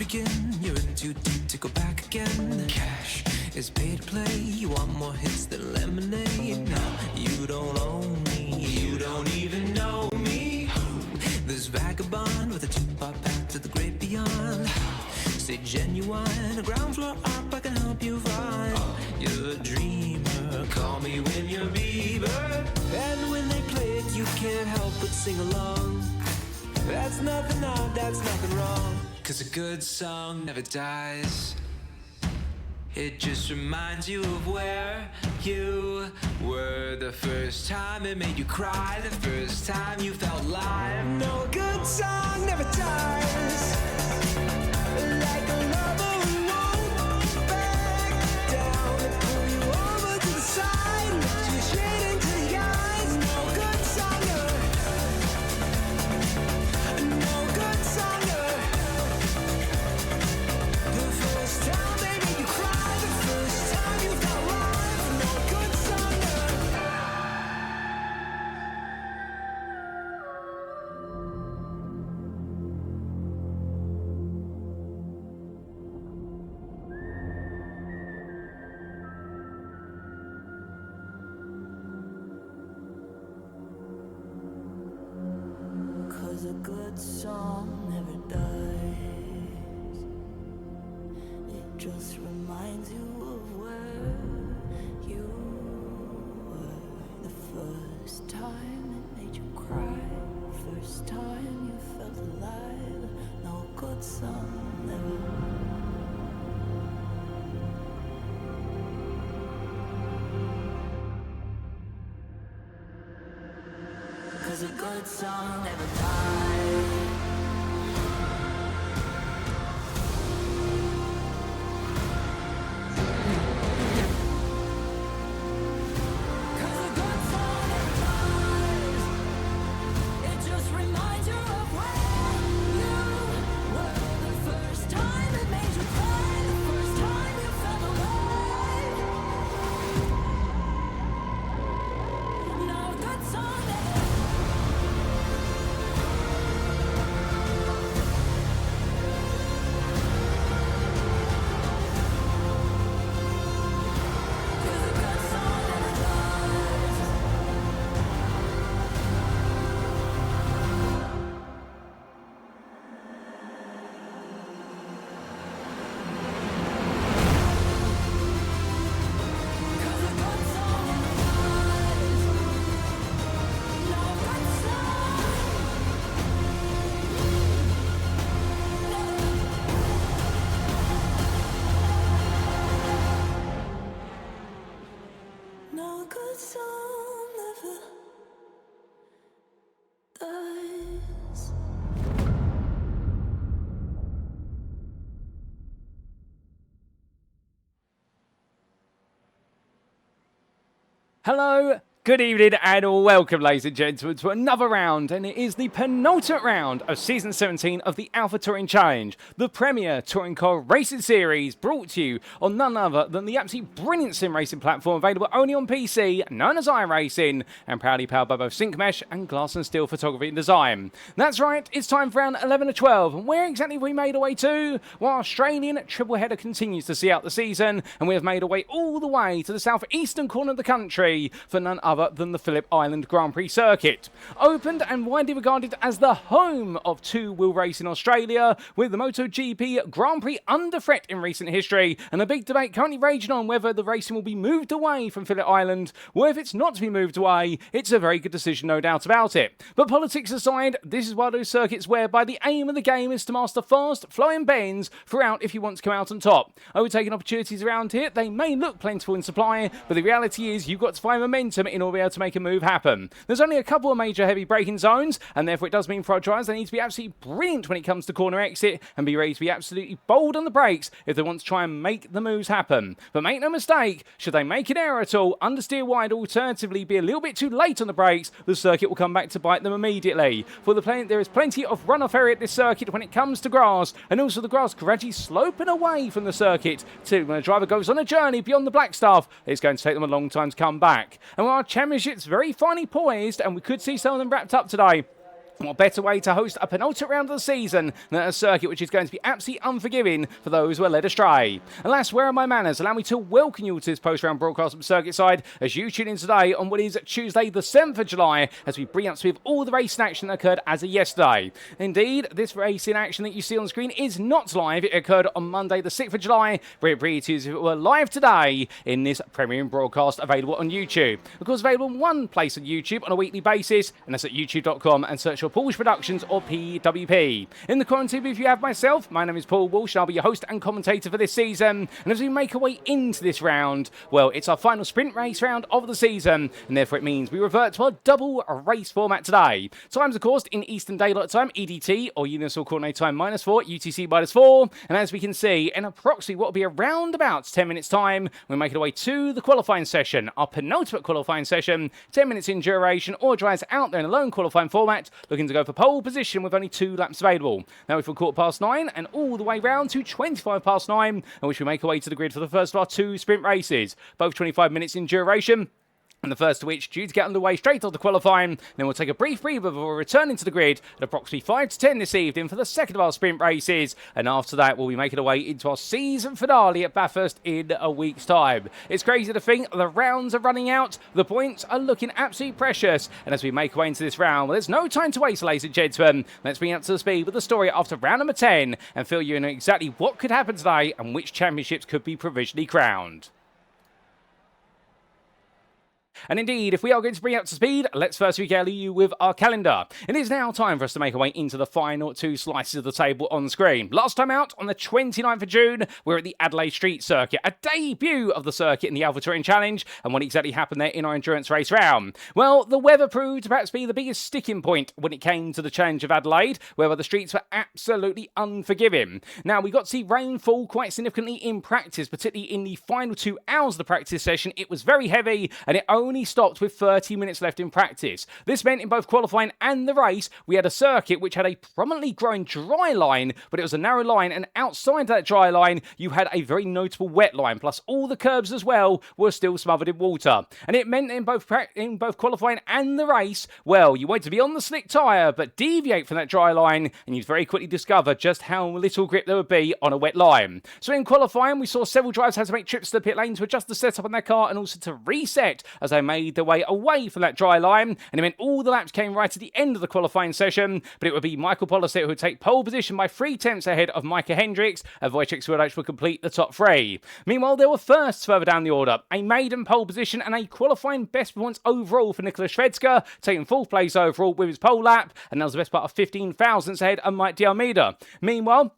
begin. You're in too deep to go back again. Cash is pay to play. You want more hits than lemonade. No, you don't own me. You don't even know me. This vagabond with a two-part path to the great beyond. Stay genuine, a ground floor up I can help you find. You're a dreamer, call me when you're Bieber. And when they play it, you can't help but sing along. That's nothing odd, that's nothing wrong. 'Cause a good song never dies. It just reminds you of where you were the first time it made you cry, the first time you felt live. No, a good song never dies. Like a lover who won't back down and pull you over to the side, look you straight into the eyes. No good songer, no good songer. The first time they made you cry, the first time you felt live. No good songer. 'Cause a good song never dies. It just reminds you of where you were the first time it made you cry, first time you felt alive. No good song never. 'Cause a good song never dies. Hello, good evening and welcome, ladies and gentlemen, to another round, and it is the penultimate round of Season 17 of the Alpha Touring Challenge, the premier touring car racing series brought to you on none other than the absolutely brilliant sim racing platform available only on PC, known as iRacing, and proudly powered by both Syncmesh and Glass and Steel Photography and Design. That's right, it's time for round 11 of 12, and where exactly have we made our way to? Well, our Australian triple header continues to see out the season, and we have made our way all the way to the southeastern corner of the country for none other than the Phillip Island Grand Prix circuit. Opened and widely regarded as the home of two-wheel racing Australia, with the MotoGP Grand Prix under threat in recent history, and a big debate currently raging on whether the racing will be moved away from Phillip Island, or if it's not to be moved away, it's a very good decision, no doubt about it. But politics aside, this is one of those circuits whereby the aim of the game is to master fast, flowing bends throughout if you want to come out on top. Overtaking opportunities around here, they may look plentiful in supply, but the reality is you've got to find momentum in order to be able to make a move happen. There's only a couple of major heavy braking zones, and therefore it does mean for our drivers they need to be absolutely brilliant when it comes to corner exit and be ready to be absolutely bold on the brakes if they want to try and make the moves happen. But make no mistake, should they make an error at all, understeer wide, alternatively be a little bit too late on the brakes, the circuit will come back to bite them immediately. For the there is plenty of runoff area at this circuit when it comes to grass, and also the grass gradually sloping away from the circuit to when a driver goes on a journey beyond the black stuff, it's going to take them a long time to come back. And while our championship's very finely poised, and we could see some of them wrapped up today, What better way to host a penultimate round of the season than a circuit which is going to be absolutely unforgiving for those who are led astray. Alas, where are my manners? Allow me to welcome you to this post-round broadcast from Circuit Side as you tune in today on what is Tuesday the 7th of July as we bring up to with all the racing action that occurred as of yesterday. Indeed, this racing action that you see on screen is not live. It occurred on Monday the 6th of July, but it breathes we're live today in this premium broadcast available on YouTube. Of course, available in one place on YouTube on a weekly basis, and that's at youtube.com and search for Paul's Productions or PWP. In the quarantine booth you have myself. My name is Paul Walsh and I'll be your host and commentator for this season. And as we make our way into this round, well, it's our final sprint race round of the season, and therefore it means we revert to our double race format today. Times, of course, in Eastern Daylight Time, EDT, or Universal Coordinate Time -4, UTC -4. And as we can see, in approximately what will be around about 10 minutes time, we're making our way to the qualifying session. Our penultimate qualifying session, 10 minutes in duration, all drivers out there in a lone qualifying format, looking to go for pole position with only 2 laps available. Now we're from 9:15 and all the way round to 9, in which we make our way to the grid for the first of our 2 sprint races, both 25 minutes in duration. And the first of which due to get underway straight after qualifying. Then we'll take a brief breather before returning to the grid at approximately 5 to 10 this evening for the second of our sprint races. And after that, we'll be making our way into our season finale at Bathurst in a week's time. It's crazy to think the rounds are running out. The points are looking absolutely precious. And as we make our way into this round, well, there's no time to waste, ladies and gentlemen. Let's bring up to the speed with the story after round number 10 and fill you in exactly what could happen today and which championships could be provisionally crowned. And indeed, if we are going to bring you up to speed, let's first regale you with our calendar. It is now time for us to make our way into the final 2 slices of the table on screen. Last time out, on the 29th of June, we're at the Adelaide Street Circuit, a debut of the circuit in the Alpha Touring Challenge, and what exactly happened there in our endurance race round. Well, the weather proved to perhaps be the biggest sticking point when it came to the Challenge of Adelaide, where the streets were absolutely unforgiving. Now, we got to see rain fall quite significantly in practice, particularly in the final 2 hours of the practice session. It was very heavy, and it only stopped with 30 minutes left in practice. This meant in both qualifying and the race, we had a circuit which had a prominently growing dry line, but it was a narrow line, and outside that dry line, you had a very notable wet line, plus all the curbs as well were still smothered in water. And it meant in both qualifying and the race, well, you wanted to be on the slick tyre, but deviate from that dry line, and you'd very quickly discover just how little grip there would be on a wet line. So in qualifying, we saw several drivers had to make trips to the pit lane to adjust the setup on their car and also to reset as they made their way away from that dry line, and it meant all the laps came right at the end of the qualifying session, but it would be Michael Polasek who would take pole position by 3 tenths ahead of Micah Hendricks, and Wojciech Swirydowicz would complete the top 3. Meanwhile, there were firsts further down the order, a maiden pole position and a qualifying best performance overall for Nicholas Shvedska, taking 4th place overall with his pole lap, and that was the best part of 15 thousandths ahead of Mike D'Almeida. Meanwhile,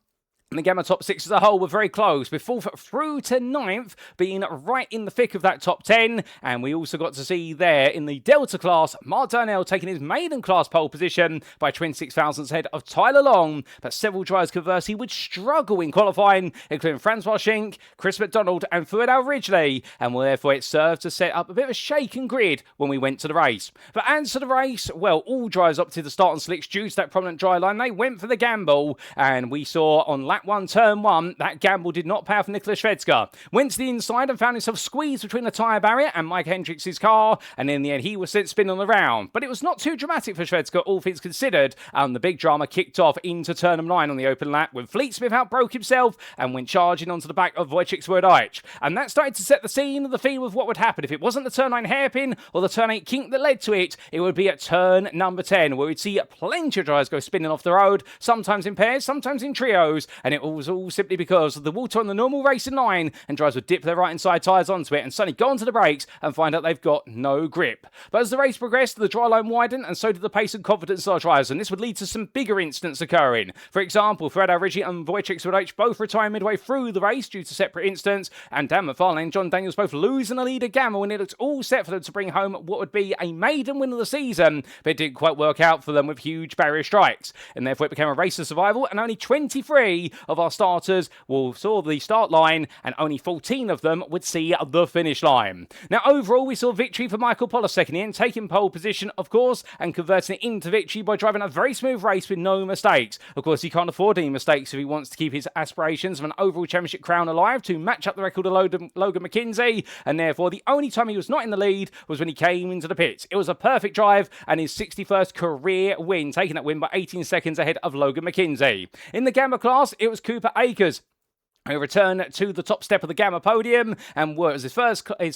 the Gamma top 6 as a whole were very close, with 4th through to 9th being right in the thick of that top 10. And we also got to see there in the Delta class, Mark Darnell taking his maiden class pole position by 26 thousandths ahead of Tyler Long. But several drivers conversely would struggle in qualifying, including Francois Schenck, Chris McDonald and Fuad Ridgely. And therefore it served to set up a bit of a shaken grid when we went to the race. But as to the race, well, all drivers opted to start on slicks due to that prominent dry line. They went for the gamble, and we saw on lap 1, turn 1, that gamble did not pay off for Nicholas Shvedska. Went to the inside and found himself squeezed between the tyre barrier and Mike Hendricks' car, and in the end he was sent spin on the round. But it was not too dramatic for Shvedska, all things considered. The big drama kicked off into turn 9 on the open lap when Fleet Smith outbroke himself and went charging onto the back of Wojciech Swirydowicz. And that started to set the scene of the feel of what would happen. If it wasn't the turn 9 hairpin or the turn 8 kink that led to it, it would be at turn number 10, where we'd see plenty of drivers go spinning off the road, sometimes in pairs, sometimes in trios, and it was all simply because of the water on the normal racing line, and drivers would dip their right inside tyres onto it and suddenly go onto the brakes and find out they've got no grip. But as the race progressed, the dry line widened, and so did the pace and confidence of our drivers, and this would lead to some bigger incidents occurring. For example, Fuad Ridgely and Wojciech Swirydowicz both retired midway through the race due to separate incidents, and Dan McFarlane and John Daniels both losing the lead at Gamma when it looked all set for them to bring home what would be a maiden win of the season, but it didn't quite work out for them with huge barrier strikes, and therefore it became a race of survival, and only 23 of our starters saw the start line, and only 14 of them would see the finish line. Now, overall, we saw victory for Michael Polasek in the end, taking pole position, of course, and converting it into victory by driving a very smooth race with no mistakes. Of course, he can't afford any mistakes if he wants to keep his aspirations of an overall championship crown alive to match up the record of Logan McKenzie, and therefore the only time he was not in the lead was when he came into the pits. It was a perfect drive and his 61st career win, taking that win by 18 seconds ahead of Logan McKenzie. In the Gamma class, it was Cooper Akers who returned to the top step of the Gamma podium and was his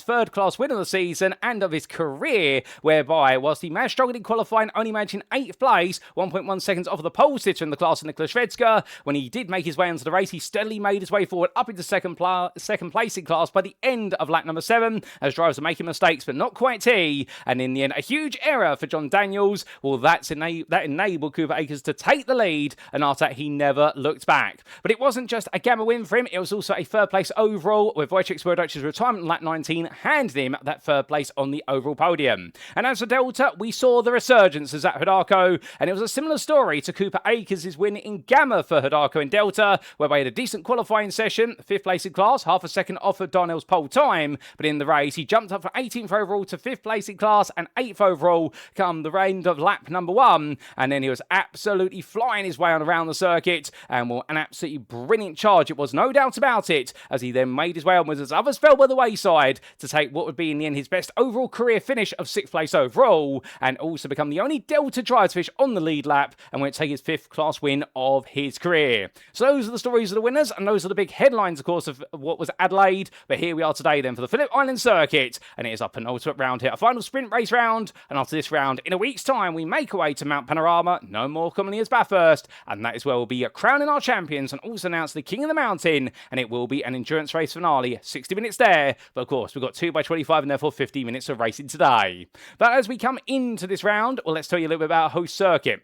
third class win of the season and of his career, whereby, whilst he struggled in qualifying, only managing 8th place, 1.1 seconds off of the pole sitter in the class of Nicholas Shvedska, when he did make his way into the race, he steadily made his way forward up into second place in class by the end of lap number 7, as drivers are making mistakes, but not quite T, and in the end, a huge error for John Daniels. Well, that enabled Cooper Akers to take the lead, and after that, he never looked back. But it wasn't just a Gamma win for him, it was also a third place overall, with Wojciech Swirydowicz's retirement in lap 19 handing him that third place on the overall podium. And as for Delta, we saw the resurgence of Zach Hidako, and it was a similar story to Cooper Akers' win in Gamma for Hidako in Delta, whereby he had a decent qualifying session, 5th place in class, half a second off of Darnell's pole time, but in the race he jumped up from 18th overall to 5th place in class and 8th overall come the end of lap number 1, and then he was absolutely flying his way on around the circuit, and an absolutely brilliant charge it was, no doubt about it, as he then made his way onwards as others fell by the wayside to take what would be in the end his best overall career finish of 6th place overall, and also become the only Delta driver to finish on the lead lap and went to take his 5th class win of his career. So those are the stories of the winners, and those are the big headlines, of course, of what was Adelaide. But here we are today then for the Phillip Island circuit, and it is our penultimate round here, a final sprint race round, and after this round, in a week's time, we make our way to Mount Panorama, no more commonly as Bathurst, and that is where we'll be crowning our champions and also announce the King of the Mountain, and it will be an endurance race finale, 60 minutes there, but of course we've got 2x25 and therefore 50 minutes of racing today. But as we come into this round, well, let's tell you a little bit about our host circuit.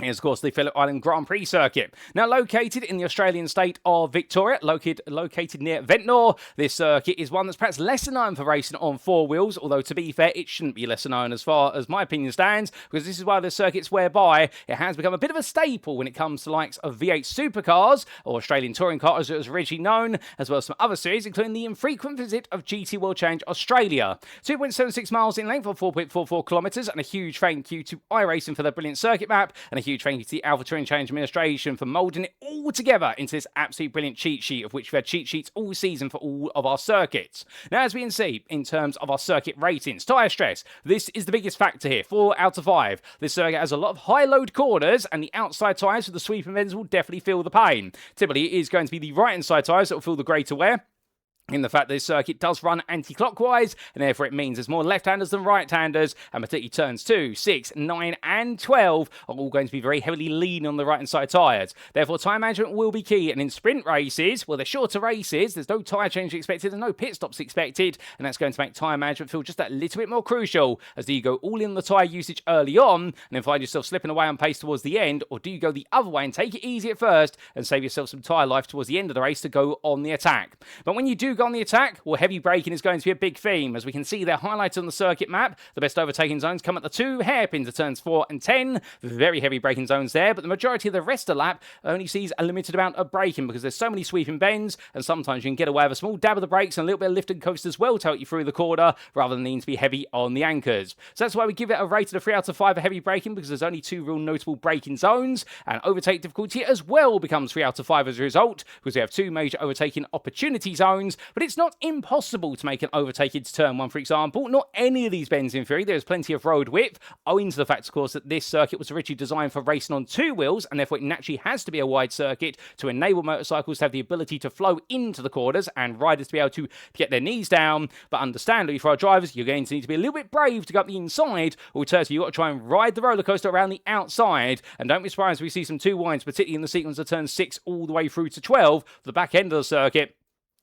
Is, of course, the Phillip Island Grand Prix circuit. Now, located in the Australian state of Victoria, located near Ventnor, this circuit is one that's perhaps lesser known for racing on 4 wheels, although, to be fair, it shouldn't be lesser known as far as my opinion stands, because this is one of the circuits whereby it has become a bit of a staple when it comes to the likes of V8 supercars, or Australian touring car as it was originally known, as well as some other series, including the infrequent visit of GT World Challenge Australia. 2.76 miles in length, or 4.44 kilometres, and a huge thank you to iRacing for their brilliant circuit map, and a huge thank you to the Alpha Touring Challenge Administration for moulding it all together into this absolutely brilliant cheat sheet, of which we've had cheat sheets all season for all of our circuits. Now, as we can see, in terms of our circuit ratings, tyre stress, this is the biggest factor here, 4 out of 5. This circuit has a lot of high-load corners, and the outside tyres with the sweeping bends will definitely feel the pain. Typically, it is going to be the right-hand side tyres that will feel the greater wear, in the fact that this circuit does run anti-clockwise, and therefore it means there's more left-handers than right-handers, and particularly turns 2, 6, 9, and 12 are all going to be very heavily lean on the right-hand side tyres. Therefore, tyre management will be key, and in sprint races, well, they're shorter races, there's no tyre change expected, and no pit stops expected, and that's going to make tyre management feel just that little bit more crucial, as do you go all in the tyre usage early on, and then find yourself slipping away on pace towards the end, or do you go the other way and take it easy at first, and save yourself some tyre life towards the end of the race to go on the attack. But when you do go on the attack, well, heavy braking is going to be a big theme. As we can see, they're highlighted on the circuit map. The best overtaking zones come at the 2 hairpins at turns 4 and 10. Very heavy braking zones there, but the majority of the rest of the lap only sees a limited amount of braking because there's so many sweeping bends, and sometimes you can get away with a small dab of the brakes and a little bit of lift and coast as well to help you through the corner, rather than needing to be heavy on the anchors. So that's why we give it a rated of 3 out of 5 for heavy braking, because there's only 2 real notable braking zones, and overtake difficulty as well becomes 3 out of 5 as a result, because we have 2 major overtaking opportunity zones, but it's not impossible to make an overtake into turn 1, for example. Not any of these bends in theory. There's plenty of road width, owing to the fact, of course, that this circuit was originally designed for racing on 2 wheels, and therefore it naturally has to be a wide circuit to enable motorcycles to have the ability to flow into the corners and riders to be able to get their knees down. But understandably, for our drivers, you're going to need to be a little bit brave to go up the inside, or alternatively, you've got to try and ride the roller coaster around the outside. And don't be surprised if we see some 2 winds, particularly in the sequence of turn 6 all the way through to 12, the back end of the circuit.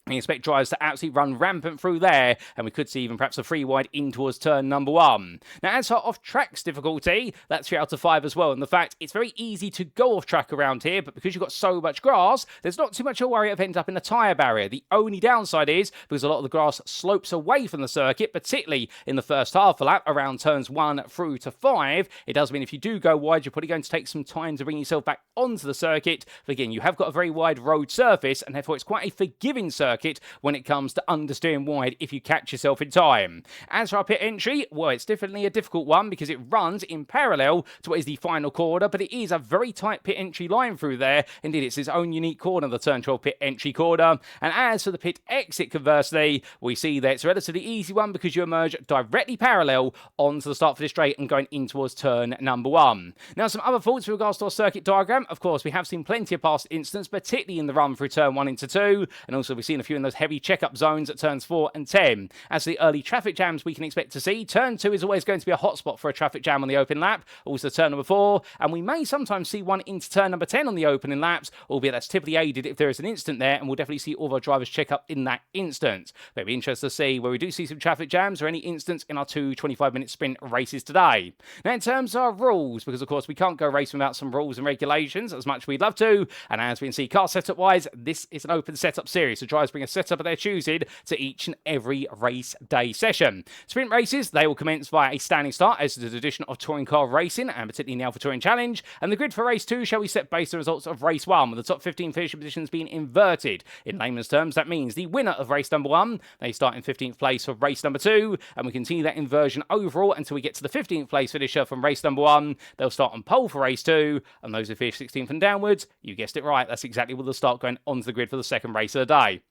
We expect drivers to absolutely run rampant through there, and we could see even perhaps a 3 wide in towards turn number 1. Now, as for off-tracks difficulty, that's 3 out of 5 as well. And the fact it's very easy to go off-track around here, but because you've got so much grass, there's not too much to worry of ending up in a tyre barrier. The only downside is, because a lot of the grass slopes away from the circuit, particularly in the first half a lap, around turns 1 through to 5, it does mean if you do go wide, you're probably going to take some time to bring yourself back onto the circuit. But again, you have got a very wide road surface, and therefore it's quite a forgiving circuit when it comes to understeering wide if you catch yourself in time. As for our pit entry, well, it's definitely a difficult one because it runs in parallel to what is the final corner, but it is a very tight pit entry line through there. Indeed, it's its own unique corner, the turn 12 pit entry corner. And as for the pit exit, conversely, we see that it's a relatively easy one because you emerge directly parallel onto the start for the straight and going in towards turn number 1. Now, some other thoughts with regards to our circuit diagram. Of course, we have seen plenty of past incidents, particularly in the run through turn 1 into 2, and also we've seen a few in those heavy checkup zones at turns 4 and 10. As for the early traffic jams we can expect to see, turn 2 is always going to be a hotspot for a traffic jam on the open lap, also turn number 4, and we may sometimes see one into turn number 10 on the opening laps, albeit that's typically aided if there is an incident there, and we'll definitely see all of our drivers check up in that instance. But it'll be interesting to see where we do see some traffic jams or any instance in our 2 25-minute sprint races today. Now, in terms of our rules, because of course we can't go racing without some rules and regulations as much as we'd love to, and as we can see car setup wise, this is an open setup series, so drivers bring a setup of their choosing to each and every race day session. Sprint races, they will commence via a standing start as the tradition of touring car racing, and particularly in the Alpha Touring Challenge, and the grid for race 2 shall be set based on the results of race 1, with the top 15 finishing positions being inverted. In layman's terms, that means the winner of race number 1, they start in 15th place for race number 2, and we continue that inversion overall until we get to the 15th place finisher from race number 1. They'll start on pole for race 2, and those who finish 16th and downwards, you guessed it right, that's exactly where they'll start going onto the grid for the second race of the day.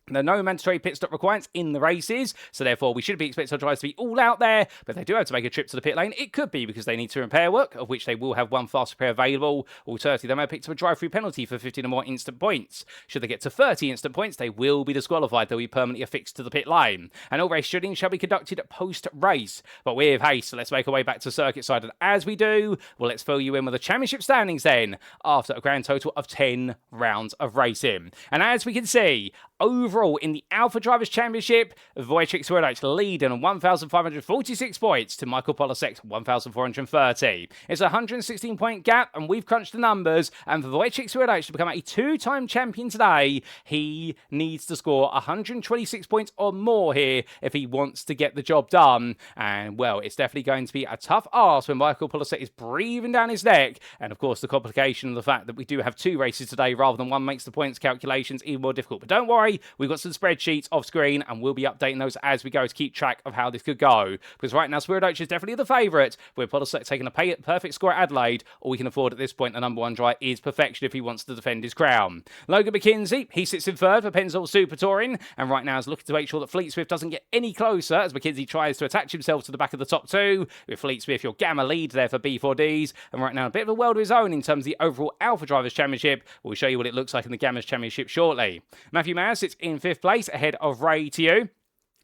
There are no mandatory pit stop requirements in the races, so therefore we should be expecting our drivers to be all out there, but if they do have to make a trip to the pit lane, it could be because they need to repair work, of which they will have one fast repair available. Alternatively, they may pick up a drive-through penalty for 15 or more instant points. Should they get to 30 instant points, they will be disqualified. They'll be permanently affixed to the pit lane. And all race shooting shall be conducted post-race. But with haste, so let's make our way back to the circuit side, and as we do, well, let's fill you in with the championship standings then, after a grand total of 10 rounds of racing. And as we can see, overall, in the Alpha Drivers' Championship, Wojciech Swirydowicz leading on 1,546 points to Michael Polasek's 1,430. It's a 116-point gap, and we've crunched the numbers, and for Wojciech Swirydowicz to become a 2-time champion today, he needs to score 126 points or more here if he wants to get the job done. And, well, it's definitely going to be a tough ask when Michael Polasek is breathing down his neck, and, of course, the complication of the fact that we do have 2 races today rather than one makes the points calculations even more difficult. But don't worry, we've got some spreadsheets off screen, and we'll be updating those as we go to keep track of how this could go. Because right now, Swirydowicz is definitely the favourite, with Polasek taking a perfect score at Adelaide. All we can afford at this point, the number 1 drive, is perfection if he wants to defend his crown. Logan McKenzie, he sits in 3rd for Pennzoil Super Touring, and right now is looking to make sure that Fleet Swift doesn't get any closer as McKenzie tries to attach himself to the back of the top 2. With Fleet Swift, your Gamma lead there for B4Ds, and right now a bit of a world of his own in terms of the overall Alpha Drivers' Championship. We'll show you what it looks like in the Gamma's Championship shortly. Matthew Mayer sits in 5th place ahead of Ray to you.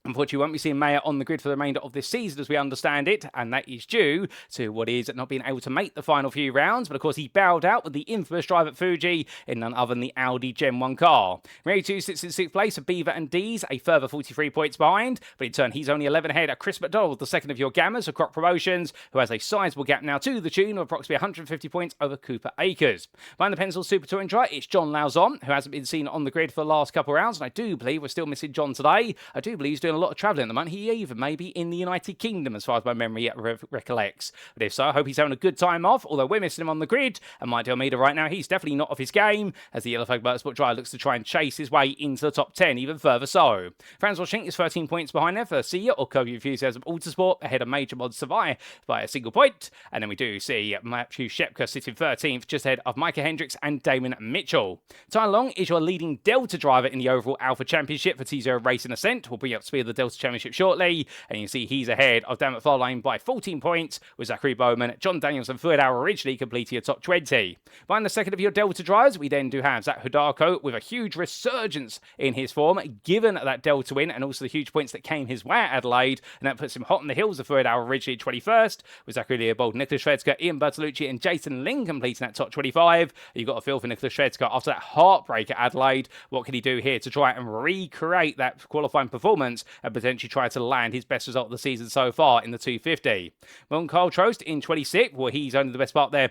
Unfortunately, we won't be seeing Mayer on the grid for the remainder of this season as we understand it, and that is due to what is not being able to make the final few rounds, but of course he bowed out with the infamous drive at Fuji in none other than the Audi Gen 1 car. Ray 2 sits in 6th place of Beaver and D's, a further 43 points behind, but in turn he's only 11 ahead of Chris McDonald, the second of your Gammas of Croc Promotions, who has a sizable gap now to the tune of approximately 150 points over Cooper Acres. Behind the Pennzoil Super Touring drive, it's John Lauzon, who hasn't been seen on the grid for the last couple of rounds, and I do believe we're still missing John today. I do believe he's doing a lot of travelling at the moment. He even may be in the United Kingdom, as far as my memory recollects. But if so, I hope he's having a good time off, although we're missing him on the grid. And Mike Almeida right now, he's definitely not off his game, as the Yellow Flag Motorsport driver looks to try and chase his way into the top 10, even further so. Franz Wolschink is 13 points behind there for Sia or Kirby Enthusiasm Autosport, ahead of Major Mod Savai by a single point. And then we do see Matthew Shepka sitting 13th, just ahead of Micah Hendricks and Damon Mitchell. Tyler Long is your leading Delta driver in the overall Alpha Championship for T0 Racing Ascent. We'll bring you up to speed of the Delta Championship shortly. And you can see he's ahead of Dan McFarlane by 14 points, with Zachary Bowman, John Daniels and Third Hour originally completing your top 20. Behind the second of your Delta drivers, we then do have Zach Hudarko with a huge resurgence in his form, given that Delta win and also the huge points that came his way at Adelaide. And that puts him hot on the heels of Third Hour originally 21st, with Zachary Leopold, Nicholas Shvedska, Ian Bertolucci and Jason Ling completing that top 25. You've got a feel for Nicholas Shvedska after that heartbreak at Adelaide. What can he do here to try and recreate that qualifying performance and potentially try to land his best result of the season so far in the 250? Well, Carl Trost in 26th, well, he's only the best part there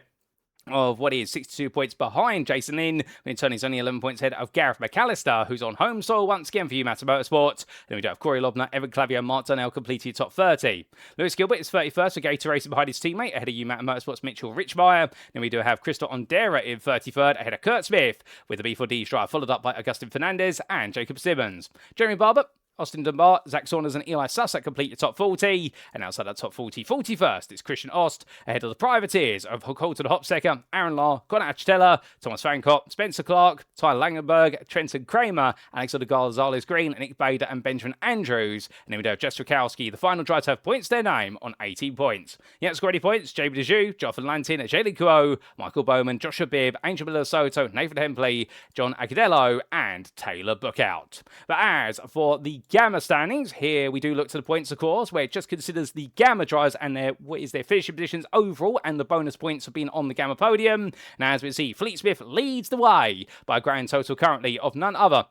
of what is 62 points behind Jason Lynn. In turn, he's only 11 points ahead of Gareth McAllister, who's on home soil once again for Yamato Motorsport. Then we do have Corey Lobner, Evan Clavier, and Mark Darnell completing top 30. Lewis Gilbert is 31st for Gator Racing behind his teammate, ahead of Yamato Motorsport's Mitchell Richmeyer. Then we do have Crystal Ondera in 33rd, ahead of Kurt Smith, with the B4D drive followed up by Augustin Fernandez and Jacob Simmons. Jeremy Barber, Austin Dunbar, Zach Saunders and Eli Sussex complete your top 40. And outside that top 40, 41st, it's Christian Ost, ahead of the Privateers of Colton Hopsecker, Aaron Law, Connor Achitella, Thomas Fancott, Spencer Clark, Tyler Langenberg, Trenton Kramer, Alexander Gonzalez Green, Nick Bader and Benjamin Andrews. And then we do have Jess Rakowski, the final drive to have points to their name on 18 points. Yeah, scored 80 points, JB DeJu, Jonathan Lantin, Jaylee Kuo, Michael Bowman, Joshua Bibb, Angel Miller Soto, Nathan Hempley, John Agudello, and Taylor Bookout. But as for the Gamma standings, here we do look to the points, of course, where it just considers the Gamma drivers and their finishing positions overall and the bonus points for being on the Gamma podium. Now, as we see, Fleet Smith leads the way by a grand total currently of none other.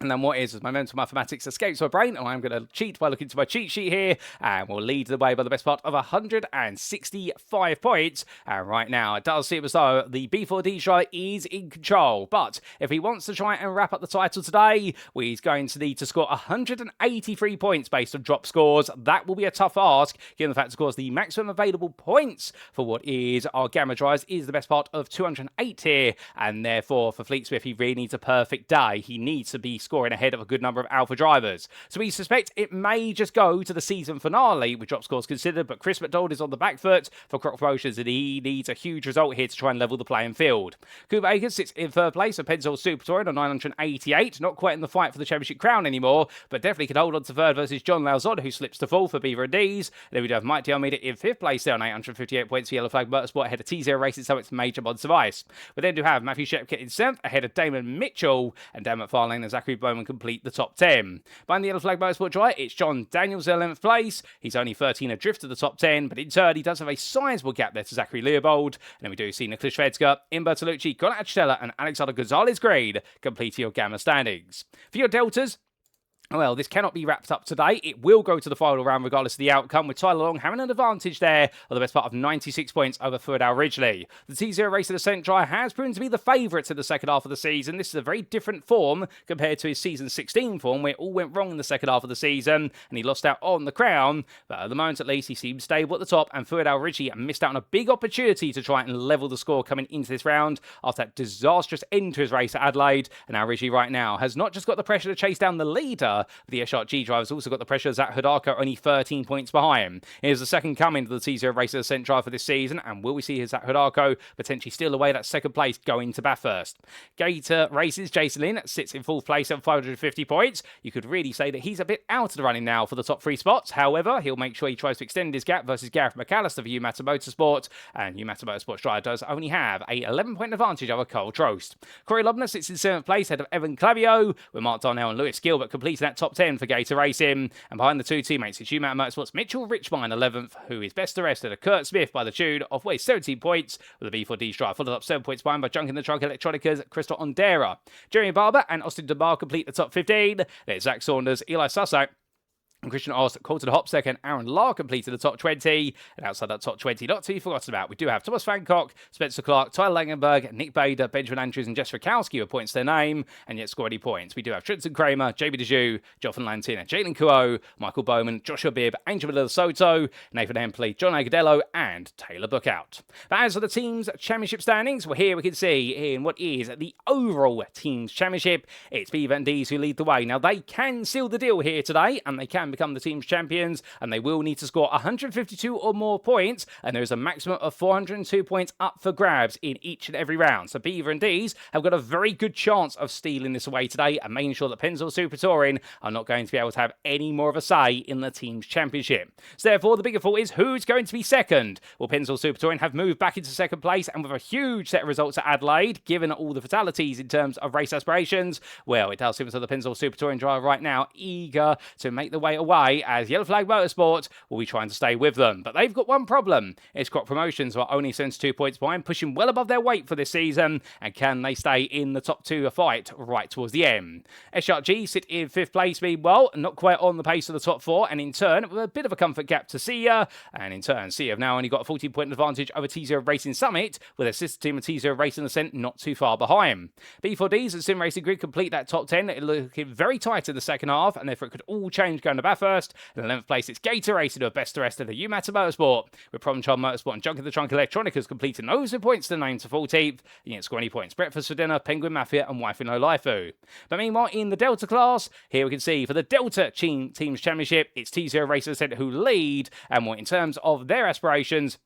And then what is, as my mental mathematics escapes my brain, and I'm going to cheat by looking to my cheat sheet here, and we'll lead the way by the best part of 165 points. And right now, it does seem as though the B4D driver is in control. But if he wants to try and wrap up the title today, he's going to need to score 183 points based on drop scores. That will be a tough ask, given the fact, of course, the maximum available points for what is our Gamma drivers is the best part of 208 here. And therefore, for Fleet Smith, he really needs a perfect day. He needs to be scoring ahead of a good number of Alpha drivers. So we suspect it may just go to the season finale with drop scores considered, but Chris McDonald is on the back foot for Croc Promotions and he needs a huge result here to try and level the playing field. Cooper Akers sits in third place for Pennzoil Super Touring on 988, not quite in the fight for the championship crown anymore, but definitely can hold on to third versus John Lauzon, who slips to fourth for Beaver and D's. Then we do have Mike D'Almeida in fifth place there on 858 points for Yellow Flag Motorsport ahead of T0 Racing Summit's Major Mods of Ice. We then do have Matthew Shepkett in seventh ahead of Damon Mitchell, and Dan McFarlane and Zachary Bowman complete the top 10. Behind the Yellow Flag Motorsport driver, it's John Daniels in 11th place. He's only 13 adrift to the top 10, but in turn, he does have a sizable gap there to Zachary Leopold. And then we do see Nicholas Shvedska, Ian Bertolucci, Connor Achitella, and Alexander Gonzalez Green completing your Gamma standings. For your Deltas, well, this cannot be wrapped up today. It will go to the final round regardless of the outcome, with Tyler Long having an advantage there of the best part of 96 points over Third Hour Ridgely. The T0 Race of the Ascent Dry has proven to be the favourites in the second half of the season. This is a very different form compared to his season 16 form, where it all went wrong in the second half of the season and he lost out on the crown. But at the moment, at least, he seems stable at the top, and Third Hour Ridgely missed out on a big opportunity to try and level the score coming into this round after that disastrous end to his race at Adelaide. And now Ridgely right now has not just got the pressure to chase down the leader, but the SRG driver's also got the pressure of Zach Hudarko only 13 points behind. Here's the second coming to the T0 Race of the Ascent drive for this season, and will we see his Zach Hudarko potentially steal away that second place going to Bathurst? Gator Races, Jason Lynn sits in fourth place at 550 points. You could really say that he's a bit out of the running now for the top three spots. However, he'll make sure he tries to extend his gap versus Gareth McAllister for Yamato Motorsport, and Yamato Motorsport driver does only have a 11-point advantage over Cole Trost. Corey Lobner sits in 7th place ahead of Evan Clavio, with Mark Darnell and Lewis Gilbert completing that top 10 for Gator Racing. And behind the two teammates, it's Yamato Motorsport's Mitchell Richmine 11th, who is best arrested at Kurt Smith by the tune of 17 points, with the B4D drive followed up 7 points behind by Junk in the Trunk Electronica's Crystal Ondera. Jeremy Barber and Austin Dunbar complete the top 15. There's Zach Saunders, Eli Sussex, and Christian Ost, Colton Hopseck and Aaron Law completed the top 20. And outside that top 20, not to be forgotten about, we do have Thomas Fancock, Spencer Clark, Tyler Langenberg, Nick Bader, Benjamin Andrews and Jess Rakowski with points to their name, and yet scored any points. We do have Trenton Kramer, JB DeJu, Jonathan Lantin, Jalen Kuo, Michael Bowman, Joshua Bibb, Angel Miller Soto, Nathan Hempley, John Agudello, and Taylor Bookout. But as for the team's championship standings, well, here we can see in what is the overall team's championship, it's Beaver and D's who lead the way. Now, they can seal the deal here today, and they can become the team's champions, and they will need to score 152 or more points, and there is a maximum of 402 points up for grabs in each and every round. So Beaver and D's have got a very good chance of stealing this away today and making sure that Penzl Super Touring are not going to be able to have any more of a say in the team's championship. So therefore, the bigger thought is who's going to be second? Well, Penzl Super Touring have moved back into second place, and with a huge set of results at Adelaide, given all the fatalities in terms of race aspirations, well, it does seem as though the Penzl Super Touring driver right now eager to make the way away, as Yellow Flag Motorsport will be trying to stay with them. But they've got one problem. It's Crop Promotions, who are only 72 points behind, pushing well above their weight for this season, and can they stay in the top two fight right towards the end? SRG sit in 5th place, meanwhile, not quite on the pace of the top 4, and in turn, with a bit of a comfort gap to Sia, and in turn, Sia have now only got a 14-point advantage over T0 Racing Summit, with their sister team of T0 Racing Ascent not too far behind. B4Ds and Sim Racing Grid complete that top 10, looking very tight in the second half, and therefore it could all change going to Bathurst. In 11th place, it's Gator Racing, who are best the rest of the Umata Motorsport, with Problem Child Motorsport and Junk in the Trunk Electronicas completing those with points to 9 to 14th. You didn't score any points. Breakfast for Dinner, Penguin Mafia, and Wife in No Lifeu. But meanwhile, in the Delta class, here we can see for the Delta Teams Championship, it's T0 Racing Ascent who lead, and in terms of their aspirations,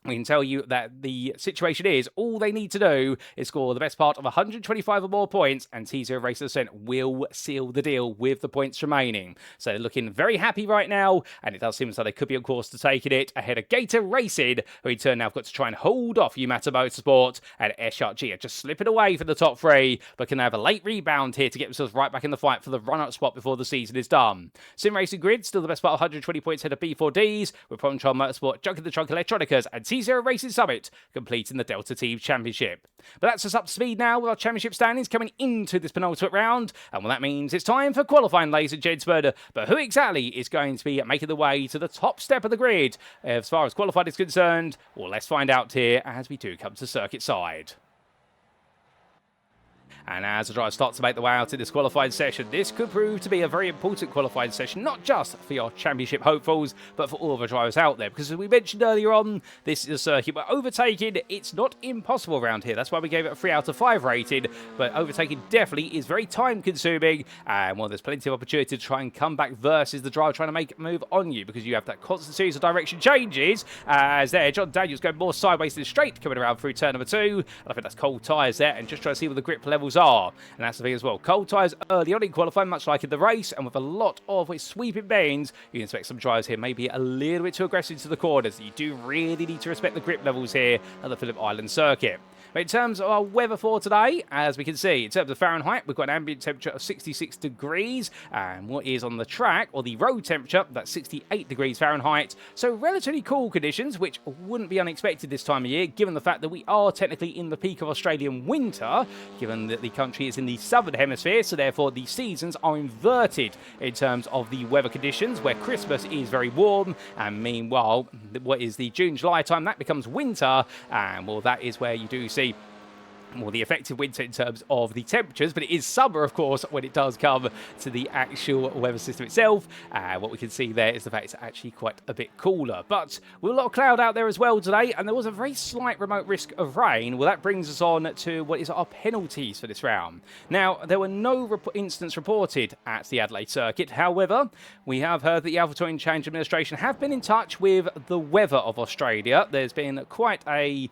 we can tell you that the situation is all they need to do is score the best part of 125 or more points, and T0 Racing Ascent will seal the deal with the points remaining. So they're looking very happy right now, and it does seem as though they could be on course to taking it ahead of Gator Racing, who in turn now have got to try and hold off Umata Motorsport, and SRG are just slipping away from the top 3, but can have a late rebound here to get themselves right back in the fight for the run-up spot before the season is done. Sim Racing Grid, still the best part of 120 points ahead of B4Ds, with Problem Child Motorsport, Junk in the Trunk Electronicas, and T0 Racing Summit completing the Delta Team Championship. But that's us up to speed now with our championship standings coming into this penultimate round, and well, that means it's time for qualifying, ladies and gentlemen. But who exactly is going to be making the way to the top step of the grid as far as qualified is concerned? Well, let's find out here as we do come to circuit side. And as the driver starts to make the way out in this qualifying session, this could prove to be a very important qualifying session, not just for your championship hopefuls, but for all of the drivers out there. Because as we mentioned earlier on, this is a circuit where overtaking, it's not impossible around here. That's why we gave it a 3 out of 5 rated. But overtaking definitely is very time consuming. And well, there's plenty of opportunity to try and come back versus the driver trying to make a move on you, because you have that constant series of direction changes. As there, John Daniels going more sideways than straight coming around through turn number 2. And I think that's cold tyres there, and just trying to see what the grip levels are. And that's the thing as well. Cold tyres early on in qualifying, much like in the race, and with a lot of sweeping bends, you can expect some drivers here maybe a little bit too aggressive to the corners. You do really need to respect the grip levels here at the Phillip Island circuit. But in terms of our weather for today, as we can see, in terms of Fahrenheit, we've got an ambient temperature of 66 degrees, and what is on the track, or the road temperature, that's 68 degrees Fahrenheit. So relatively cool conditions, which wouldn't be unexpected this time of year, given the fact that we are technically in the peak of Australian winter, given that the country is in the southern hemisphere, so therefore the seasons are inverted in terms of the weather conditions, where Christmas is very warm, and meanwhile, what is the June-July time, that becomes winter, and well, that is where you do see more the effective winter in terms of the temperatures, but it is summer, of course, when it does come to the actual weather system itself. What we can see there is the fact it's actually quite a bit cooler. But with a lot of cloud out there as well today, and there was a very slight remote risk of rain. Well, that brings us on to what is our penalties for this round. Now, there were no incidents reported at the Adelaide circuit. However, we have heard that the AlphaTouring Change Administration have been in touch with the Weather of Australia. There's been quite a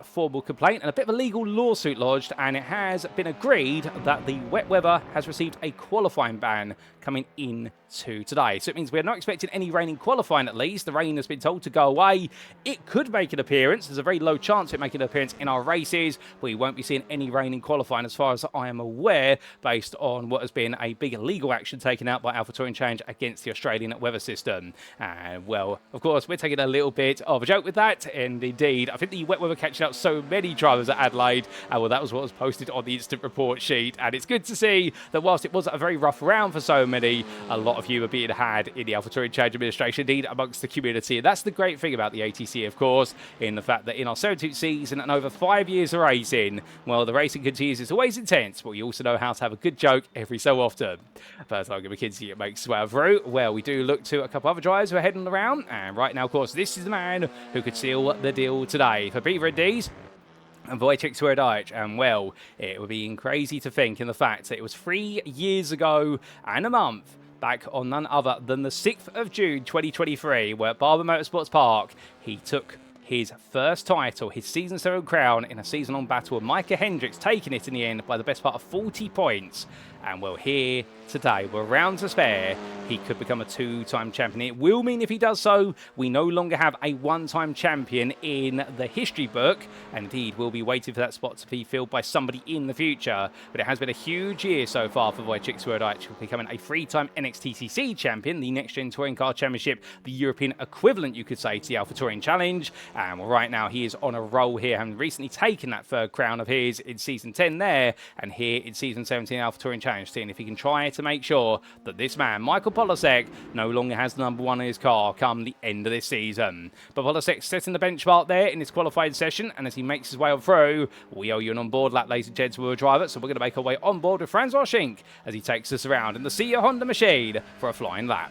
formal complaint and a bit of a legal lawsuit lodged, and it has been agreed that the wet weather has received a qualifying ban coming in to today. So it means we're not expecting any rain in qualifying, at least. The rain has been told to go away. It could make an appearance. There's a very low chance of it making an appearance in our races, but we won't be seeing any rain in qualifying as far as I am aware, based on what has been a big legal action taken out by AlphaTouring Change against the Australian weather system. And well, of course, we're taking a little bit of a joke with that, and indeed, I think the wet weather catching out so many drivers at Adelaide, well, that was what was posted on the instant report sheet, and it's good to see that whilst it was a very rough round for so many, a lot of you are being had in the AlphaTouring Change Administration, indeed amongst the community. And that's the great thing about the ATC, of course, in the fact that in our 17th season and over 5 years of racing, well, the racing continues. It's always intense, but you also know how to have a good joke every so often. First time McKinsey, it makes well through. Well, we do look to a couple other drivers who are heading around, and right now, of course, this is the man who could seal the deal today. For Beaver and D's, and Wojciech Swirydowicz, and well, it would be crazy to think in the fact that it was 3 years ago and a month back on none other than the 6th of June 2023, where at Barber Motorsports Park, he took his first title, his season 7 crown in a season-long battle with Michael Hendricks, taking it in the end by the best part of 40 points. And we're here today. We're round to spare. He could become a 2-time champion. It will mean if he does so, we no longer have a 1-time champion in the history book. And indeed, we'll be waiting for that spot to be filled by somebody in the future. But it has been a huge year so far for Wojciech Swirydowicz, becoming a 3-time NXTCC champion, the Next Gen Touring Car Championship, the European equivalent, you could say, to the Alpha Touring Challenge. And right now, he is on a roll here, having recently taken that 3rd crown of his in Season 10 there, and here in Season 17 Alpha Touring Challenge, seeing if he can try to make sure that this man, Michael Polasek, no longer has the number 1 in his car come the end of this season. But Polasek setting the benchmark there in his qualifying session, and as he makes his way on through, we owe you an on-board lap, ladies and gents, with a driver, so we're going to make our way on board with Wojciech as he takes us around in the Sea Honda machine for a flying lap.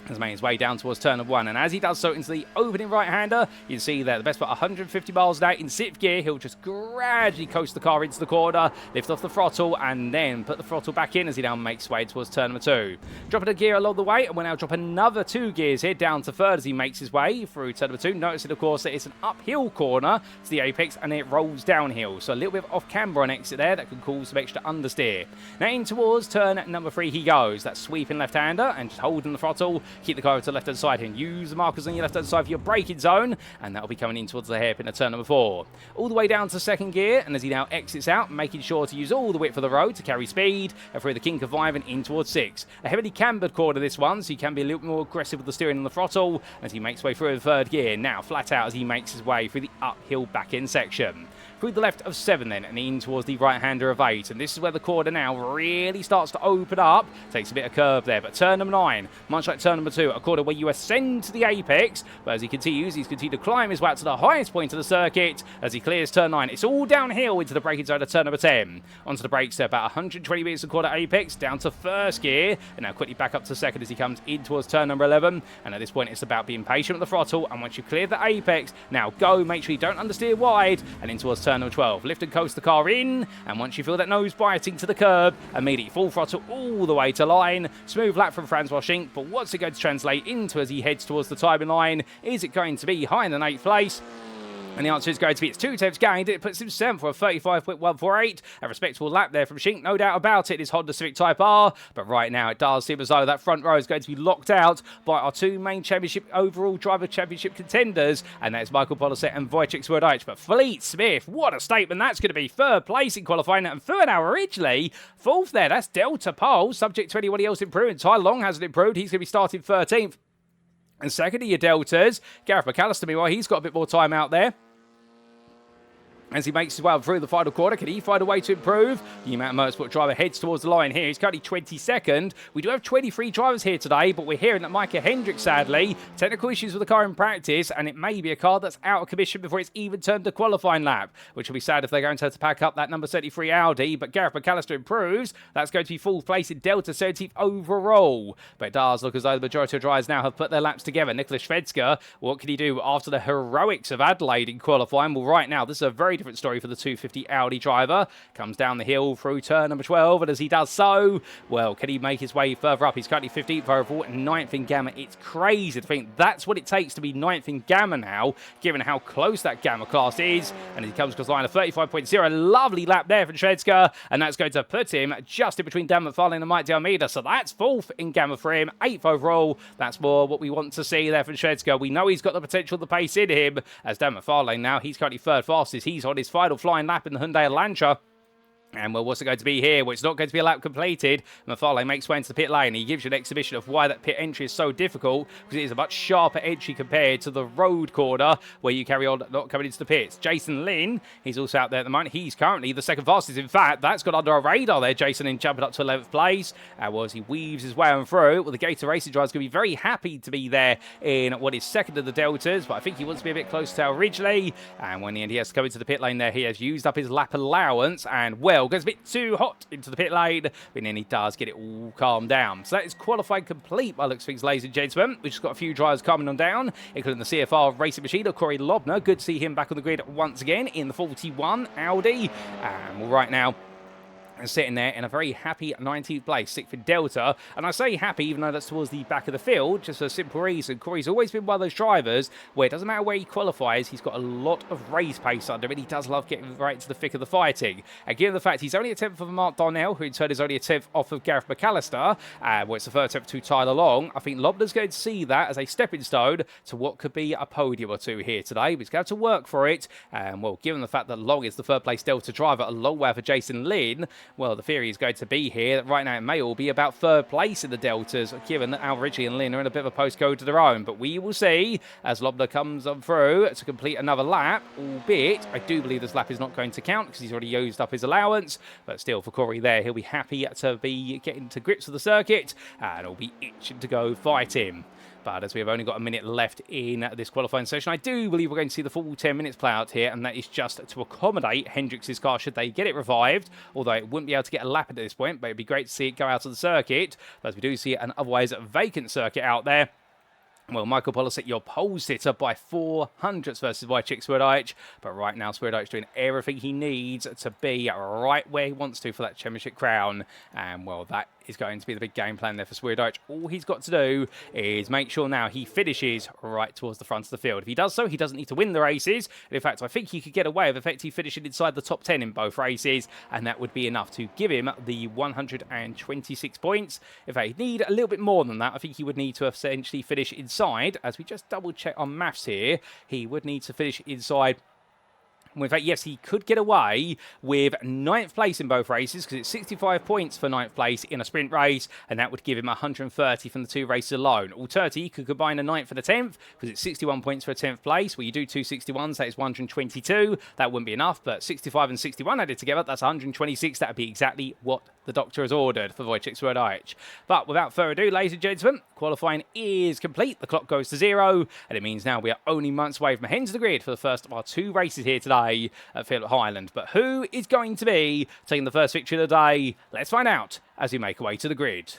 Has made his way down towards turn of 1, and as he does so into the opening right-hander, you can see there the best part 150 miles an hour in 6th gear. He'll just gradually coast the car into the corner, lift off the throttle, and then put the throttle back in as he now makes his way towards turn number 2. Dropping a gear along the way, and we'll now drop another 2 gears here down to 3rd as he makes his way through turn number 2. Noticing, of course, that it's an uphill corner to the apex, and it rolls downhill. So a little bit of off-camber on exit there that can cause some extra understeer. Now in towards turn number 3 he goes. That sweeping left-hander, and just holding the throttle. Keep the car to the left-hand side here and use the markers on your left-hand side for your braking zone, and that'll be coming in towards the hairpin of turn number 4. All the way down to 2nd gear, and as he now exits out, making sure to use all the width of the road to carry speed, and through the kink of 5 and in towards 6. A heavily cambered corner this one, so he can be a little more aggressive with the steering and the throttle as he makes his way through the 3rd gear. Now flat out as he makes his way through the uphill back-end section. Through the left of 7 then, and in towards the right-hander of 8. And this is where the corner now really starts to open up. Takes a bit of curve there, but turn number 9, much like turn number 2, a corner where you ascend to the apex. But as he continues, he's continued to climb his way out to the highest point of the circuit as he clears turn 9. It's all downhill into the braking zone of turn number 10. Onto the brakes there, about 120 meters a quarter apex, down to 1st gear. And now quickly back up to 2nd as he comes in towards turn number 11. And at this point, it's about being patient with the throttle. And once you've cleared the apex, now go, make sure you don't understeer wide. And in towards turn number 12. Lift and coast the car in, and once you feel that nose biting to the curb, immediately full throttle all the way to line. Smooth lap from Wojciech, but what's it going to translate into as he heads towards the timing line? Is it going to be high in the 8th place? And the answer is going to be it's 2 tenths gained. It puts him 7th for a 35.148. A respectable lap there from Shink, no doubt about it. His Honda Civic Type R. But right now it does seem as though that front row is going to be locked out by our 2 main championship overall driver championship contenders. And that's Michael Polasek and Wojciech Swirydowicz. But Fleet Smith, what a statement that's going to be. 3rd place in qualifying and 3rd now originally. 4th there, that's Delta Pole. Subject to anybody else improving. Ty Long hasn't improved. He's going to be starting 13th. And 2nd are your Deltas. Gareth McAllister, meanwhile, he's got a bit more time out there. As he makes his way through the final quarter, can he find a way to improve? The Mountain Motorsport driver heads towards the line here. He's currently 22nd. We do have 23 drivers here today, but we're hearing that Michael Hendricks, sadly, technical issues with the car in practice, and it may be a car that's out of commission before it's even turned the qualifying lap, which will be sad if they're going to have to pack up that number 33 Audi. But Gareth McAllister improves. That's going to be full place in Delta 17th overall. But it does look as though the majority of drivers now have put their laps together. Nicholas Schvedska, what can he do after the heroics of Adelaide in qualifying? Well, right now, this is a very different story for the 250 Audi driver. Comes down the hill through turn number 12, and as he does so, well, can he make his way further up? He's currently 15th overall and 9th in Gamma. It's crazy to think that's what it takes to be 9th in Gamma now, given how close that Gamma class is. And he comes across the line of 35.0. A lovely lap there from Shredska, and that's going to put him just in between Dan McFarlane and Mike Almeida. So that's 4th in Gamma for him, 8th overall. That's more what we want to see there from Shredska. We know he's got the potential, the pace in him, as Dan McFarlane now, he's currently 3rd fastest. He's on his final flying lap in the Hyundai Elantra. And well, what's it going to be here? Well, it's not going to be a lap completed. McFarlane makes way into the pit lane. He gives you an exhibition of why that pit entry is so difficult, because it is a much sharper entry compared to the road corner where you carry on not coming into the pits. Jason Lynn, he's also out there at the moment. He's currently the 2nd fastest. In fact, that's got under our radar there. Jason Lynn jumping up to 11th place. Well, as he weaves his way on through, well, the Gator Racing driver is going to be very happy to be there in what is 2nd of the Deltas, but I think he wants to be a bit closer to originally. And when in the end he has to come into the pit lane there, he has used up his lap allowance, and well, goes a bit too hot into the pit lane, but then he does get it all calmed down. So that is qualified complete by looks of things, ladies and gentlemen. We've just got a few drivers coming on down, including the CFR racing machine of Corey Lobner. Good to see him back on the grid once again in the 41 Audi. And right now, and sitting there in a very happy 19th place, 6th in Delta. And I say happy even though that's towards the back of the field, just for a simple reason. Corey's always been one of those drivers where it doesn't matter where he qualifies, he's got a lot of race pace under him. He does love getting right into the thick of the fighting. And given the fact he's only a 10th of Mark Darnell, who in turn is only a 10th off of Gareth McAllister, well, it's the third attempt to Tyler Long, I think Lobner's going to see that as a stepping stone to what could be a podium or two here today. But he's going to have to work for it. And, well, given the fact that Long is the third place Delta driver, a long way for Jason Lynn, well, the theory is going to be here that right now it may all be about third place in the Deltas, given that Al Ridgely and Lynn are in a bit of a postcode of their own. But we will see as Lobner comes on through to complete another lap, albeit I do believe this lap is not going to count because he's already used up his allowance. But still, for Corey there, he'll be happy to be getting to grips with the circuit and he'll be itching to go fight him. But as we have only got a minute left in this qualifying session, I do believe we're going to see the full 10 minutes play out here, and that is just to accommodate Hendricks' car should they get it revived, although it wouldn't be able to get a lap at this point, but it'd be great to see it go out of the circuit. But as we do see an otherwise vacant circuit out there, well, Michael Polasek, your pole sitter by 400ths versus Wojciech Swirydowicz. But right now, Swirydowicz doing everything he needs to be right where he wants to for that championship crown. And, well, that is going to be the big game plan there for Swirydowicz. All he's got to do is make sure now he finishes right towards the front of the field. If he does so, he doesn't need to win the races. And in fact, I think he could get away with effectively finishing inside the top 10 in both races. And that would be enough to give him the 126 points. In fact, he'd need a little bit more than that. I think he would need to essentially finish inside. As we just double check on maths here, he would need to finish inside. Well, in fact, yes, he could get away with 9th place in both races because it's 65 points for 9th place in a sprint race, and that would give him 130 from the two races alone. Alternatively, he could combine a 9th and a 10th because it's 61 points for a 10th place. Well, you do two 61s, that is 122. That wouldn't be enough, but 65 and 61 added together, that's 126. That would be exactly what the doctor has ordered for Wojciech Swirydowicz. But without further ado, ladies and gentlemen, qualifying is complete. The clock goes to 0, and it means now we are only months away from heading to the grid for the first of our two races here today at Phillip Island. But who is going to be taking the first victory of the day? Let's find out as we make our way to the grid.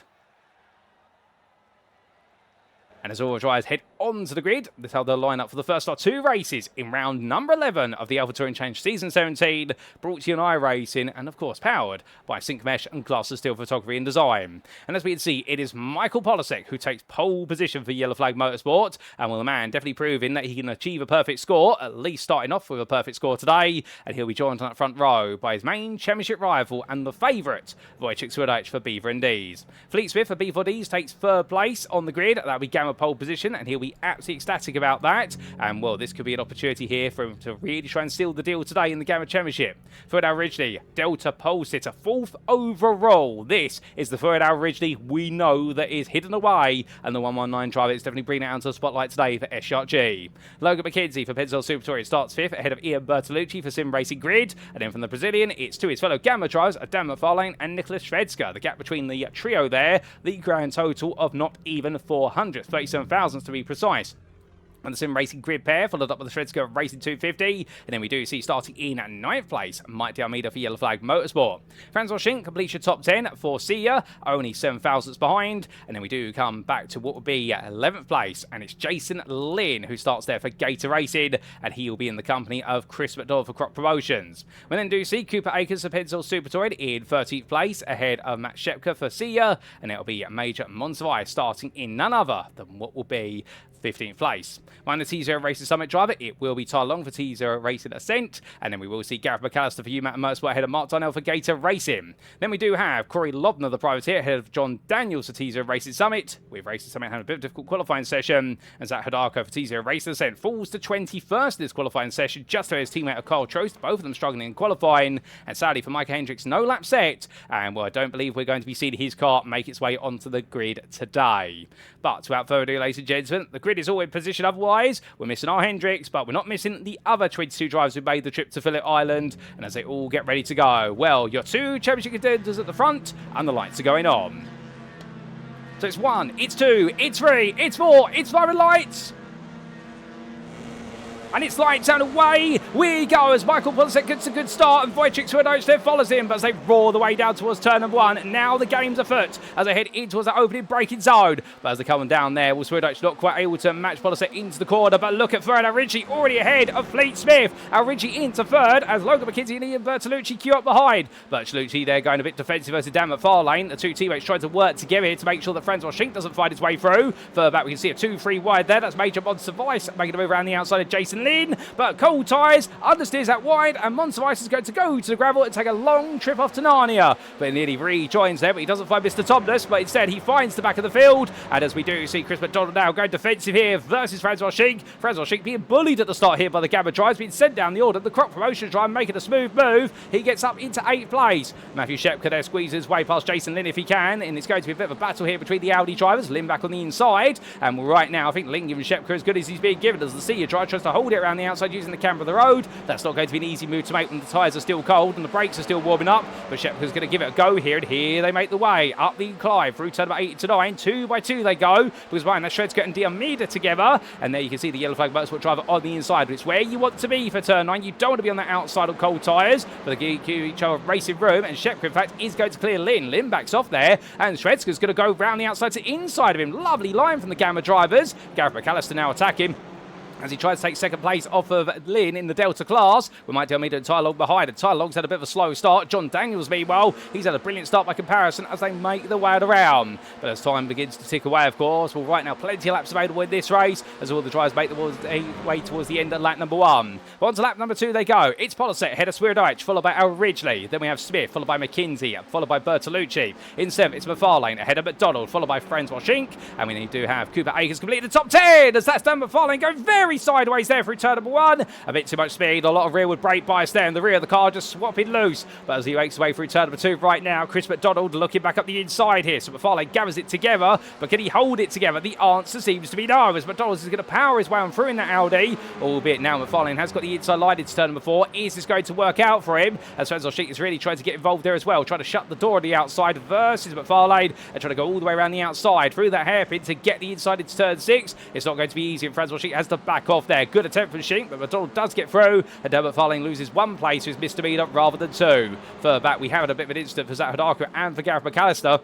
And as all drivers head onto the grid, this is how they'll line up for the first of two races in round number 11 of the AlphaTouring Challenge Season 17, brought to you on iRacing and, of course, powered by Syncmesh and Glasses Steel Photography and Design. And as we can see, it is Michael Polasek who takes pole position for Yellow Flag Motorsport, and well, the man definitely proving that he can achieve a perfect score, at least starting off with a perfect score today, and he'll be joined on that front row by his main championship rival and the favourite, Wojciech Swirydowicz for B4Ds. Fleet Smith for B4Ds takes third place on the grid, that'll be Gamma pole position, and he'll be absolutely ecstatic about that. And well, this could be an opportunity here for him to really try and seal the deal today in the Gamma Championship. Third Ridgely, Delta pole sitter, 4th overall. This is the third Ridgely we know that is hidden away, and the 119 driver is definitely bringing it out into the spotlight today for S-Shark-G. Logan McKenzie for Pennzoil Super Touring starts 5th ahead of Ian Bertolucci for Sim Racing Grid, and then from the Brazilian it's to his fellow Gamma drivers Dan McFarlane and Nicholas Shvedska. The gap between the trio there, the grand total of not even 400, 37,000 to be precise. And the Sim Racing Grid pair followed up with the Shredsker Racing 250. And then we do see starting in 9th place, Mike Almeida for Yellow Flag Motorsport. Francois Schink completes your top 10 for Sia, only 7,000ths behind. And then we do come back to what would be 11th place, and it's Jason Lynn who starts there for Gator Racing, and he will be in the company of Chris McDonald for Crop Promotions. We then do see Cooper Akers for Pennzoil Super Touring in 13th place ahead of Matt Shepka for Sia, and it'll be Major Monzavai starting in none other than what will be 15th place. Behind the T0 Racing Summit driver, it will be Tyler Long for T0 Racing Ascent, and then we will see Gareth McAllister for UMAT and Motorsport ahead of Mark Darnell for Gator Racing. Then we do have Corey Lobner, the privateer, ahead of John Daniels for T0 Racing Summit, with Racing Summit having a bit of a difficult qualifying session, and Zach Hidalgo for T0 Racing Ascent falls to 21st in this qualifying session, just to his teammate of Carl Trost, both of them struggling in qualifying, and sadly for Mike Hendricks, no lap set, and well, I don't believe we're going to be seeing his car make its way onto the grid today. But without further ado, ladies and gentlemen, the grid is all in position otherwise. We're missing our Hendricks, but we're not missing the other 22 drivers who made the trip to Phillip Island. And as they all get ready to go, well, your two championship contenders at the front, and the lights are going on. So it's 1, it's 2, it's 3, it's 4, it's 5 and lights. and it's lights and away we go as Michael Polasek gets a good start, and Wojciech Swirydowicz there follows him, but as they roar the way down towards turn number 1, now the game's afoot as they head in towards that opening braking zone. But as they're coming down there, well, Swirydowicz not quite able to match Polasek into the corner, but look at third, Ridgey already ahead of Fleet Smith. Ridgey into third as Logan McKenzie and Ian Bertolucci queue up behind. Bertolucci there going a bit defensive versus Dan McFarlane. The two teammates trying to work together here to make sure that Francois Schinck doesn't find his way through. Further back we can see a 2-3 wide there. That's Major Monservice making a move around the outside of Jason Lynn, but cold tyres understeers that wide, and Monservice is going to go to the gravel and take a long trip off to Narnia. But nearly rejoins there, but he doesn't find Mr. Thomas, but instead he finds the back of the field. And as we do see Chris McDonald now going defensive here versus Francois Schinck. Francois Schinck being bullied at the start here by the Gamma drives, being sent down the order. The Croc Promotion drive making a smooth move. He gets up into 8th place. Matthew Shepka there squeezes his way past Jason Lynn if he can, and it's going to be a bit of a battle here between the Audi drivers. Lynn back on the inside, and right now I think Lynn giving Shepka as good as he's being given as the Senior driver tries to hold it around the outside using the camber of the road. That's not going to be an easy move to make when the tyres are still cold and the brakes are still warming up, but Shepka's going to give it a go here, and here they make the way up the incline through turn number 8 to 9. 2 by 2 they go, because behind that Shredsker and Diomeda together, and there you can see the yellow flag motorsport driver on the inside, but it's where you want to be for turn 9. You don't want to be on the outside on cold tyres, but they give each other racing room, and Shepka in fact is going to clear Lynn. Lynn backs off there, and Shredsker's going to go round the outside to inside of him. Lovely line from the Gamma drivers. Gareth McAllister now attacking as he tries to take second place off of Lynn in the Delta class. We might Diomeda and Tylog behind, and Tylog's had a bit of a slow start. John Daniels, meanwhile, he's had a brilliant start by comparison as they make the way around. But as time begins to tick away, of course, well, right now, plenty of laps available in this race as all the drivers make the way towards the end of lap number 1. But on to lap number 2 they go. It's Polasek, ahead of Swirydowicz, followed by Al Ridgely. Then we have Smith, followed by McKinsey, followed by Bertolucci. In 7th, it's McFarlane, ahead of McDonald, followed by Francois Schinck. And we do have Cooper Akers completing the top 10 as that's done. McFarlane going very sideways there through turn number 1. A bit too much speed, a lot of rearward brake bias there in the rear of the car, just swapping loose. But as he makes his way through turn number 2 right now, Chris McDonald looking back up the inside here. So McFarlane gathers it together, but can he hold it together? The answer seems to be no, as McDonald is going to power his way on through in that Audi, albeit now McFarlane has got the inside line into turn number 4. Is this going to work out for him? As Francois Schinck is really trying to get involved there as well, trying to shut the door on the outside versus McFarlane, and trying to go all the way around the outside through that hairpin to get the inside into turn 6. It's not going to be easy, and Francois Schinck has to back off there. Good attempt from Schinck, but McDonald does get through, and McFarlane loses 1 place with misdemeanor rather than 2. Further back, we have had a bit of an incident for Zach Hidaka and for Gareth McAllister.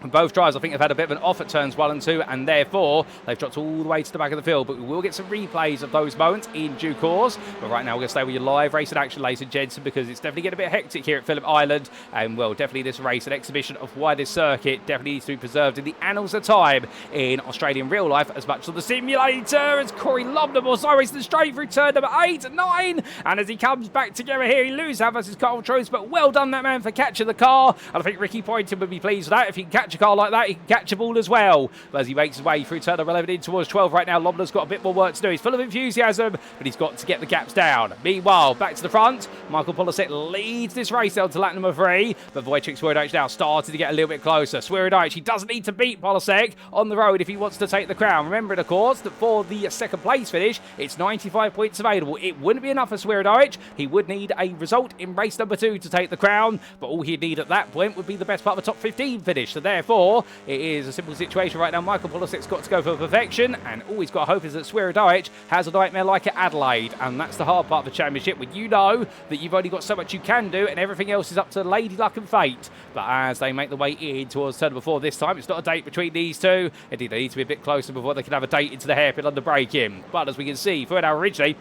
Both drivers, I think, have had a bit of an off at turns 1 and 2, and therefore they've dropped all the way to the back of the field. But we will get some replays of those moments in due course. But right now, we're going to stay with your live racing action, ladies and gents, because it's definitely getting a bit hectic here at Phillip Island. And, well, definitely this race, an exhibition of why this circuit definitely needs to be preserved in the annals of time in Australian real life as much as the simulator. As Corey Lobner was racing straight through turn number 8 and 9. And as he comes back together here, he loses out versus Carl Trost. But well done, that man, for catching the car. And I think Ricky Poynton would be pleased with that. If he can catch a car like that, he can catch a ball as well. But as he makes his way through turn number 11 in towards 12 right now, Lobner's got a bit more work to do. He's full of enthusiasm, but he's got to get the gaps down. Meanwhile, back to the front, Michael Polasek leads this race down to lap number 3, but Wojciech Swirydowicz now started to get a little bit closer. Swirydowicz, he doesn't need to beat Polasek on the road if he wants to take the crown. Remembering, of course, that for the second place finish, it's 95 points available. It wouldn't be enough for Swirydowicz. He would need a result in race number 2 to take the crown, but all he'd need at that point would be the best part of a top 15 finish. So therefore, it is a simple situation right now. Michael Polasek's got to go for perfection, and all he's got to hope is that Swirydowicz has a nightmare like at Adelaide, and that's the hard part of the championship, when you know that you've only got so much you can do and everything else is up to lady luck and fate. But as they make the way in towards turn number 4 this time, it's not a date between these two. Indeed, they need to be a bit closer before they can have a date into the hairpin under braking. But as we can see, Swirydowicz originally,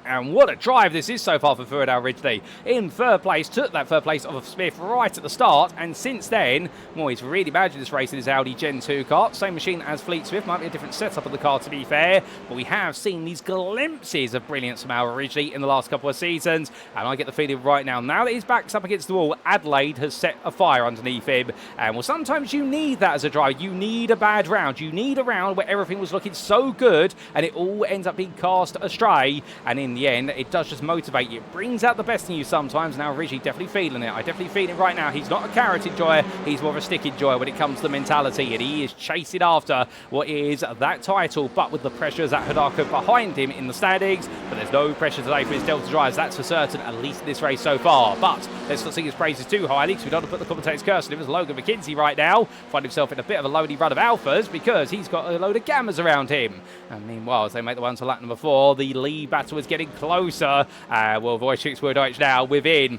and what a drive this is so far for Swirydowicz Ridgely. In third place, took that third place off of Smith right at the start, and since then, well, he's really managed this race in his Audi Gen 2 car. Same machine as Fleet Smith, might be a different setup of the car to be fair, but we have seen these glimpses of brilliance from Al Ridgely in the last couple of seasons, and I get the feeling right now that his back's up against the wall, Adelaide has set a fire underneath him, and well, sometimes you need that as a driver. You need a bad round. You need a round where everything was looking so good, and it all ends up being cast astray, and in in the end, it does just motivate you. It brings out the best in you sometimes. Now, Reggie definitely feeling it. I definitely feel it right now. He's not a carrot enjoyer. He's more of a stick enjoyer when it comes to mentality. And he is chasing after what is that title, but with the pressures at Hidako behind him in the standings. But there's no pressure today for his Delta drives. That's for certain, at least in this race so far. But let's not sing his praises too highly, because we don't want to put the commentator's curse on him. As Logan McKenzie right now find himself in a bit of a loady run of alphas because he's got a load of gammas around him. And meanwhile, as they make the one to lap number 4, the lead battle is getting closer. Well, Wojciech Swirydowicz now within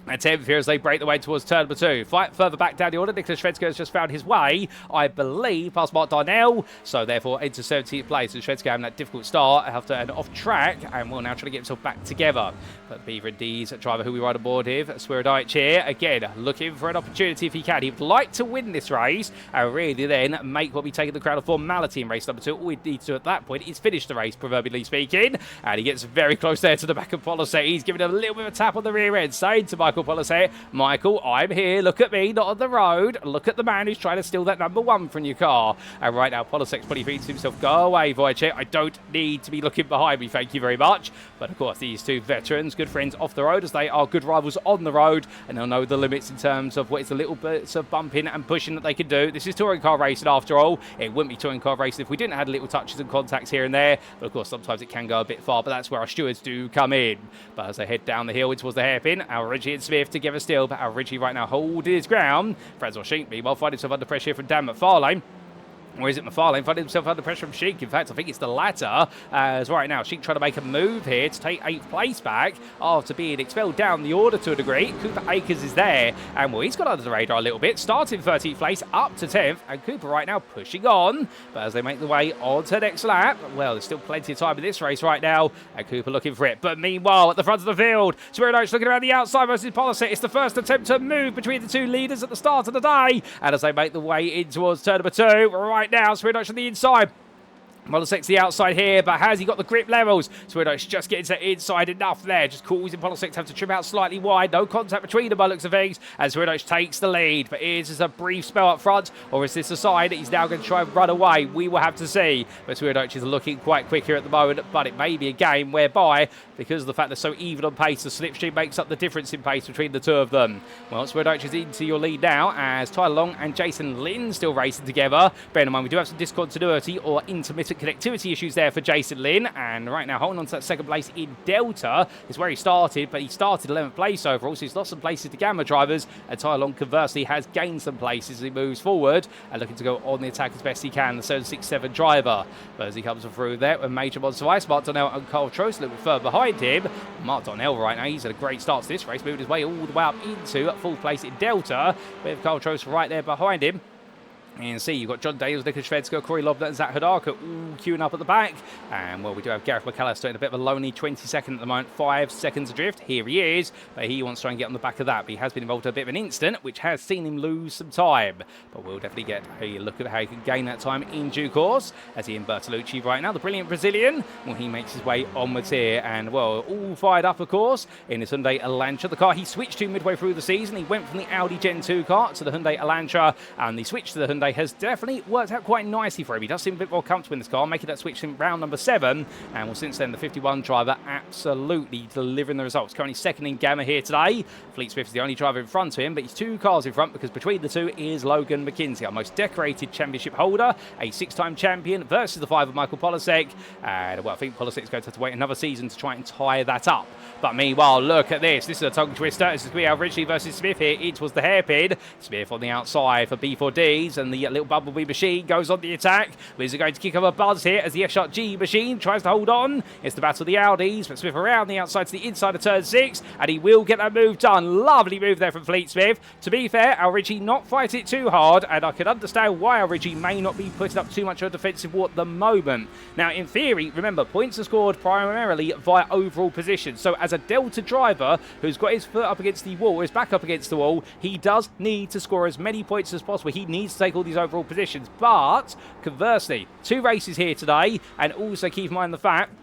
a 10th here as they break the way towards turn number 2. Fight further back down the order. Nicholas Shvedska has just found his way, I believe, past Mark Darnell. So therefore into 17th place. And Shvedska having that difficult start after an off track and will now try to get himself back together. But Beaver D's driver who we ride aboard with, Swirydowicz here, again, looking for an opportunity if he can. He would like to win this race and really then make what we take in the crowd a formality in race number 2. All we need to do at that point is finish the race, proverbially speaking. And he gets very close there to the back of Polasek. He's giving a little bit of a tap on the rear end, saying to Michael Polasek, Michael, I'm here, look at me, not on the road. Look at the man who's trying to steal that number 1 from your car. And right now, Polasek's probably thinks to himself, go away, Wojciech. I don't need to be looking behind me, thank you very much. But of course, these two veterans, good friends off the road, as they are good rivals on the road, and they'll know the limits in terms of what is the little bits of bumping and pushing that they can do. This is touring car racing after all. It wouldn't be touring car racing if we didn't have little touches and contacts here and there. But of course, sometimes it can go a bit far, but that's where our stewards do come in. But as they head down the hill towards the hairpin, our Reggie and Smith together still, but our Reggie right now holding his ground. Francois Sheik, meanwhile, finding himself under pressure from Dan McFarlane. Or is it McFarlane finding himself under pressure from Sheik? In fact, I think it's the latter. As right now, Sheik trying to make a move here to take 8th place back after being expelled down the order to a degree. Cooper Akers is there, and well, he's got under the radar a little bit. Starting 13th place up to 10th, and Cooper right now pushing on. But as they make the way on to the next lap, well, there's still plenty of time in this race right now, and Cooper looking for it. But meanwhile, at the front of the field, Swirydowicz looking around the outside versus Polasek. It's the first attempt to move between the two leaders at the start of the day, and as they make the way in towards turn number 2, right now, Swirydowicz on the inside. Polasek's the outside here, but has he got the grip levels? Swirydowicz just getting to inside enough there. Just causing Polasek to have to trim out slightly wide. No contact between them by looks of things. And Swirydowicz takes the lead. But is this a brief spell up front, or is this a sign that he's now going to try and run away? We will have to see. But Swirydowicz is looking quite quick here at the moment. But it may be a game whereby, because of the fact they're so even on pace, the slipstream makes up the difference in pace between the two of them. Well, Swirydowicz is into your lead now, as Tyler Long and Jason Lynn still racing together. Bear in mind, we do have some discontinuity or intermittent connectivity issues there for Jason Lynn, and right now holding on to that 2nd place in Delta is where he started, but he started 11th place overall, so he's lost some places to Gamma drivers, and Tyler Long conversely has gained some places as he moves forward and looking to go on the attack as best he can, the 767 driver. But as he comes through there with Major Monster Ice, Mark Donnell and Carl Trost a little bit further behind him. Mark Donnell right now, he's had a great start to this race, moving his way all the way up into 4th place in Delta, with Carl Trost right there behind him. And see, you've got John Dales, Nicholas Shvedska, Corey Lobner and Zach Hidaka all queuing up at the back. And, well, we do have Gareth McAllister in a bit of a lonely 22nd at the moment, 5 seconds adrift. Here he is, but he wants to try and get on the back of that. But he has been involved in a bit of an incident, which has seen him lose some time. But we'll definitely get a look at how he can gain that time in due course. As he in Bertolucci right now, the brilliant Brazilian. Well, he makes his way onwards here. And, well, all fired up, of course, in his Hyundai Elantra. The car he switched to midway through the season. He went from the Audi Gen 2 car to the Hyundai Elantra. And the switch to the Hyundai has definitely worked out quite nicely for him. He does seem a bit more comfortable in this car, making that switch in round number 7. And well, since then, the 51 driver absolutely delivering the results. Currently 2nd in Gamma here today. Fleet Smith is the only driver in front of him, but he's 2 cars in front because between the two is Logan McKenzie, our most decorated championship holder, a 6-time champion versus the 5 of Michael Polasek. And well, I think Polasek's going to have to wait another season to try and tie that up. But meanwhile, look at this. This is a tongue twister. This is going to be Ridgely versus Smith here. It was the hairpin. Smith on the outside for B4Ds, and the little Bumblebee machine goes on the attack. Liz are going to kick up a buzz here as the F-Shark-G machine tries to hold on. It's the battle of the Audis, but Smith around the outside to the inside of turn 6, and he will get that move done. Lovely move there from Fleet Smith. To be fair, Ridgely not fight it too hard, and I can understand why Ridgely may not be putting up too much of a defensive war at the moment. Now, in theory, remember, points are scored primarily via overall position. So as a Delta driver who's got his foot up against the wall, his back up against the wall, he does need to score as many points as possible. He needs to take all these overall positions. But conversely, 2 races here today, and also keep in mind the fact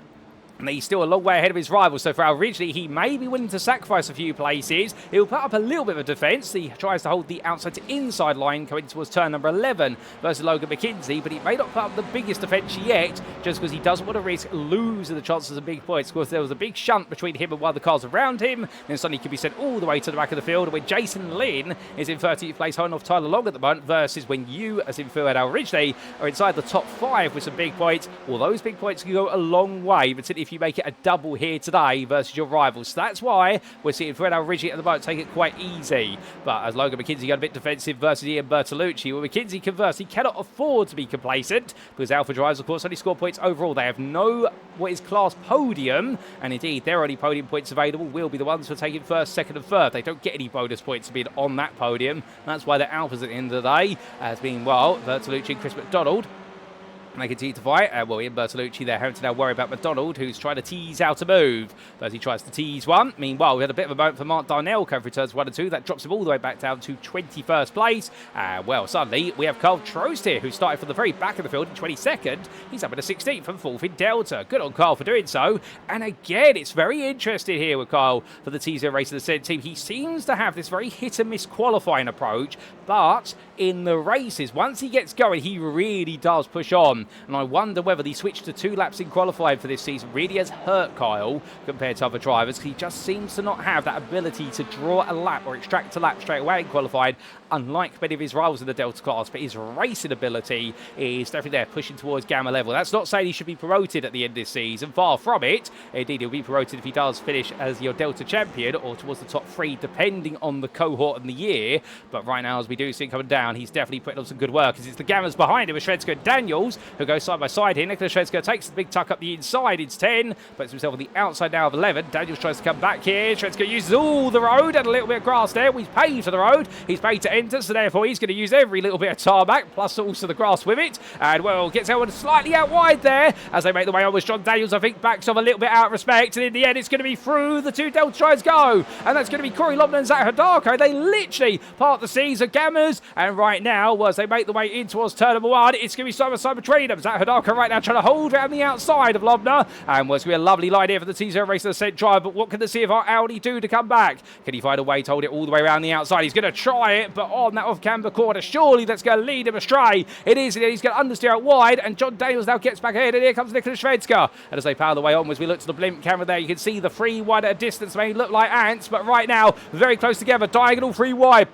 And he's still a long way ahead of his rivals, so for originally he may be willing to sacrifice a few places. He'll put up a little bit of a defence. He tries to hold the outside to inside line coming towards turn number 11 versus Logan McKenzie, but he may not put up the biggest defence yet, just because he doesn't want to risk losing the chances of big points. Of course, there was a big shunt between him and one of the cars around him, then suddenly he could be sent all the way to the back of the field, where Jason Lynn is in 13th place, holding off Tyler Long at the moment, versus when you, as in Phil and originally, are inside the top 5 with some big points. Well, those big points can go a long way, particularly if you make it a double here today versus your rivals. So that's why we're seeing Fred Alrigi at the moment take it quite easy. But as Logan McKenzie got a bit defensive versus Ian Bertolucci, well, McKenzie conversely cannot afford to be complacent, because Alpha Drives, of course, only score points overall. They have no what is class podium, and indeed their only podium points available will be the ones for taking first, second and third. They don't get any bonus points to being on that podium. That's why they're Alphas at the end of the day, as being, well, Bertolucci and Chris McDonald. And they continue to fight. Well, Ian Bertolucci there having to now worry about McDonald, who's trying to tease out a move. But he tries to tease one. Meanwhile, we had a bit of a moment for Mark Darnell coming through turns 1 and 2. That drops him all the way back down to 21st place. Well, suddenly we have Carl Trost here, who started from the very back of the field in 22nd. He's up in a 16th from 4th in Delta. Good on Carl for doing so. And again, it's very interesting here with Carl for the T0 Race of the Senate team. He seems to have this very hit and miss qualifying approach, but in the races, once he gets going, he really does push on. And I wonder whether the switch to 2 laps in qualifying for this season really has hurt Kyle compared to other drivers, because he just seems to not have that ability to draw a lap or extract a lap straight away in qualifying, unlike many of his rivals in the Delta class. But his racing ability is definitely there, pushing towards Gamma level. That's not saying he should be promoted at the end of this season, far from it. Indeed, he'll be promoted if he does finish as your Delta champion or towards the top 3, depending on the cohort and the year. But right now, as we do see him coming down, he's definitely putting on some good work, as it's the Gammas behind him with Shredsko and Daniels, who go side by side here. Nicholas Shredsko takes the big tuck up the inside. It's 10, puts himself on the outside now of 11. Daniels tries to come back here. Shredsko uses all the road and a little bit of grass there. He's paid for the road. He's paid to enter, so therefore he's going to use every little bit of tarmac, plus also the grass with it. And, well, gets out slightly out wide there as they make the way on with John Daniels. I think backs off a little bit out of respect, and in the end it's going to be through the 2 Delta tries go. And that's going to be Corey Lobner and Zach Hidalgo. They literally part the seas of Gammas, and right now, as they make the way in towards turn number 1, it's going to be side by side between them. Zach Hidalgo right now trying to hold around the outside of Lobner, and was going to be a lovely line here for the T0 Race of the Scent drive. But what can the CFR Audi do to come back? Can he find a way to hold it all the way around the outside? He's going to try it, but on that off-camber corner, surely that's going to lead him astray. It is, and he's going to understeer out wide, and John Daniels now gets back ahead, and here comes Nicholas Shvedska. And as they power the way on, as we look to the blimp camera there, you can see the 3 wide at a distance may look like ants, but right now, very close together, diagonal 3 wide.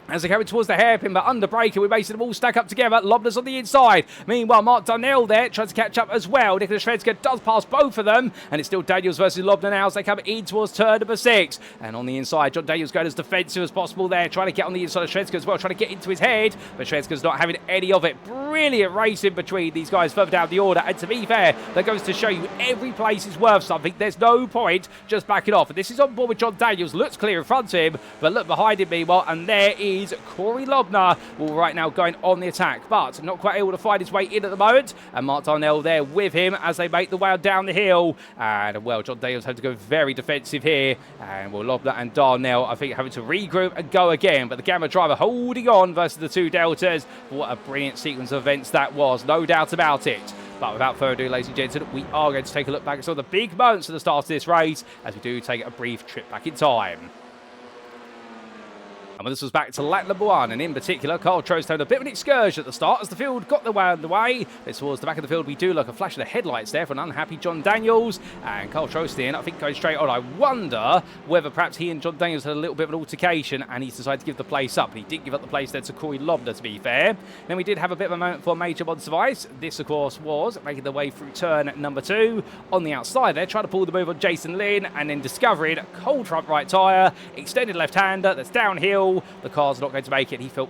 As they're coming towards the hairpin, but under breaker, we're basing them all stack up together. Lobner's on the inside. Meanwhile, Mark Darnell there tries to catch up as well. Nicholas Shvedska does pass both of them, and it's still Daniels versus Lobner now as they come in towards turn number 6. And on the inside, John Daniels going as defensive as possible there, trying to get on the inside of Shvedska as well, trying to get into his head, but Shvedska's not having any of it. Brilliant racing between these guys further down the order, and to be fair, that goes to show you every place is worth something. There's no point just backing off. And this is on board with John Daniels, looks clear in front of him, but look behind him meanwhile, and there is Corey Lobner, well, right now going on the attack, but not quite able to find his way in at the moment. And Mark Darnell there with him as they make the way down the hill. And, well, John Daniels had to go very defensive here. And, well, Lobner and Darnell, I think, having to regroup and go again. But the Gamma driver holding on versus the 2 Deltas. What a brilliant sequence of events that was, no doubt about it. But without further ado, ladies and gentlemen, we are going to take a look back at some of the big moments at the start of this race as we do take a brief trip back in time. And when this was back to lap number 1, and in particular, Carl Trost had a bit of an excursion at the start as the field got the way underway. It's towards the back of the field, we do look a flash of the headlights there for an unhappy John Daniels. And Carl Trost in, I think, going straight on. I wonder whether perhaps he and John Daniels had a little bit of an altercation and he's decided to give the place up. He did give up the place there to Corey Lobner, to be fair. Then we did have a bit of a moment for Major Mods Device. This, of course, was making their way through turn number 2 on the outside there, trying to pull the move on Jason Lynn, and then discovering cold front right tyre, extended left-hander that's downhill. The car's not going to make it. He fell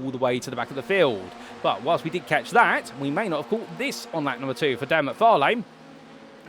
all the way to the back of the field. But whilst we did catch that, we may not have caught this on lap number 2 for Dan McFarlane,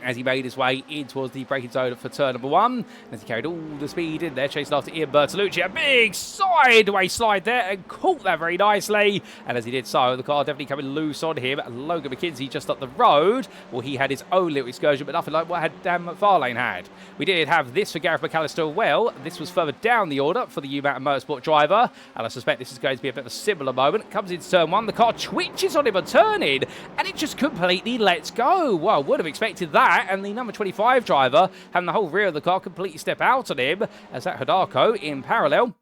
as he made his way in towards the braking zone for turn number 1. As he carried all the speed in there, chasing after Ian Bertolucci. A big sideways slide there and caught that very nicely. And as he did so, the car definitely coming loose on him. Logan McKenzie just up the road. Well, he had his own little excursion, but nothing like what Dan McFarlane had. We did have this for Gareth McAllister as well. This was further down the order for the U-Mountain Motorsport driver. And I suspect this is going to be a bit of a similar moment. Comes into turn 1. The car twitches on him on turning, and it just completely lets go. Well, I would have expected that. that, and the number 25 driver having the whole rear of the car completely step out on him, as that Hidako in parallel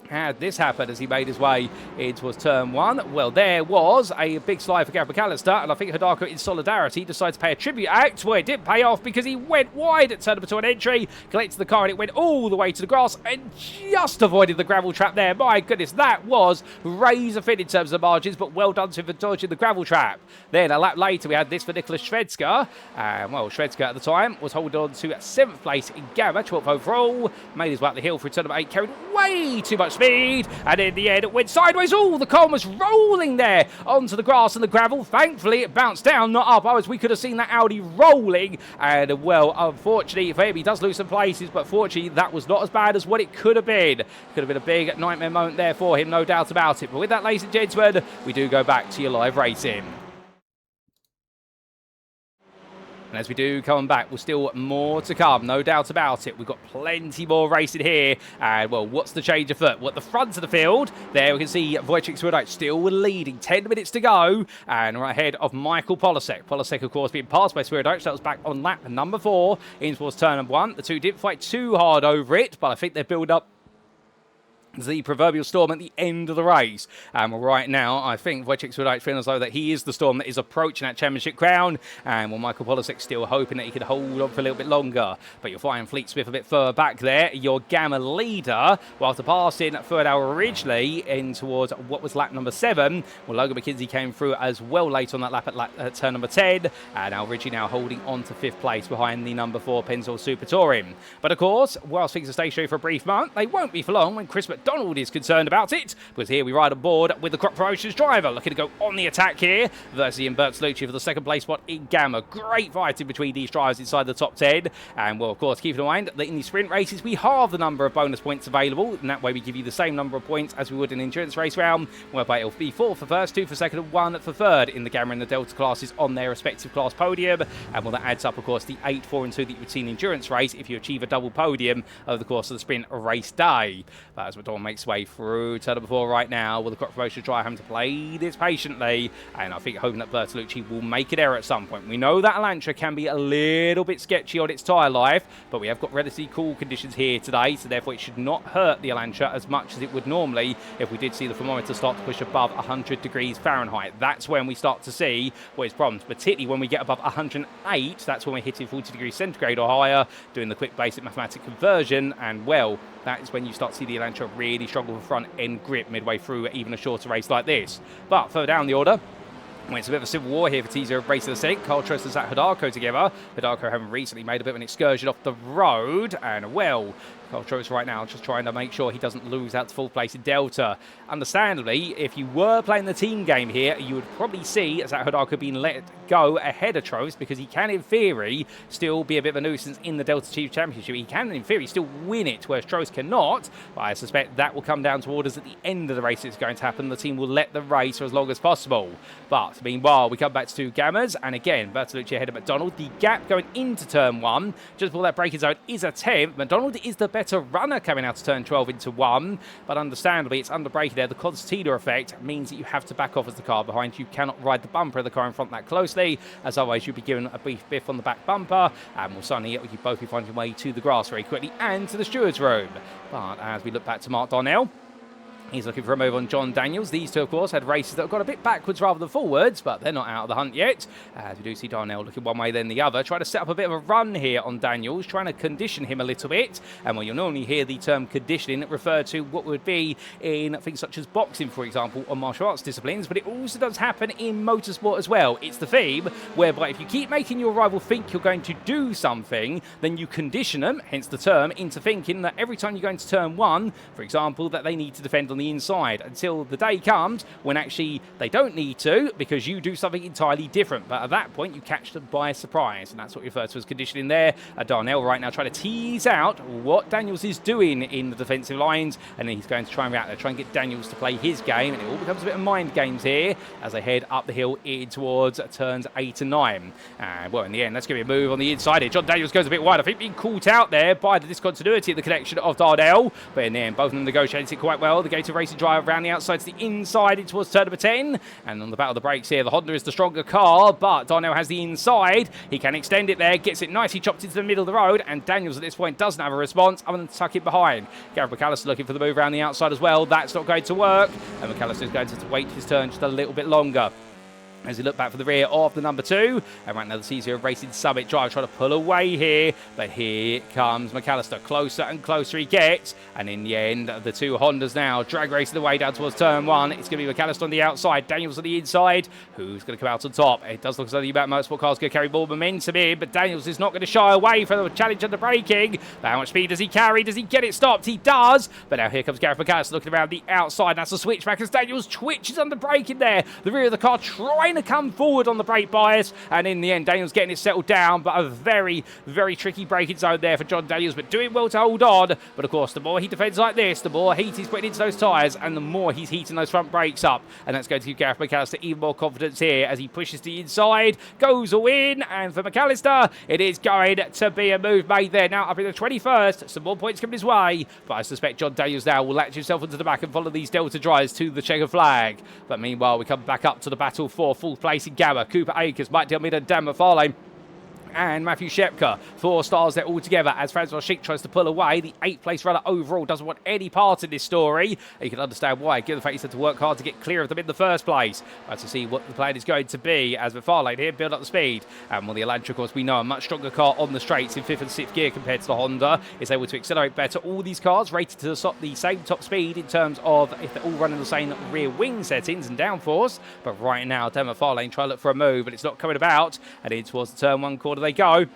had this happen as he made his way in towards turn 1. Well, there was a big slide for Gary McAllister, and I think Hidako, in solidarity, decided to pay a tribute act. Well, it didn't pay off because he went wide at turn number 2 on entry, collected the car, and it went all the way to the grass and just avoided the gravel trap there. My goodness, that was razor thin in terms of margins, but well done to him for dodging the gravel trap. Then a lap later, we had this for Nicholas Shvedska. Well, Shvedska at the time was holding on to 7th place in Gamma, 12th overall, made his way up the hill through turn number 8, carried way too much speed, and in the end it went sideways. Oh, the car was rolling there onto the grass and the gravel. Thankfully it bounced down, not up. Otherwise we could have seen that Audi rolling, and well, unfortunately for him, he does lose some places, but fortunately that was not as bad as what it could have been. Could have been a big nightmare moment there for him, no doubt about it. But with that, ladies and gentlemen, we do go back to your live racing. And as we do come back, we'll still more to come, no doubt about it. We've got plenty more racing here. And, well, what's the change of foot? Well, at the front of the field, there we can see Wojciech Swirydowicz still leading. 10 minutes to go. And right ahead of Michael Polasek. Polasek, of course, being passed by Swirydowicz. That was back on lap number 4 in towards turn number 1. The two didn't fight too hard over it, but I think they build up the proverbial storm at the end of the race. Right now, I think Wojciech Swirydowicz feels as though that he is the storm that is approaching that championship crown. And well, Michael Polasek still hoping that he could hold on for a little bit longer. But you'll find Fleet Smith a bit further back there. Your Gamma leader, while to pass in third hour originally in towards what was lap number 7. Well, Logan McKinsey came through as well late on that lap at turn number 10. And now Ridgey now holding on to 5th place behind the number 4 Pennzoil Super Touring. But of course, whilst things are stationary for a brief moment, they won't be for long when Chris McDonald is concerned about it, because here we ride aboard with the Crop Promotions driver looking to go on the attack here versus Ian Bertolucci for the 2nd place spot in Gamma. Great fighting between these drivers inside the top 10, and well, of course, keep in mind that in the sprint races we halve the number of bonus points available, and that way we give you the same number of points as we would in an endurance race round, whereby it'll be 4 for first, 2 for second, and 1 for third in the Gamma and the Delta classes on their respective class podium. And well, that adds up, of course, the 8, 4 and 2 that you would see in endurance race if you achieve a double podium over the course of the sprint race day. But as McDonald makes way through turn number 4 right now, with the Crop Promotion try having to play this patiently, and I think hoping that Bertolucci will make an error at some point. We know that Elantra can be a little bit sketchy on its tyre life, but we have got relatively cool conditions here today, so therefore it should not hurt the Elantra as much as it would normally if we did see the thermometer start to push above 100 degrees Fahrenheit. That's when we start to see what is problems, particularly when we get above 108. That's when we're hitting 40 degrees centigrade or higher, doing the quick basic mathematic conversion, and well, that is when you start to see the Elantra really struggle with front end grip midway through even a shorter race like this. But further down the order, well, it's a bit of a civil war here for T0 Race of the Sync. Carl Trust and Zach Hidako together. Hidako having recently made a bit of an excursion off the road, and well, Carl Trust right now just trying to make sure he doesn't lose out to 4th place in Delta. Understandably, if you were playing the team game here, you would probably see Zach Hidako being let go ahead of Trost, because he can, in theory, still be a bit of a nuisance in the Delta Chief Championship. He can, in theory, still win it, whereas Trost cannot. But I suspect that will come down to orders at the end of the race. It's going to happen. The team will let the race for as long as possible. But meanwhile, we come back to 2 Gammas, and again, Bertolucci ahead of McDonald. The gap going into turn 1, just before that braking zone, is a 10th. McDonald is the better runner coming out to turn 12 into 1, but understandably, it's under braking there. The concertina effect means that you have to back off as the car behind you. You cannot ride the bumper of the car in front that closely, as otherwise you'll be given a brief biff on the back bumper, and we'll suddenly you both be finding your way to the grass very quickly and to the steward's room. But as we look back to Mark Darnell, he's looking for a move on John Daniels. These two, of course, had races that have got a bit backwards rather than forwards, but they're not out of the hunt yet. As we do see Darnell looking one way then the other, trying to set up a bit of a run here on Daniels, trying to condition him a little bit. And well, you'll normally hear the term conditioning referred to what would be in things such as boxing, for example, or martial arts disciplines, but it also does happen in motorsport as well. It's the theme whereby if you keep making your rival think you're going to do something, then you condition them, hence the term, into thinking that every time you go into turn 1, for example, that they need to defend on the inside, until the day comes when actually they don't need to, because you do something entirely different. But at that point, you catch them by surprise, and that's what you refer to as conditioning there. Darnell right now trying to tease out what Daniels is doing in the defensive lines, and then he's going to try and react there, try and get Daniels to play his game, and it all becomes a bit of mind games here as they head up the hill in towards turns 8 and 9. And well, in the end, let's give it a move on the inside here. John Daniels goes a bit wide. I think being caught out there by the discontinuity of the connection of Darnell, but in the end, both of them negotiated it quite well. The gate Automotive Racing drive around the outside to the inside in towards turn number 10. And on the battle of the brakes here, the Honda is the stronger car, but Darnell has the inside. He can extend it there, gets it nicely chopped into the middle of the road, and Daniels at this point doesn't have a response other than to tuck it behind. Gareth McAllister looking for the move around the outside as well. That's not going to work, and McAllister is going to have to wait his turn just a little bit longer as he looked back for the rear of the number 2. And right now the C0 Racing Summit drive trying to pull away here. But here comes McAllister. Closer and closer he gets. And in the end, the two Hondas now drag racing the way down towards turn 1. It's going to be McAllister on the outside. Daniels on the inside. Who's going to come out on top? It does look as though the About Motorsport car's going to carry more momentum in. But Daniels is not going to shy away from the challenge of the braking. But how much speed does he carry? Does he get it stopped? He does. But now here comes Gareth McAllister looking around the outside. That's a switchback as Daniels twitches under braking there. The rear of the car trying to come forward on the brake bias, and in the end Daniels getting it settled down, but a very, very tricky braking zone there for John Daniels, but doing well to hold on. But of course, the more he defends like this, the more heat he's putting into those tyres, and the more he's heating those front brakes up, and that's going to give Gareth McAllister even more confidence here as he pushes to the inside, goes all in, and for McAllister it is going to be a move made there. Now up in the 21st, some more points coming his way, but I suspect John Daniels now will latch himself into the back and follow these Delta drives to the checker flag. But meanwhile we come back up to the battle for full place in Gamma. Cooper Akers, Mike Delmida, Dan McFarlane and Matthew Shepka. 4 stars there all together as Francois Schick tries to pull away. The 8th place runner overall doesn't want any part in this story. You can understand why, given the fact he's had to work hard to get clear of them in the first place. But to see what the plan is going to be as McFarlane here build up the speed. And with the Elantra, of course, we know a much stronger car on the straights in 5th and 6th gear compared to the Honda. Is able to accelerate better. All these cars rated to the same top speed in terms of if they're all running the same rear wing settings and downforce. But right now, Dan McFarlane trying to look for a move, but it's not coming about. And in towards the turn 1 corner they go.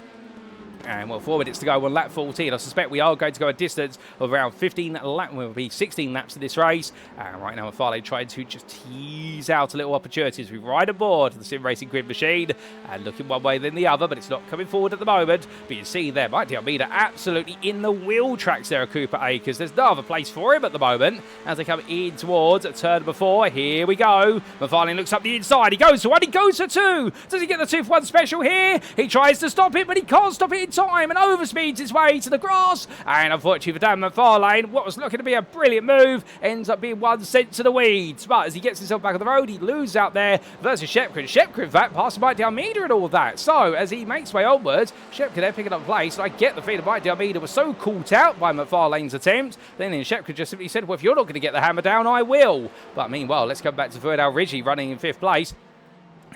And well, 4 minutes to go on lap 14. I suspect we are going to go a distance of around 15 laps. Will be 16 laps of this race. And right now, McFarlane trying to just tease out a little opportunity as we ride aboard the sim racing grid machine and looking one way then the other, but it's not coming forward at the moment. But you see there, Mike Delmida absolutely in the wheel tracks there at Cooper Akers. There's no other place for him at the moment as they come in towards turn number 4. Here we go. McFarlane looks up the inside. He goes for 1. He goes for 2. Does he get the 2 for 1 special here? He tries to stop it, but he can't stop it in time and overspeeds his way to the grass. And unfortunately for Dan McFarlane, what was looking to be a brilliant move ends up being 1 sent to the weeds. But as he gets himself back on the road, he loses out there versus Shepka. Shepka, in fact, passed Mike Delmida and all of that. So as he makes way onwards, Shepka there picking up place. And I get the feeling Mike Delmida was so caught out by McFarlane's attempt. Then Shepka just simply said, well, if you're not going to get the hammer down, I will. But meanwhile, let's go back to Verdal Ridgey running in 5th place.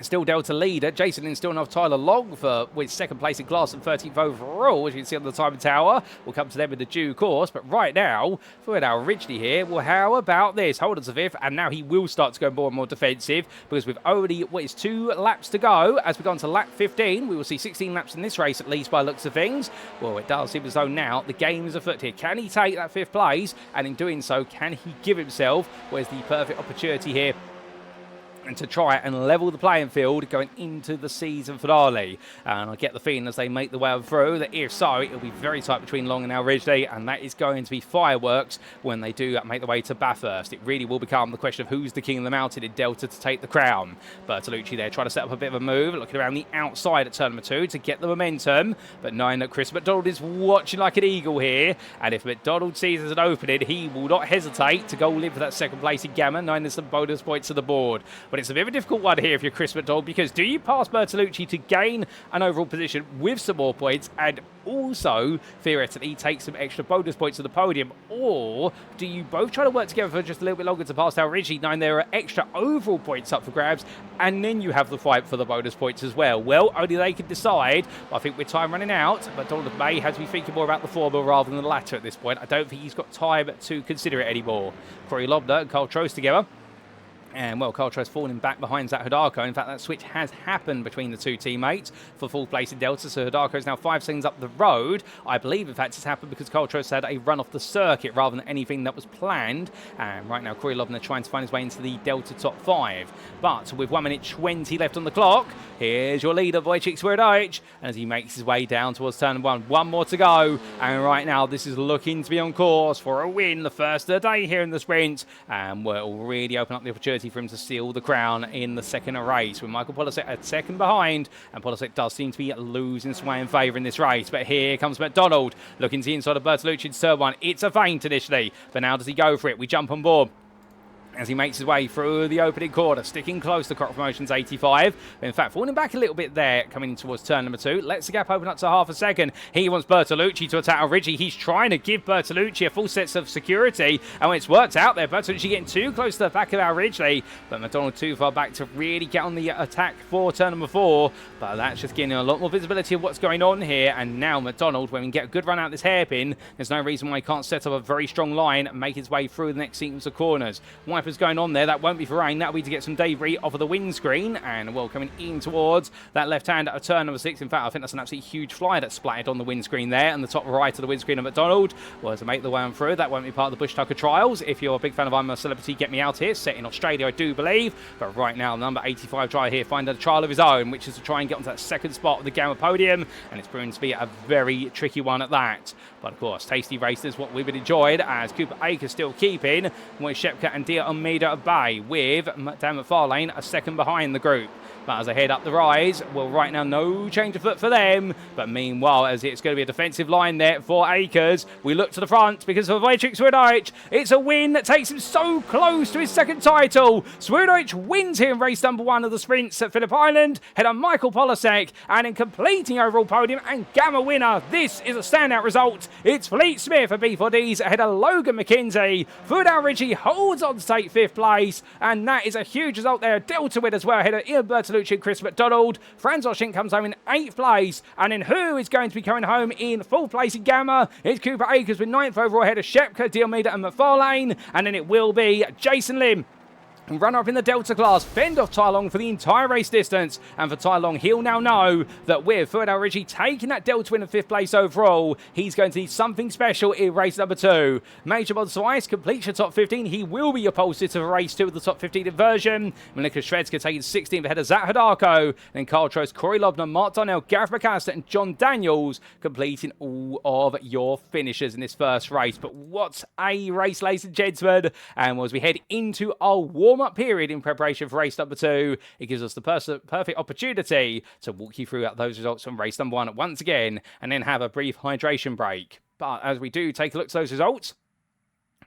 Still Delta leader. Jason in still enough Tyler Long with 2nd place in class and 13th overall, as you can see on the time tower. We'll come to them in the due course. But right now, for our Ridgely here, well, how about this? Hold on to 5th, and now he will start to go more and more defensive because we've only, what is 2 laps to go. As we go on to lap 15, we will see 16 laps in this race at least by looks of things. Well, it does seem as though now the game is afoot here. Can he take that 5th place? And in doing so, can he give himself where's the perfect opportunity here and to try and level the playing field going into the season finale? And I get the feeling as they make the way through that if so, it'll be very tight between Long and Al Ridgely, and that is going to be fireworks when they do make the way to Bathurst. It really will become the question of who's the king of the mountain in Delta to take the crown. Bertolucci there trying to set up a bit of a move, looking around the outside at turn number 2 to get the momentum, but knowing that Chris McDonald is watching like an eagle here, and if McDonald sees as an opening, he will not hesitate to go all in for that 2nd place in Gamma, knowing there's some bonus points to the board. But it's a bit of a difficult one here if you're Chris McDonald, because do you pass Bertolucci to gain an overall position with some more points and also theoretically take some extra bonus points to the podium, or do you both try to work together for just a little bit longer to pass Al Ridgely, knowing there are extra overall points up for grabs, and then you have the fight for the bonus points as well? Well, only they can decide. I think with time running out, McDonald may have to be thinking more about the former rather than the latter at this point. I don't think he's got time to consider it anymore. Corey Lobner and Carl Trost together. And, well, Carl Trost falling back behind Zach Hidalgo. In fact, that switch has happened between the 2 teammates for full place in Delta. So Hidalgo is now 5 seconds up the road. I believe, in fact, it's happened because Carl Trost had a run off the circuit rather than anything that was planned. And right now, Corey Lobner trying to find his way into the Delta top 5. But with 1 minute 20 left on the clock, here's your leader, Wojciech Swirydowicz. And as he makes his way down towards turn 1, 1 more to go. And right now, this is looking to be on course for a win, the first of the day here in the sprint. And will really open up the opportunity for him to steal the crown in the 2nd race, with Michael Polasek at 2nd behind, and Polasek does seem to be losing sway in favour in this race. But here comes McDonald looking to the inside of Bertolucci in turn 1. It's a feint initially, but now does he go for it? We jump on board as he makes his way through the opening corner, sticking close to Croc Promotions 85. In fact, falling back a little bit there, coming in towards turn number 2. Lets the gap open up to half a second. He wants Bertolucci to attack Origi. He's trying to give Bertolucci a full set of security, and when it's worked out there, Bertolucci getting too close to the back of Origi, but McDonald too far back to really get on the attack for turn number 4. But that's just getting a lot more visibility of what's going on here, and now McDonald, when we get a good run out this hairpin, there's no reason why he can't set up a very strong line and make his way through the next sequence of corners. Wipers going on there. That won't be for rain. That'll be to get some debris off of the windscreen. And well, coming in towards that left hand at turn number 6. In fact, I think that's an absolutely huge fly that splattered on the windscreen there. And the top right of the windscreen of McDonald was to make the way on through. That won't be part of the Bush Tucker trials. If you're a big fan of I'm a Celebrity, Get Me Out Here, set in Australia, I do believe. But right now, number 85 try here, finding a trial of his own, which is to try and get onto that second spot of the Gamma podium. And it's proven to be a very tricky one at that. But of course, tasty races, what we've enjoyed, as Cooper Akers still keeping Wojciech Swirydowicz and Dia Almeida at bay, with Dan McFarlane a second behind the group. But as they head up the rise, well, right now, no change of foot for them. But meanwhile, as it's going to be a defensive line there for Akers, we look to the front because of Wojciech Swirydowicz. It's a win that takes him so close to his second title. Swirydowicz wins here in race number 1 of the sprints at Phillip Island. Head on Michael Polasek, and in completing overall podium and Gamma winner, this is a standout result. It's Fleet Smith of B4Ds ahead of Logan McKenzie. Fudal Ritchie holds on to take 5th place, and that is a huge result there. Delta win as well ahead of Ian Bertolucci and Chris McDonald. Franz Oshink comes home in 8th place, and then who is going to be coming home in 4th place in Gamma? It's Cooper Akers with 9th overall ahead of Shepka, Diomeda and McFarlane, and then it will be Jason Lim, runner-up in the Delta class, fend off Tai Long for the entire race distance. And for Tai Long, he'll now know that with Fudal Ritchie taking that Delta win in 5th place overall, he's going to need something special in race number 2. Major Mod Slice completes your top 15. He will be your pole sitter for race 2 of the top 15 inversion. Malika Shredska taking 16th ahead of Zach Hadarko. Then Carl Trost, Corey Lobner, Mark Darnell, Gareth McAllister and John Daniels completing all of your finishes in this first race. But what a race, ladies and gentlemen. And as we head into our warm-up period in preparation for race number 2, it gives us the perfect opportunity to walk you through those results from race number 1 once again, and then have a brief hydration break. But as we do take a look at those results,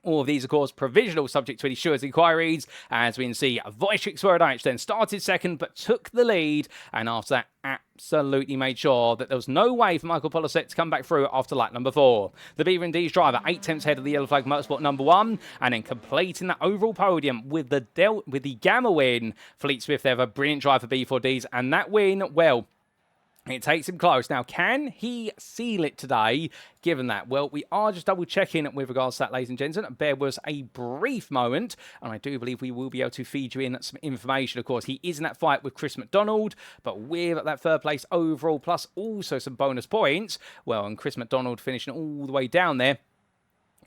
all of these, of course, provisional, subject to any insurance inquiries. As we can see, Wojciech Swirydowicz then started second, but took the lead, and after that, absolutely made sure that there was no way for Michael Polasek to come back through after lap number 4. The Beaver and D's driver, 8 tenths ahead of the Yellow Flag Motorsport number 1, and then completing that overall podium with the Gamma win. Fleet Smith there, a brilliant drive for B4Ds, and that win, well, it takes him close. Now, can he seal it today, given that? Well, we are just double-checking with regards to that, ladies and gentlemen. Bear with us a brief moment, and I do believe we will be able to feed you in some information. Of course, he is in that fight with Chris McDonald, but with that 3rd place overall, plus also some bonus points. Well, and Chris McDonald finishing all the way down there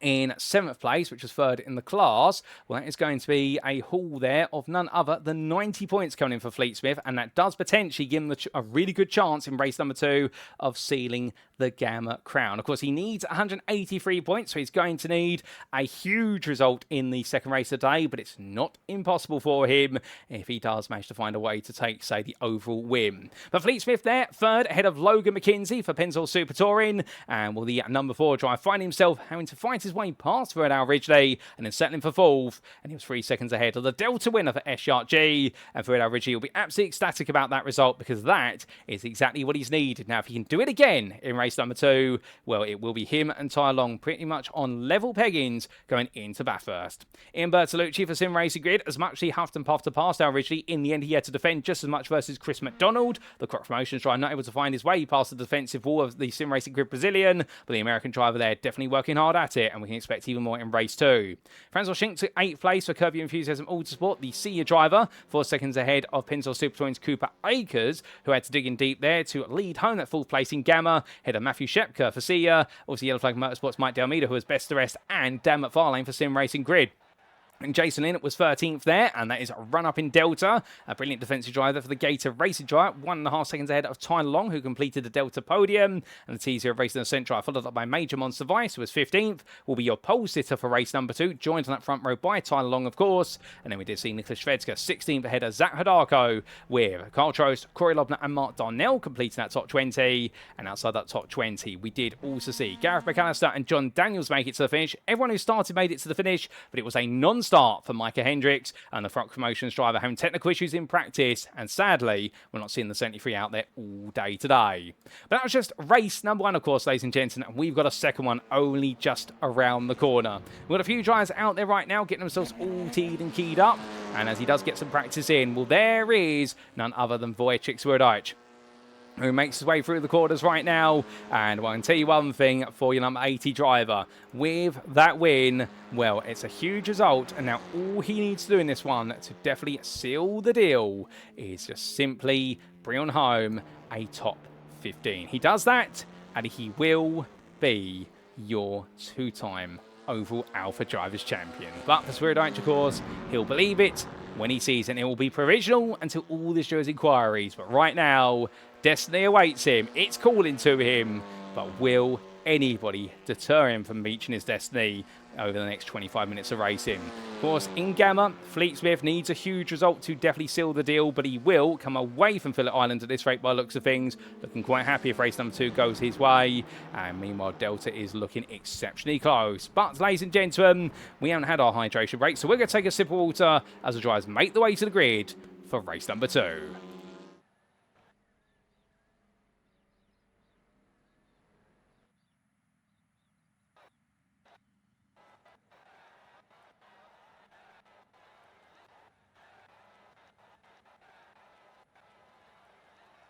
in 7th place, which was 3rd in the class. Well, that is going to be a haul there of none other than 90 points coming in for Fleet Smith, and that does potentially give him a really good chance in race number 2 of sealing the Gamma crown. Of course, he needs 183 points, so he's going to need a huge result in the second race today, but it's not impossible for him if he does manage to find a way to take, say, the overall win. But Fleet Smith there, 3rd ahead of Logan McKenzie for Pennzoil Super Touring, and will the number 4 driver find himself having to fight his way past Fudal Ritchie and then settling for 4th, and he was 3 seconds ahead of the Delta winner for S-Shark G, and Fudal Ritchie will be absolutely ecstatic about that result, because that is exactly what he's needed. Now, if he can do it again in race number 2, well, it will be him and Tai Long pretty much on level peggings going into Bathurst. Ian Bertolucci for Sim Racing Grid, as much as he huffed and puffed to pass Fudal Ritchie, in the end he had to defend just as much versus Chris McDonald. The Croc Promotions driver not able to find his way past the defensive wall of the Sim Racing Grid Brazilian, but the American driver there definitely working hard at it, and we can expect even more in race 2. Franz Oshink took 8th place for Kirby Enthusiasm Autosport, the senior driver, 4 seconds ahead of Pennzoil Super Touring's Cooper Akers, who had to dig in deep there to lead home that 4th place in Gamma, ahead of Matthew Shepka for Sia, also Yellow Flag Motorsports Mike Delmeda, who was best the rest, and Dan McFarlane for Sim Racing Grid. And Jason Linnett was 13th there, and that is a run-up in Delta. A brilliant defensive driver for the Gator Racing driver, 1.5 seconds ahead of Tai Long, who completed the Delta podium. And the T0 Racing Ascent driver, followed up by Major Monster Vice, who was 15th, will be your pole sitter for race number 2, joined on that front row by Tai Long, of course. And then we did see Nicholas Shvedska, 16th ahead of Zach Hadarko, with Carl Trost, Corey Lobner and Mark Darnell completing that top 20. And outside that top 20, we did also see Gareth McAllister and John Daniels make it to the finish. Everyone who started made it to the finish, but it was a non-stop start for Micah Hendricks and the front promotions driver having technical issues in practice, and sadly, we're not seeing the 73 out there all day today. But that was just race number 1, of course, ladies and gentlemen, and we've got a second one only just around the corner. We've got a few drivers out there right now getting themselves all teed and keyed up, and as he does get some practice in, well, there is none other than Wojciech Swirydowicz, who makes his way through the quarters right now. And I can tell you one thing for your number 80 driver. With that win, well, it's a huge result. And now all he needs to do in this one to definitely seal the deal is just simply bring on home a top 15. He does that, and he will be your 2-time overall Alpha Drivers Champion. But for Swirydowicz, of course, he'll believe it when he sees it. And it will be provisional until all this jersey inquiries. But right now, destiny awaits him. It's calling to him. But will anybody deter him from reaching his destiny over the next 25 minutes of racing? Of course, in Gamma, Fleet Smith needs a huge result to definitely seal the deal, but he will come away from Phillip Island at this rate by the looks of things. Looking quite happy if race number 2 goes his way. And meanwhile, Delta is looking exceptionally close. But, ladies and gentlemen, we haven't had our hydration break, so we're going to take a sip of water as the drivers make the way to the grid for race number 2.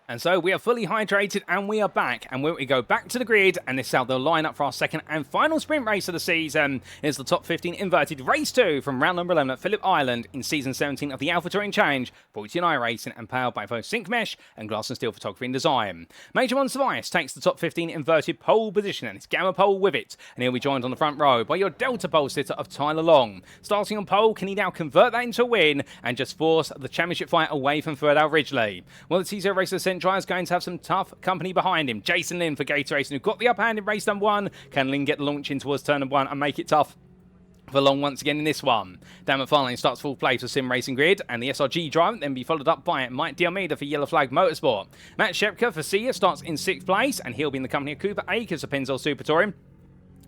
And so we are fully hydrated and we are back. And we go back to the grid, and this is how they'll line up for our second and final sprint race of the season. It's the top 15 inverted race 2 from round number 11 at Phillip Island in season 17 of the Alpha Touring Challenge, brought to you in iRacing and powered by both Syncmesh and Glass and Steel Photography and Design. Major One Device takes the top 15 inverted pole position and his Gamma pole with it. And he'll be joined on the front row by your Delta pole sitter of Tyler Long. Starting on pole, can he now convert that into a win and just force the championship fight away from Third Ridgely? Well, the T0 Racer Ascent driver is going to have some tough company behind him. Jason Lynn for Gator Racing, who got the upper hand in race number 1. Can Lynn get the launch in towards turn number 1 and make it tough for Long once again in this one? Dan McFarlane starts full play for Sim Racing Grid, and the SRG driver then be followed up by Mike Diomeda for Yellow Flag Motorsport. Matt Shepka for Sia starts in 6th place, and he'll be in the company of Cooper Akers for Pennzoil Super Touring,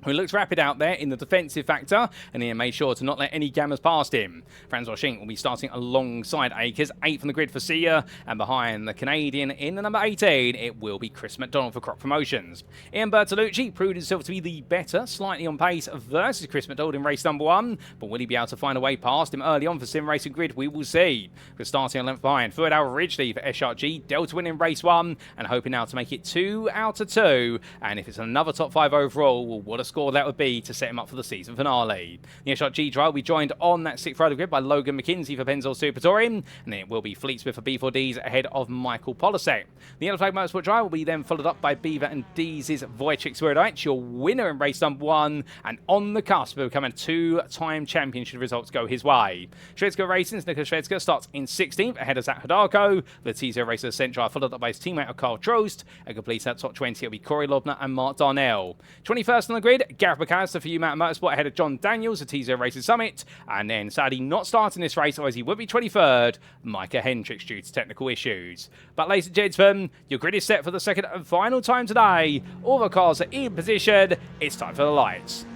who looks rapid out there in the defensive factor, and he made sure to not let any gammas past him. Franz Wojcik will be starting alongside Akers, 8th on the grid for Sia, and behind the Canadian in the number 18, it will be Chris McDonald for Crop Promotions. Ian Bertolucci proved himself to be the better, slightly on pace versus Chris McDonald in race number 1, but will he be able to find a way past him early on for Sim Racing Grid? We will see. We're starting on length behind Third Ridgely for SRG, Delta win in race 1, and hoping now to make it 2 out of 2, and if it's another top 5 overall, well, what a score that would be to set him up for the season finale. The SRG drive will be joined on that 6th row of the grid by Logan McKinsey for Pennzoil Super Touring, and it will be Fleet Smith for B4Ds ahead of Michael Polasek. The Yellow Flag Motorsport drive will be then followed up by Beaver and Deez's Wojciech Swirydowicz, your winner in race number 1, and on the cusp of becoming a 2-time champion should results go his way. Shvedska Racing's Nicholas Shvedska starts in 16th ahead of Zach Hodarko. The T0 Racer Ascent drive followed up by his teammate of Carl Trost, and completes that top 20 will be Corey Lobner and Mark Darnell. 21st on the grid, Gareth McAllister for UMAT Motorsport ahead of John Daniels, the T0 Racing Summit, and then sadly not starting this race, otherwise he would be 23rd, Micah Hendricks due to technical issues. But ladies and gentlemen, your grid is set for the second and final time today. All the cars are in position. It's time for the lights.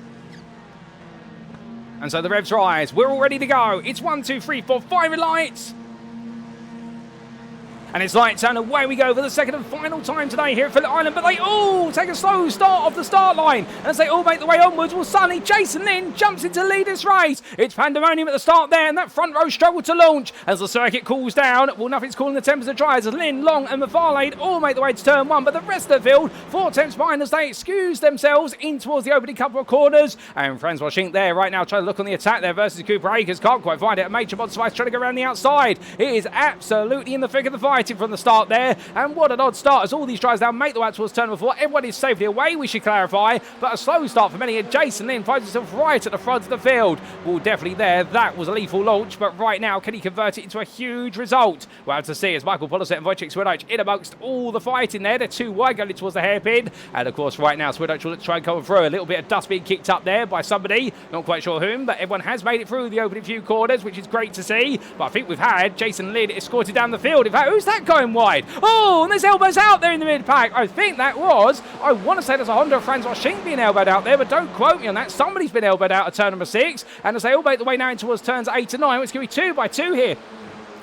And so the revs rise. We're all ready to go. It's 1, 2, 3, 4, 5 lights. And it's lights and away we go for the second and final time today here at Phillip Island. But they all take a slow start off the start line. And as they all make the way onwards, well, suddenly Jason Lynn jumps in to lead this race. It's pandemonium at the start there, and that front row struggled to launch. As the circuit cools down, well, nothing's cooling the tempers of drivers as Lynn, Long and McFarlane all make the way to turn 1. But the rest of the field, 4 tenths behind as they excuse themselves in towards the opening couple of corners. And Franz Wojcik there right now trying to look on the attack there versus Cooper Akers. Can't quite find it. A major mod device trying to go around the outside. It is absolutely in the thick of the fight from the start there, and what an odd start as all these drivers now make the way towards turn number 4. Everyone is safely away, we should clarify, but a slow start for many, and Jason Lynn finds himself right at the front of the field. Well, definitely there, that was a lethal launch, but right now, can he convert it into a huge result? Well, to see as Michael Polasek and Wojciech Swirydowicz in amongst all the fighting there. They're too wide going towards the hairpin, and of course right now Swirydowicz will try and come through. A little bit of dust being kicked up there by somebody, not quite sure whom, but everyone has made it through the opening few corners, which is great to see. But I think we've had Jason Lynn escorted down the field. In fact, who's that? that going wide? Oh, and there's elbows out there in the mid-pack. I think that was, I want to say there's a Honda of Francois Schenk being elbowed out there, but don't quote me on that. Somebody's been elbowed out of turn number 6, and as they all make the way now in towards turns 8 and 9, it's going to be 2 by 2 here.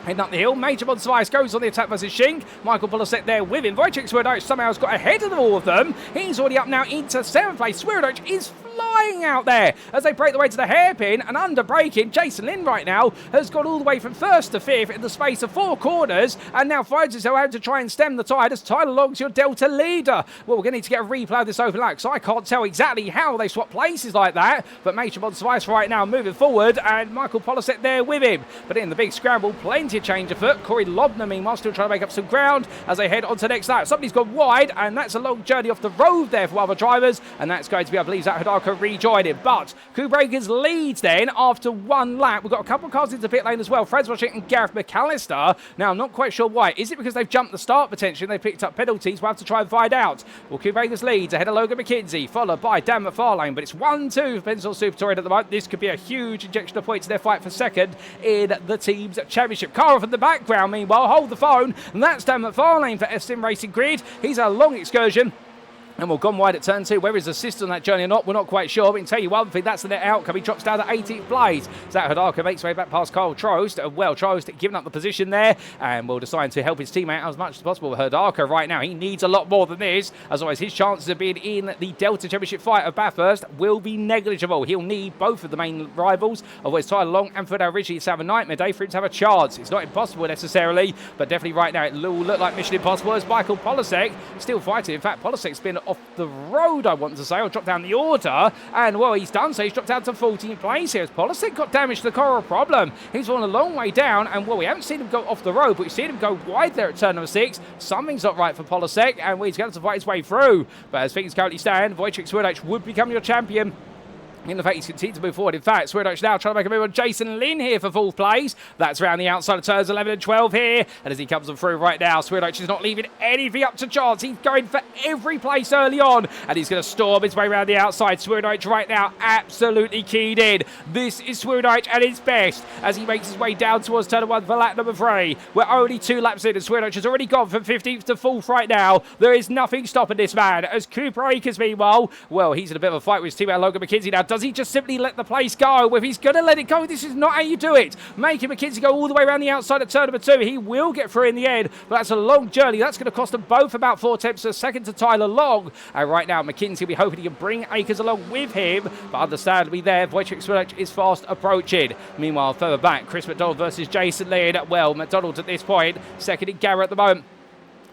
Heading up the hill, Major Bonspice goes on the attack versus Schenk. Michael Polasek there with him. Wojciech Swirydowicz somehow has got ahead of all of them. He's already up now into 7th place. Swirydowicz is flying out there as they break the way to the hairpin, and under braking, Jason Lin right now has gone all the way from 1st to 5th in the space of 4 corners, and now finds himself out to try and stem the tide as Tyler Long's your Delta leader. Well, we're going to need to get a replay of this open lap, so I can't tell exactly how they swap places like that, but Major Bonspice right now moving forward, and Michael Polasek there with him. But in the big scramble, plenty of change of foot. Corey Lobner, meanwhile, still trying to make up some ground as they head on to the next lap. Somebody's gone wide, and that's a long journey off the road there for other drivers, and that's going to be, I believe, Zach Hodaka rejoining. But Kubreakers leads then after 1 lap. We've got a couple of cars into the pit lane as well. Fred Washington and Gareth McAllister. Now, I'm not quite sure why. Is it because they've jumped the start potentially and they picked up penalties? We'll have to try and find out. Well, Kubreakers leads ahead of Logan McKenzie, followed by Dan McFarlane, but it's 1-2 for Peninsula Super Touring at the moment. This could be a huge injection of points in their fight for second in the team's championship. Car off in the background, meanwhile, hold the phone, and that's Dan McFarlane for Sim Racing Grid. He's a long excursion. And we've gone wide at turn 2. Whether he's assisted on that journey or not, we're not quite sure. But I can tell you one thing, that's the net outcome. He drops down to 18th place. Zach Hodaka makes his way back past Kyle Trost. Well, Trost giving up the position there, and will decide to help his teammate out as much as possible. With Hodaka right now, he needs a lot more than this. As always, his chances of being in the Delta Championship fight of Bathurst will be negligible. He'll need both of the main rivals, otherwise Tyler Long and Fred Ridgely to have a nightmare day for him to have a chance. It's not impossible necessarily, but definitely right now it will look like mission impossible as Michael Polasek still fighting. In fact, Polasek's been off the road, I want to say, or dropped down the order, and well, he's done so. He's dropped down to 14th place here as Polasek got damage to the car. Problem, he's gone a long way down, and well, we haven't seen him go off the road, but we've seen him go wide there at turn number 6. Something's not right for Polasek, and well, he's going to fight his way through, but as things currently stand, Wojciech Swirydowicz would become your champion. In the fact he's continued to move forward. In fact, Swirydowicz now trying to make a move on Jason Lin here for 4th place. That's around the outside of turns 11 and 12 here. And as he comes on through right now, Swirydowicz is not leaving anything up to chance. He's going for every place early on. And he's going to storm his way around the outside. Swirydowicz right now absolutely keyed in. This is Swirydowicz at his best as he makes his way down towards turn 1 for lap number 3. We're only 2 laps in and Swirydowicz has already gone from 15th to 4th right now. There is nothing stopping this man. As Cooper Akers, meanwhile, well, he's in a bit of a fight with his teammate Logan McKenzie now. Does he just simply let the place go? If he's going to let it go, this is not how you do it. Making McKenzie go all the way around the outside at turn number 2. He will get through in the end, but that's a long journey. That's going to cost them both about 4 tenths a second to Tyler Long. And right now, McKenzie will be hoping he can bring Akers along with him, but understandably there, Wojciech Swirydowicz is fast approaching. Meanwhile, further back, Chris McDonald versus Jason Lin. Well, McDonald at this point, second in Garrett at the moment.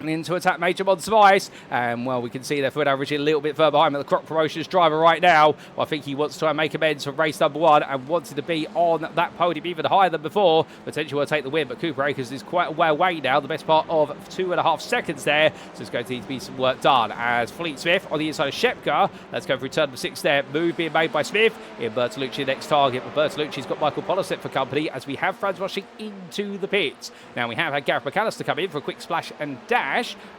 And into attack Major Bonspice, and well, we can see their foot average a little bit further behind, but the Croc Promotions driver right now, well, I think he wants to try and make amends for race number 1 and wanted to be on that podium even higher than before. Potentially will take the win, but Cooper Akers is quite a way away now, the best part of 2.5 seconds there, so it's going to need to be some work done. As Fleet Smith on the inside of Shepka, let's go through turn number 6 there, move being made by Smith, in Bertolucci next target, but Bertolucci's got Michael Polasek for company as we have Franz rushing into the pits. Now we have had Gareth McAllister come in for a quick splash and dash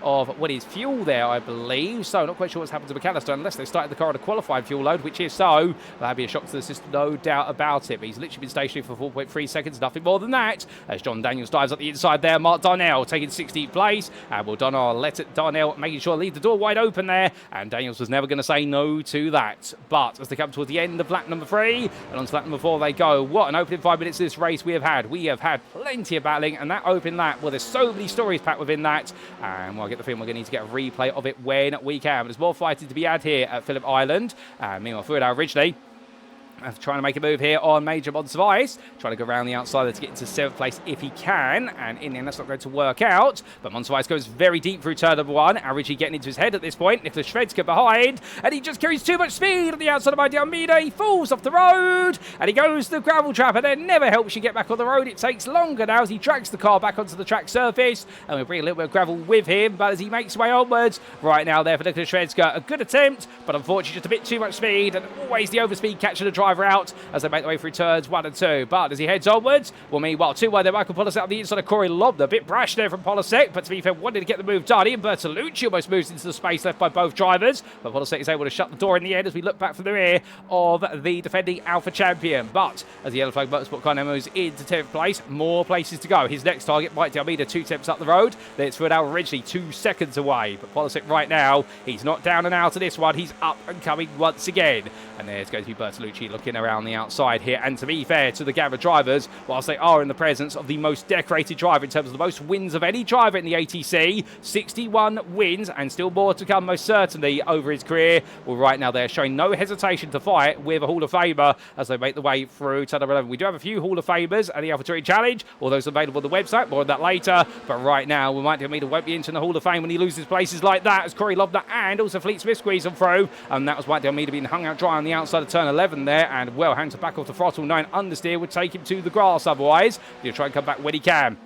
of what is fuel there, I believe. So not quite sure what's happened to McAllister unless they started the car at a qualified fuel load, which is so. That'd be a shock to the system, no doubt about it. But he's literally been stationary for 4.3 seconds, nothing more than that. As John Daniels dives up the inside there, Mark Darnell taking 16th place. And well, Darnell making sure to leave the door wide open there. And Daniels was never going to say no to that. But as they come towards the end of lap number 3 and on to lap number 4 they go. What an opening 5 minutes of this race we have had. We have had plenty of battling, and that open lap, well, there's so many stories packed within that. And well, I get the feeling we're going to need to get a replay of it when we can. But there's more fighting to be had here at Phillip Island. Meanwhile, Swirydowicz originally trying to make a move here on Major Bonspice, trying to go around the outside to get into 7th place if he can, and in the end that's not going to work out, but Bonspice goes very deep through turn number 1, Arigi getting into his head at this point, Nicholas Shvedska behind, and he just carries too much speed on the outside of Mighty Almeida. He falls off the road, and he goes to the gravel trap, and it never helps you get back on the road. It takes longer now as he drags the car back onto the track surface, and we'll bring a little bit of gravel with him, but as he makes his way onwards, right now there for Nicholas Shvedska, a good attempt, but unfortunately just a bit too much speed, and always the overspeed catching the driver driver out as they make their way through turns 1 and 2. But as he heads onwards, well, meanwhile, 2 wide there, Michael Polasek on the inside of Corey Lobner. A bit brash there from Polasek, but to be fair, wanted to get the move done. Ian Bertolucci almost moves into the space left by both drivers, but Polasek is able to shut the door in the end as we look back from the rear of the defending Alpha champion. But as the Yellow Flag Motorsport car now moves into 10th place, more places to go. His next target might Almeida 2 tenths up the road. It's for now originally 2 seconds away, but Polasek right now, he's not down and out of this one. He's up and coming once again. And there's going to be Bertolucci looking around the outside here. And to be fair to the Gabba drivers, whilst they are in the presence of the most decorated driver in terms of the most wins of any driver in the ATC, 61 wins and still more to come most certainly over his career. Well, right now they're showing no hesitation to fight with a Hall of Famer as they make the way through to number 11. We do have a few Hall of Famers at the AlphaTauri Challenge, all those available on the website, more on that later. But right now, we might won't be into the Hall of Fame when he loses places like that as Corey Lobner and also Fleet Smith squeeze them through. And that was White Almeida being hung out dry on the outside of turn 11 there, and well, hands back off the throttle. 9 understeer would take him to the grass otherwise. He'll try and come back when he can.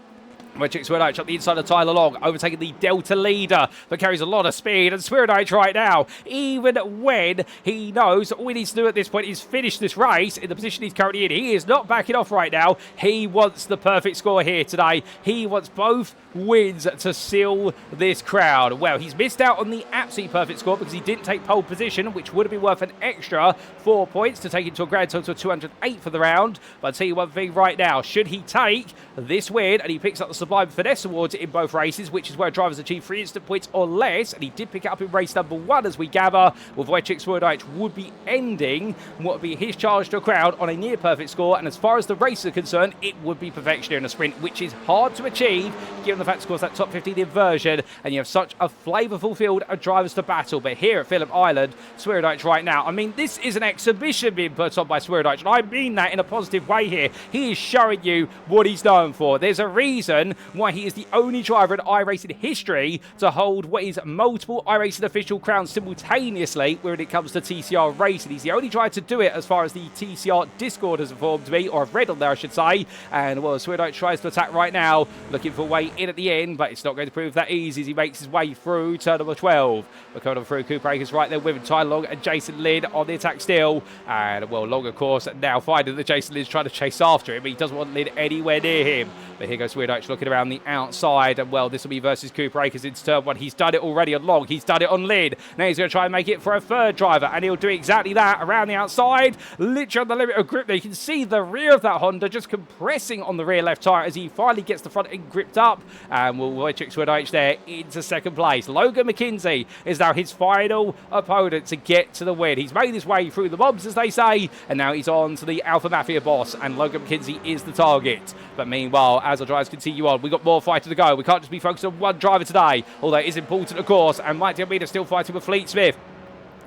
Wojciech Swirydowicz up the inside of Tyler Long, overtaking the Delta leader, but carries a lot of speed. And Swirydowicz right now, even when he knows all he needs to do at this point is finish this race in the position he's currently in, he is not backing off right now. He wants the perfect score here today. He wants both wins to seal this crowd. Well, he's missed out on the absolute perfect score because he didn't take pole position, which would have been worth an extra 4 points to take it to a grand total of 208 for the round. But I'll tell you one thing right now, should he take this win and he picks up the Sublime Finesse Awards in both races, which is where drivers achieve 3 instant points or less, and he did pick it up in race number 1 as we gather, well, Wojciech Swirydowicz would be ending what would be his charge to a crowd on a near perfect score. And as far as the race is concerned, it would be perfection in a sprint, which is hard to achieve given the fact, of course, that top 15 inversion and you have such a flavourful field of drivers to battle. But here at Phillip Island, Swirydowicz right now, I mean, this is an exhibition being put on by Swirydowicz, and I mean that in a positive way here. He is showing you what he's known for. There's a reason why he is the only driver in iRacing history to hold what is multiple iRacing official crowns simultaneously when it comes to TCR racing. He's the only driver to do it as far as the TCR Discord has informed me, or I've read on there, I should say. And well, Swirydowicz tries to attack right now, looking for a way in at the end, but it's not going to prove that easy as he makes his way through turn number 12. We're coming on through. Cooper Akers right there with him. Tyler Long and Jason Lynn on the attack still. And well, Long, of course, now finding that Jason Lynn's trying to chase after him, but he doesn't want Lynn anywhere near him. But here goes Swirydowicz looking around the outside, and well, this will be versus Cooper Akers into turn 1. He's done it already on Long, he's done it on Lynn. Now he's going to try and make it for a third driver, and he'll do exactly that around the outside, literally on the limit of grip there. You can see the rear of that Honda just compressing on the rear left tyre as he finally gets the front end gripped up. And well, Wojciech Swirydowicz there into second place. Logan McKenzie is now his final opponent to get to the win. He's made his way through the mobs, as they say, and now he's on to the Alpha Mafia boss, and Logan McKenzie is the target. But meanwhile, as our drivers continue on, we've got more fighting to go. We can't just be focused on one driver today, although it is important, of course, and Mike Almeida still fighting with Fleet Smith.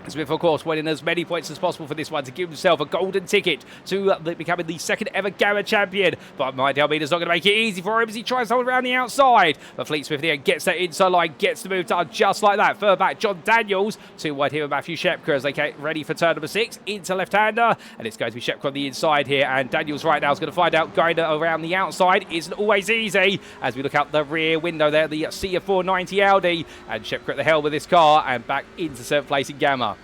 Smith, of course, winning as many points as possible for this one to give himself a golden ticket to becoming the second ever Gamma champion. But Mike Almeida's not going to make it easy for him as he tries to hold around the outside. But Fleet Smith here gets that inside line, gets the move done just like that. Further back, John Daniels, 2 wide here with Matthew Shepker as they get ready for turn number 6 into left-hander. And it's going to be Shepker on the inside here. And Daniels right now is going to find out going around the outside isn't always easy as we look out the rear window there, the Sea 490 Audi. And Shepker at the helm with this car and back into 7th place in Gamma.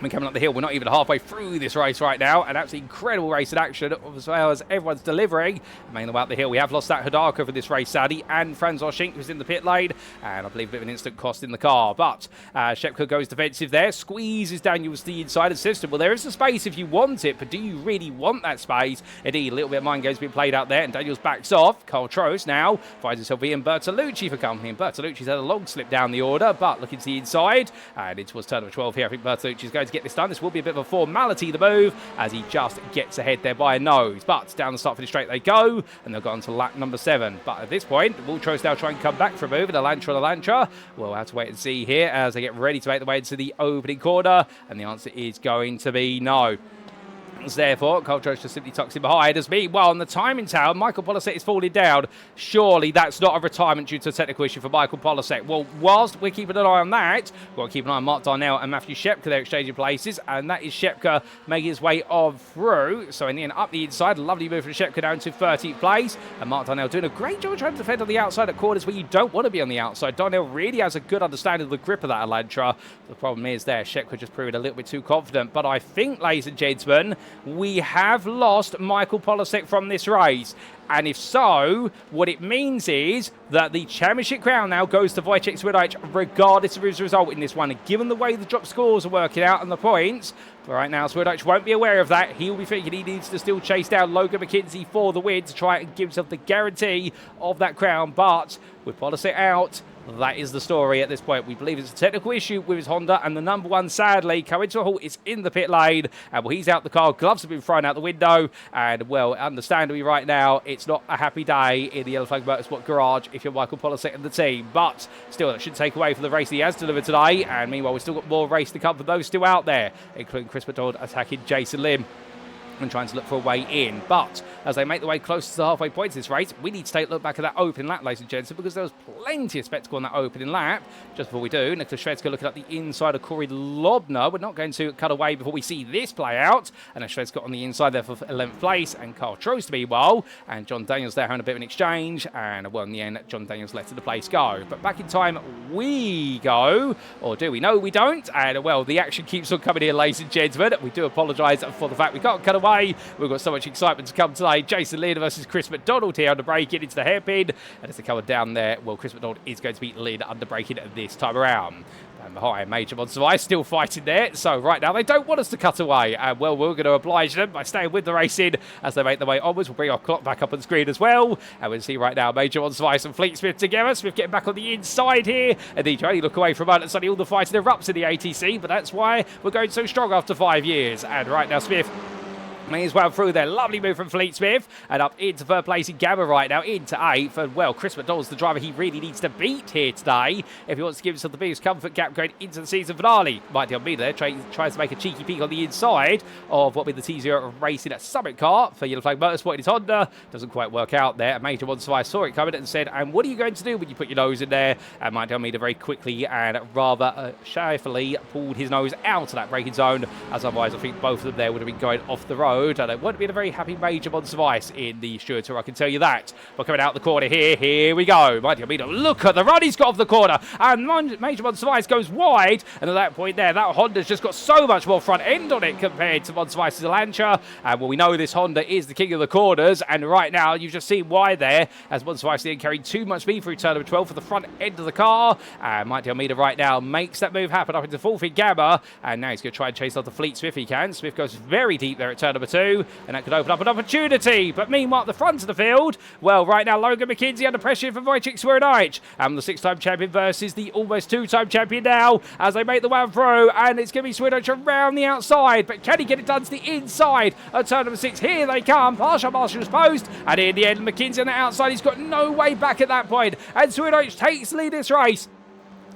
We're coming up the hill. We're not even halfway through this race right now. An absolutely incredible race in action as well as everyone's delivering. Mainly out the hill. We have lost that Hidaka for this race, sadly, and Franzor Schink, who's in the pit lane. And I believe a bit of an instant cost in the car. But Shepka goes defensive there. Squeezes Daniels to the inside of the system. Well, there is a space if you want it, but do you really want that space? Indeed, a little bit of mind games being played out there. And Daniels backs off. Carl Trost now finds himself Ian Bertolucci for company. And Bertolucci's had a long slip down the order, but looking to the inside. And it was turn number 12 here. I think Bertolucci's going to get this done. This will be a bit of a formality, the move, as he just gets ahead there by a nose. But down the start finish straight they go, and they'll go on to lap number 7. But at this point, will Trost now try and come back for a move, and a Lantra. We'll have to wait and see here as they get ready to make their way into the opening corner, and the answer is going to be no. distance, therefore. Carl Jones just simply tucks him behind. As meanwhile, on the timing tower, Michael Polasek is falling down. Surely that's not a retirement due to a technical issue for Michael Polasek. Well, whilst we're keeping an eye on that, we've got to keep an eye on Mark Darnell and Matthew Shepka. They're exchanging places, and that is Shepka making his way on through. So in the end, up the inside, lovely move from Shepka down to 13th place. And Mark Darnell doing a great job trying to defend on the outside at corners where you don't want to be on the outside. Darnell really has a good understanding of the grip of that Elantra. The problem is there, Shepka just proved a little bit too confident. But I think, ladies and gentlemen, we have lost Michael Polasek from this race. And if so, what it means is that the championship crown now goes to Wojciech Swirydowicz regardless of his result in this one. And given the way the drop scores are working out and the points, but right now Swirydowicz won't be aware of that. He'll be thinking he needs to still chase down Logan McKenzie for the win to try and give himself the guarantee of that crown. But with Polasek out, that is the story at this point. We believe it's a technical issue with his Honda, and the number one, sadly, coming to a halt, is in the pit lane. And well, he's out the car. Gloves have been thrown out the window. And well, understandably right now, it's not a happy day in the Yellow Flag Motorsport garage if you're Michael Polasek and the team. But still, that shouldn't take away from the race he has delivered today. And meanwhile, we've still got more race to come for those still out there, including Chris McDonald attacking Jason Lim and trying to look for a way in. But as they make the way closer to the halfway point of this race, we need to take a look back at that opening lap, ladies and gentlemen, because there was plenty of spectacle on that opening lap. Just before we do, Nicholas Shvedska looking at the inside of Corey Lobner. We're not going to cut away before we see this play out. And Shvedska on the inside there for 11th place, and Carl Trost meanwhile, and John Daniels there having a bit of an exchange, and well, in the end, John Daniels letting the place go. But back in time we go, or do we? No, we don't. And well, the action keeps on coming here, ladies and gentlemen. We do apologise for the fact we can't cut away. We've got so much excitement to come today. Jason Lynn versus Chris McDonald here under braking into the hairpin. And as they come down there, well, Chris McDonald is going to beat Lynn under braking this time around. And behind, Major Monster Ice still fighting there. So right now, they don't want us to cut away. And well, we're going to oblige them by staying with the racing as they make their way onwards. We'll bring our clock back up on screen as well. And we'll see right now, Major Monster Ice and Fleet Smith together. Smith getting back on the inside here. And DJ only look away from it. And suddenly all the fighting erupts in the ATC. But that's why we're going so strong after 5 years. And right now, Smith may as well through there. Lovely move from Fleet Smith. And up into third place in Gamma right now, into 8th. And well, Chris McDonald's the driver he really needs to beat here today if he wants to give himself the biggest comfort gap going into the season finale. Might be on me there, tries to make a cheeky peek on the inside of what will be the T0 racing at Summit car for Yellow Flag Motorsport in his Honda. Doesn't quite work out there. Major Monster I saw it coming and said, and what are you going to do when you put your nose in there? And Mike Almeida very quickly and rather shyfully pulled his nose out of that braking zone, as otherwise I think both of them there would have been going off the road. And it wouldn't have been a very happy Major Monster Ice in the Stewart Tour, I can tell you that. But coming out the corner here we go. Mighty Almeida, look at the run he's got off the corner. And Major Monster Ice goes wide. And at that point there, that Honda's just got so much more front end on it compared to Monster Ice's Elantra. And well, we know this Honda is the king of the corners. And right now, you've just seen why there, as Monster Ice didn't carry too much speed through turn number 12 for the front end of the car. And Mighty Almeida right now makes that move happen up into fourth in Gamma. And now he's going to try and chase off the Fleet Smith if he can. Smith goes very deep there at turn number 2. And that could open up an opportunity. But meanwhile, at the front of the field, well, right now, Logan McKenzie under pressure from Wojciech Swirydowicz. And the 6-time champion versus the almost 2-time champion now as they make the one through. And it's going to be Swirydowicz around the outside. But can he get it done to the inside of turn number 6? Here they come. Marshall's post. And in the end, McKenzie on the outside. He's got no way back at that point. And Swirydowicz takes the lead this race.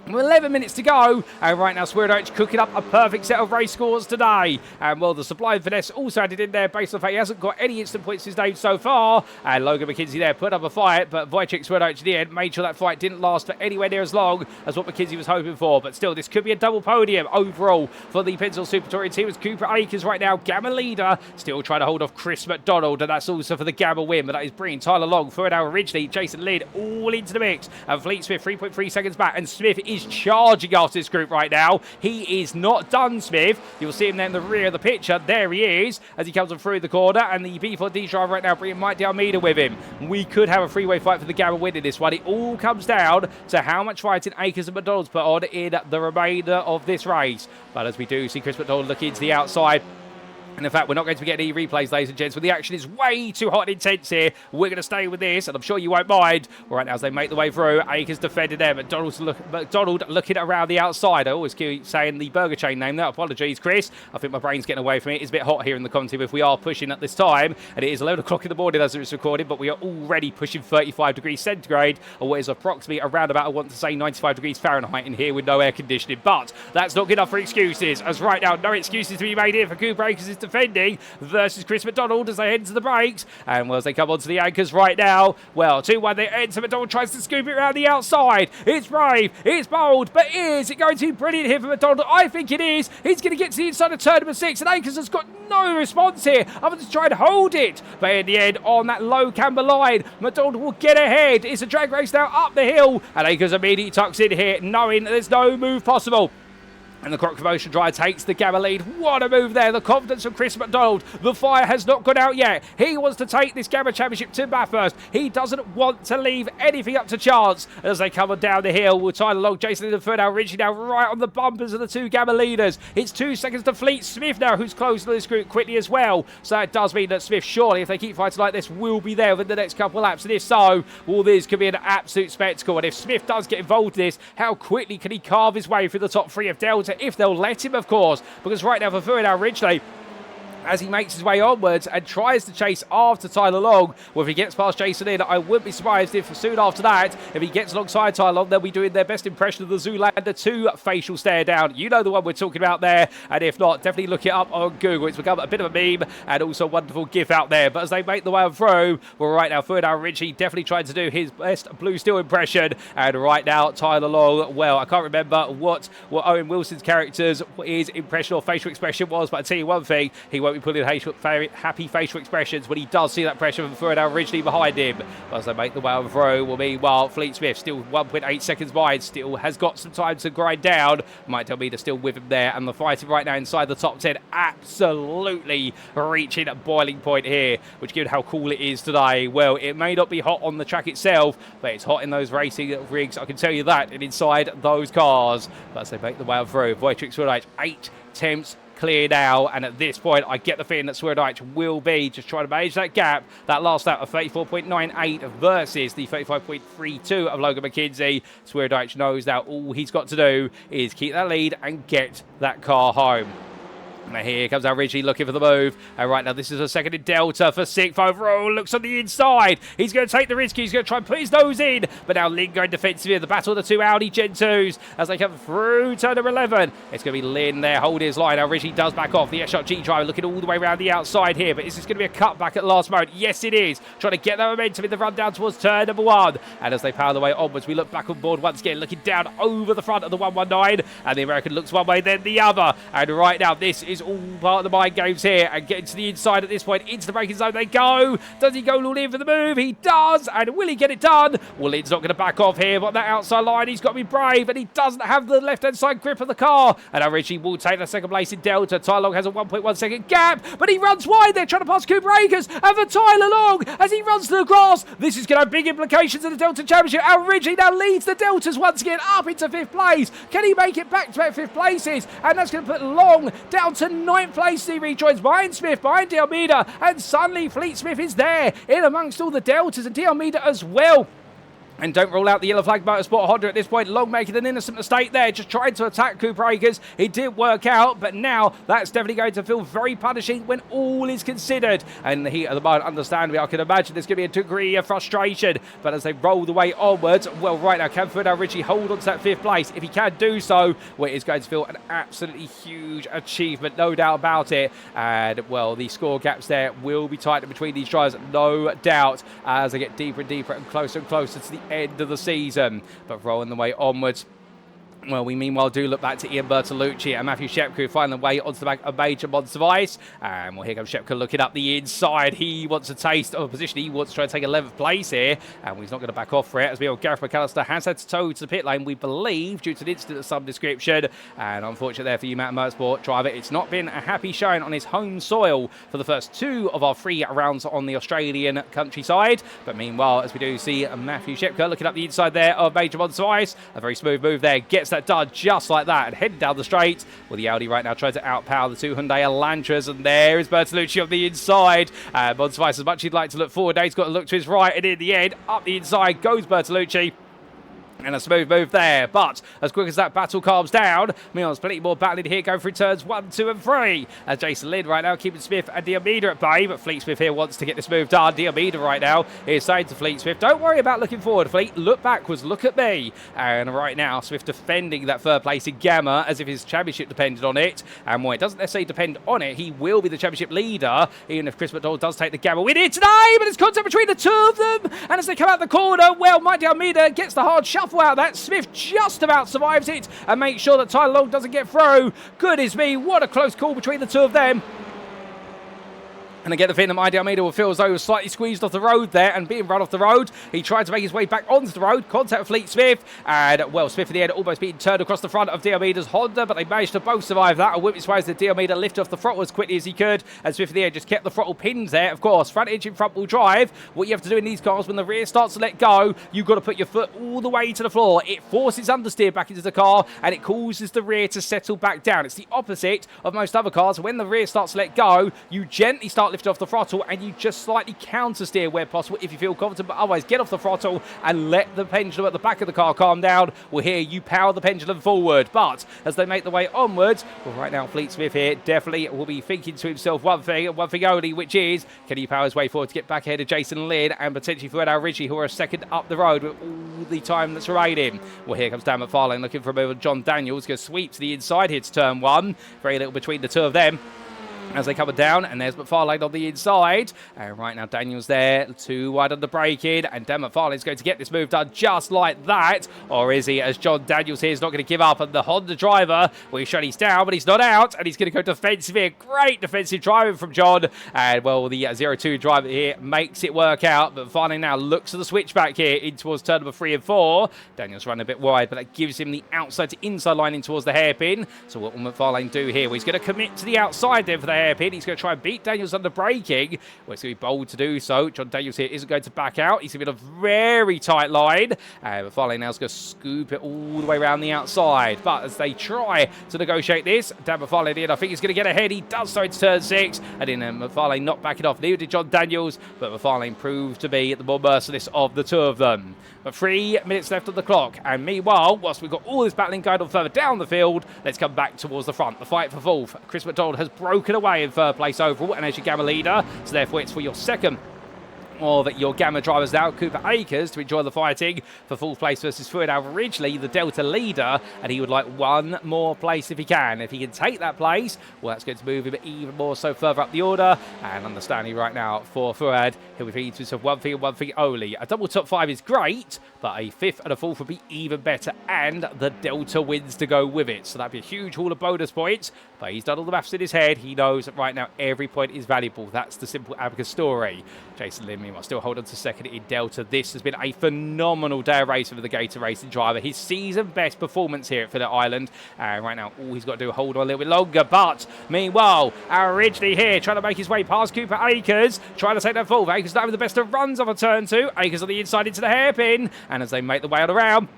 11 minutes to go, and right now Swirydowicz cooking up a perfect set of race scores today. And well, the Sublime Finesse also added in there based on the fact he hasn't got any instant points in his name so far. And Logan McKenzie there put up a fight, but Wojciech Swirydowicz in the end made sure that fight didn't last for anywhere near as long as what McKenzie was hoping for. But still, this could be a double podium overall for the Pennzoil Super Touring team as Cooper Akers right now, Gamma leader, still trying to hold off Chris McDonald, and that's also for the Gamma win. But that is bringing Tyler Long through it now originally. Jason Lynn all into the mix, and Fleet Smith 3.3 seconds back, and Smith is charging after this group right now. He is not done, Smith. You'll see him there in the rear of the picture. There he is as he comes on through the corner, and the B4D driver right now bringing Mike Almeida with him. We could have a freeway fight for the Gamma win in this one. It all comes down to how much fighting Akers and McDonald's put on in the remainder of this race. But as we do see Chris McDonald looking to the outside, and in fact, we're not going to be getting any replays, ladies and gents, but the action is way too hot and intense here. We're going to stay with this, and I'm sure you won't mind. All right, now as they make the way through, Akers defended there. McDonald looking around the outside. I always keep saying the burger chain name there. Apologies, Chris. I think my brain's getting away from it. It's a bit hot here in the commentary, but if we are pushing at this time, and it is 11 o'clock in the morning as it's recorded, but we are already pushing 35 degrees centigrade, or what is approximately around about, I want to say, 95 degrees Fahrenheit in here with no air conditioning. But that's not good enough for excuses, as right now, no excuses to be made here for Cooper Akers' defending versus Chris McDonald as they head to the brakes. And well, as they come onto the anchors right now, well, 2-1 they enter. McDonald tries to scoop it around the outside. It's brave, it's bold, but is it going to be brilliant here for McDonald? I think it is. He's going to get to the inside of turn number 6, and Akers has got no response here other than to try and hold it. But in the end, on that low camber line, McDonald will get ahead. It's a drag race now up the hill, and Akers immediately tucks in here, knowing there's no move possible. And the Croc Promotion drive takes the Gamma lead. What a move there. The confidence of Chris McDonald. The fire has not gone out yet. He wants to take this Gamma Championship to Bathurst. He doesn't want to leave anything up to chance. As they come on down the hill, we'll tie along Jason in the third now, reaching down right on the bumpers of the 2 Gamma leaders. It's 2 seconds to Fleet Smith now, who's close to this group quickly as well. So that does mean that Smith, surely, if they keep fighting like this, will be there within the next couple of laps. And if so, well, this could be an absolute spectacle. And if Smith does get involved in this, how quickly can he carve his way through the top 3 of Delta, if they'll let him, of course, because right now for Swirydowicz Ridgely, as he makes his way onwards and tries to chase after Tyler Long. Well, if he gets past Jason in, I wouldn't be surprised if soon after that, if he gets alongside Tyler Long, they'll be doing their best impression of the Zoolander 2 facial stare down. You know the one we're talking about there, and if not, definitely look it up on Google. It's become a bit of a meme and also a wonderful gif out there. But as they make the way through, well, right now, Swirydowicz Ridgely definitely trying to do his best Blue Steel impression. And right now, Tyler Long, well, I can't remember what Owen Wilson's character's his impression or facial expression was, but I tell you one thing, he won't be pulling happy facial expressions when he does see that pressure from Swirydowicz Ridgely behind him. As they make the way on through, well, meanwhile, Fleet Smith still 1.8 seconds behind, still has got some time to grind down. Might tell me to still with him there, and the fighting right now inside the top 10, absolutely reaching a boiling point here, which given how cool it is today, well, it may not be hot on the track itself, but it's hot in those racing rigs, I can tell you that, and inside those cars. But as they make the way on through, Wojciech Swirydowicz, 8 attempts clear now, and at this point I get the feeling that Swirydowicz will be just trying to manage that gap. That last lap of 34.98 versus the 35.32 of Logan McKenzie. Swirydowicz knows that all he's got to do is keep that lead and get that car home. Now here comes our Ridgely looking for the move. And right now this is a second in Delta for 6th overall. Looks on the inside. He's going to take the risk. He's going to try and put his nose in. But now Lynn going defensive here. The battle of the 2 Audi Gen 2s as they come through turn number 11. It's going to be Lynn there holding his line. Now Ridgely does back off. The SRG driver looking all the way around the outside here. But is this going to be a cutback at last moment? Yes, it is. Trying to get that momentum in the run down towards turn number 1. And as they power their way onwards, we look back on board once again, looking down over the front of the 119. And the American looks one way, then the other. And right now, this is all part of the mind games here, and getting to the inside at this point. Into the braking zone they go. Does he go all in for the move? He does. And will he get it done? Well, Lynn's not going to back off here, but that outside line, he's got to be brave, and he doesn't have the left-hand side grip of the car. And now Ridgely will take the second place in Delta. Tyler Long has a 1.1 second gap, but he runs wide there, trying to pass Cooper Akers. And for Tyler Long, as he runs to the grass, this is going to have big implications in the Delta Championship. And Ridgely now leads the Deltas once again up into 5th place. Can he make it back to 5th places? And that's going to put Long down to 9th place. He rejoins behind Smith, behind De Almeida, and suddenly Fleet Smith is there in amongst all the Deltas, and De Almeida as well. And don't rule out the yellow flag motorsport Honda at this point. Long making an innocent mistake there, just trying to attack Cooper Akers. It did work out, but now that's definitely going to feel very punishing when all is considered. And the heat of the moment, understandably, I can imagine there's going to be a degree of frustration. But as they roll the way onwards, well, right now, can Ridgely hold on to that 5th place? If he can do so, well, it's going to feel an absolutely huge achievement, no doubt about it. And, well, the score gaps there will be tightened between these drivers, no doubt, as they get deeper and deeper and closer to the end of the season. But rolling the way onwards, well, we meanwhile do look back to Ian Bertolucci and Matthew Shepka, who find their way onto the back of Major Monster Vice. And well, here comes Shepka looking up the inside. He wants a taste of a position. He wants to try to take 11th place here, and he's not going to back off for it, as we know Gareth McAllister has had to tow to the pit lane, we believe, due to an incident of some description. And unfortunately there for you, Mountain Motorsport driver, it's not been a happy showing on his home soil for the first 2 of our 3 rounds on the Australian countryside. But meanwhile, as we do see Matthew Shepka looking up the inside there of Major Monster Vice, a very smooth move there, gets that done just like that, and heading down the straight. Well, the Audi right now tries to outpower the 2 Hyundai Elantras, and there is Bertolucci on the inside. Monster Vice, as much as he'd like to look forward, now he's got to look to his right, and in the end, up the inside goes Bertolucci. And a smooth move there, but as quick as that battle calms down, Meon's plenty more battling here, going through turns 1, 2 and 3. As Jason Lynn right now keeping Smith and Diomeda at bay, but Fleet Smith here wants to get this move done. Diomeda right now is saying to Fleet Smith, don't worry about looking forward, Fleet, look backwards, look at me. And right now, Smith defending that third place in Gamma as if his championship depended on it. And while it doesn't necessarily depend on it, he will be the championship leader, even if Chris McDonald does take the Gamma win here today. But it's contact between the two of them. And as they come out the corner, well, Mike Diomeda gets the hard shuffle out of that. Smith just about survives it and makes sure that Tyler Long doesn't get through. Goodness me, what a close call between the two of them. And I get the feeling that Mighty Almeida will feel as though he was slightly squeezed off the road there and being run off the road. He tried to make his way back onto the road, contact with Fleet Smith, and well, Smith in the end almost being turned across the front of Diomedia's Honda, but they managed to both survive that. A whip its way as the Diomeda lifted off the throttle as quickly as he could, and Smith in the end just kept the throttle pinned there. Of course, front engine, front wheel drive. What you have to do in these cars when the rear starts to let go, you've got to put your foot all the way to the floor. It forces understeer back into the car, and it causes the rear to settle back down. It's the opposite of most other cars. When the rear starts to let go, you gently start lifting off the throttle, and you just slightly counter steer where possible if you feel confident, but otherwise get off the throttle and let the pendulum at the back of the car calm down. Well, here you power the pendulum forward, but as they make the way onwards, well, right now Fleet Smith here definitely will be thinking to himself one thing and one thing only, which is can he power his way forward to get back ahead of Jason Lynn and potentially Fuad Ritchie, who are a second up the road with all the time that's remaining. Well, here comes Dan McFarlane looking for a move on John Daniels, going to sweep to the inside here to turn 1. Very little between the two of them as they come down, and there's McFarlane on the inside. And right now Daniel's there, too wide on the braking, and Dan McFarlane's going to get this move done just like that. Or is he, as John Daniels here is not going to give up, and the Honda driver, well, he's shut he's down, but he's not out, and he's going to go defensive here. Great defensive driving from John, and well, the 0-2 driver here makes it work out, but McFarlane now looks at the switchback here in towards turn number 3 and 4. Daniel's running a bit wide, but that gives him the outside to inside line in towards the hairpin. So what will McFarlane do here? Well, he's going to commit to the outside then for the hairpin. He's going to try and beat Daniels under braking. Well, it's going to be bold to do so. John Daniels here isn't going to back out. He's going to be in a very tight line. McFarlane now is going to scoop it all the way around the outside. But as they try to negotiate this, Dan McFarlane in, I think he's going to get ahead. He does so into turn 6. And then McFarlane not backing off. Neither did John Daniels. But McFarlane proved to be the more merciless of the two of them. But 3 minutes left on the clock. And meanwhile, whilst we've got all this battling going on further down the field, let's come back towards the front. The fight for fourth. Chris McDonald has broken away in third place overall and as your Gamma leader. So therefore it's for your second of your Gamma drivers now, Cooper Akers, to enjoy the fighting for fourth place versus Fuad originally the Delta leader, and he would like one more place if he can. If he can take that place, well, that's going to move him even more so further up the order. And understanding right now for Fuad, he'll be thinking to himself one thing and one thing only. A double top 5 is great, but a 5th and a 4th would be even better, and the Delta wins to go with it. So that'd be a huge haul of bonus points, but he's done all the maths in his head. He knows that right now every point is valuable. That's the simple Abacus story. Jason Lynn, meanwhile, still hold on to second in Delta. This has been a phenomenal day of racing for the Gator Racing driver. His season best performance here at Phillip Island. And right now, all he's got to do is hold on a little bit longer. But meanwhile, our Ridgely here trying to make his way past Cooper Akers, trying to take that full. Akers not having the best of runs off a turn 2. Akers on the inside into the hairpin. And as they make the way on around,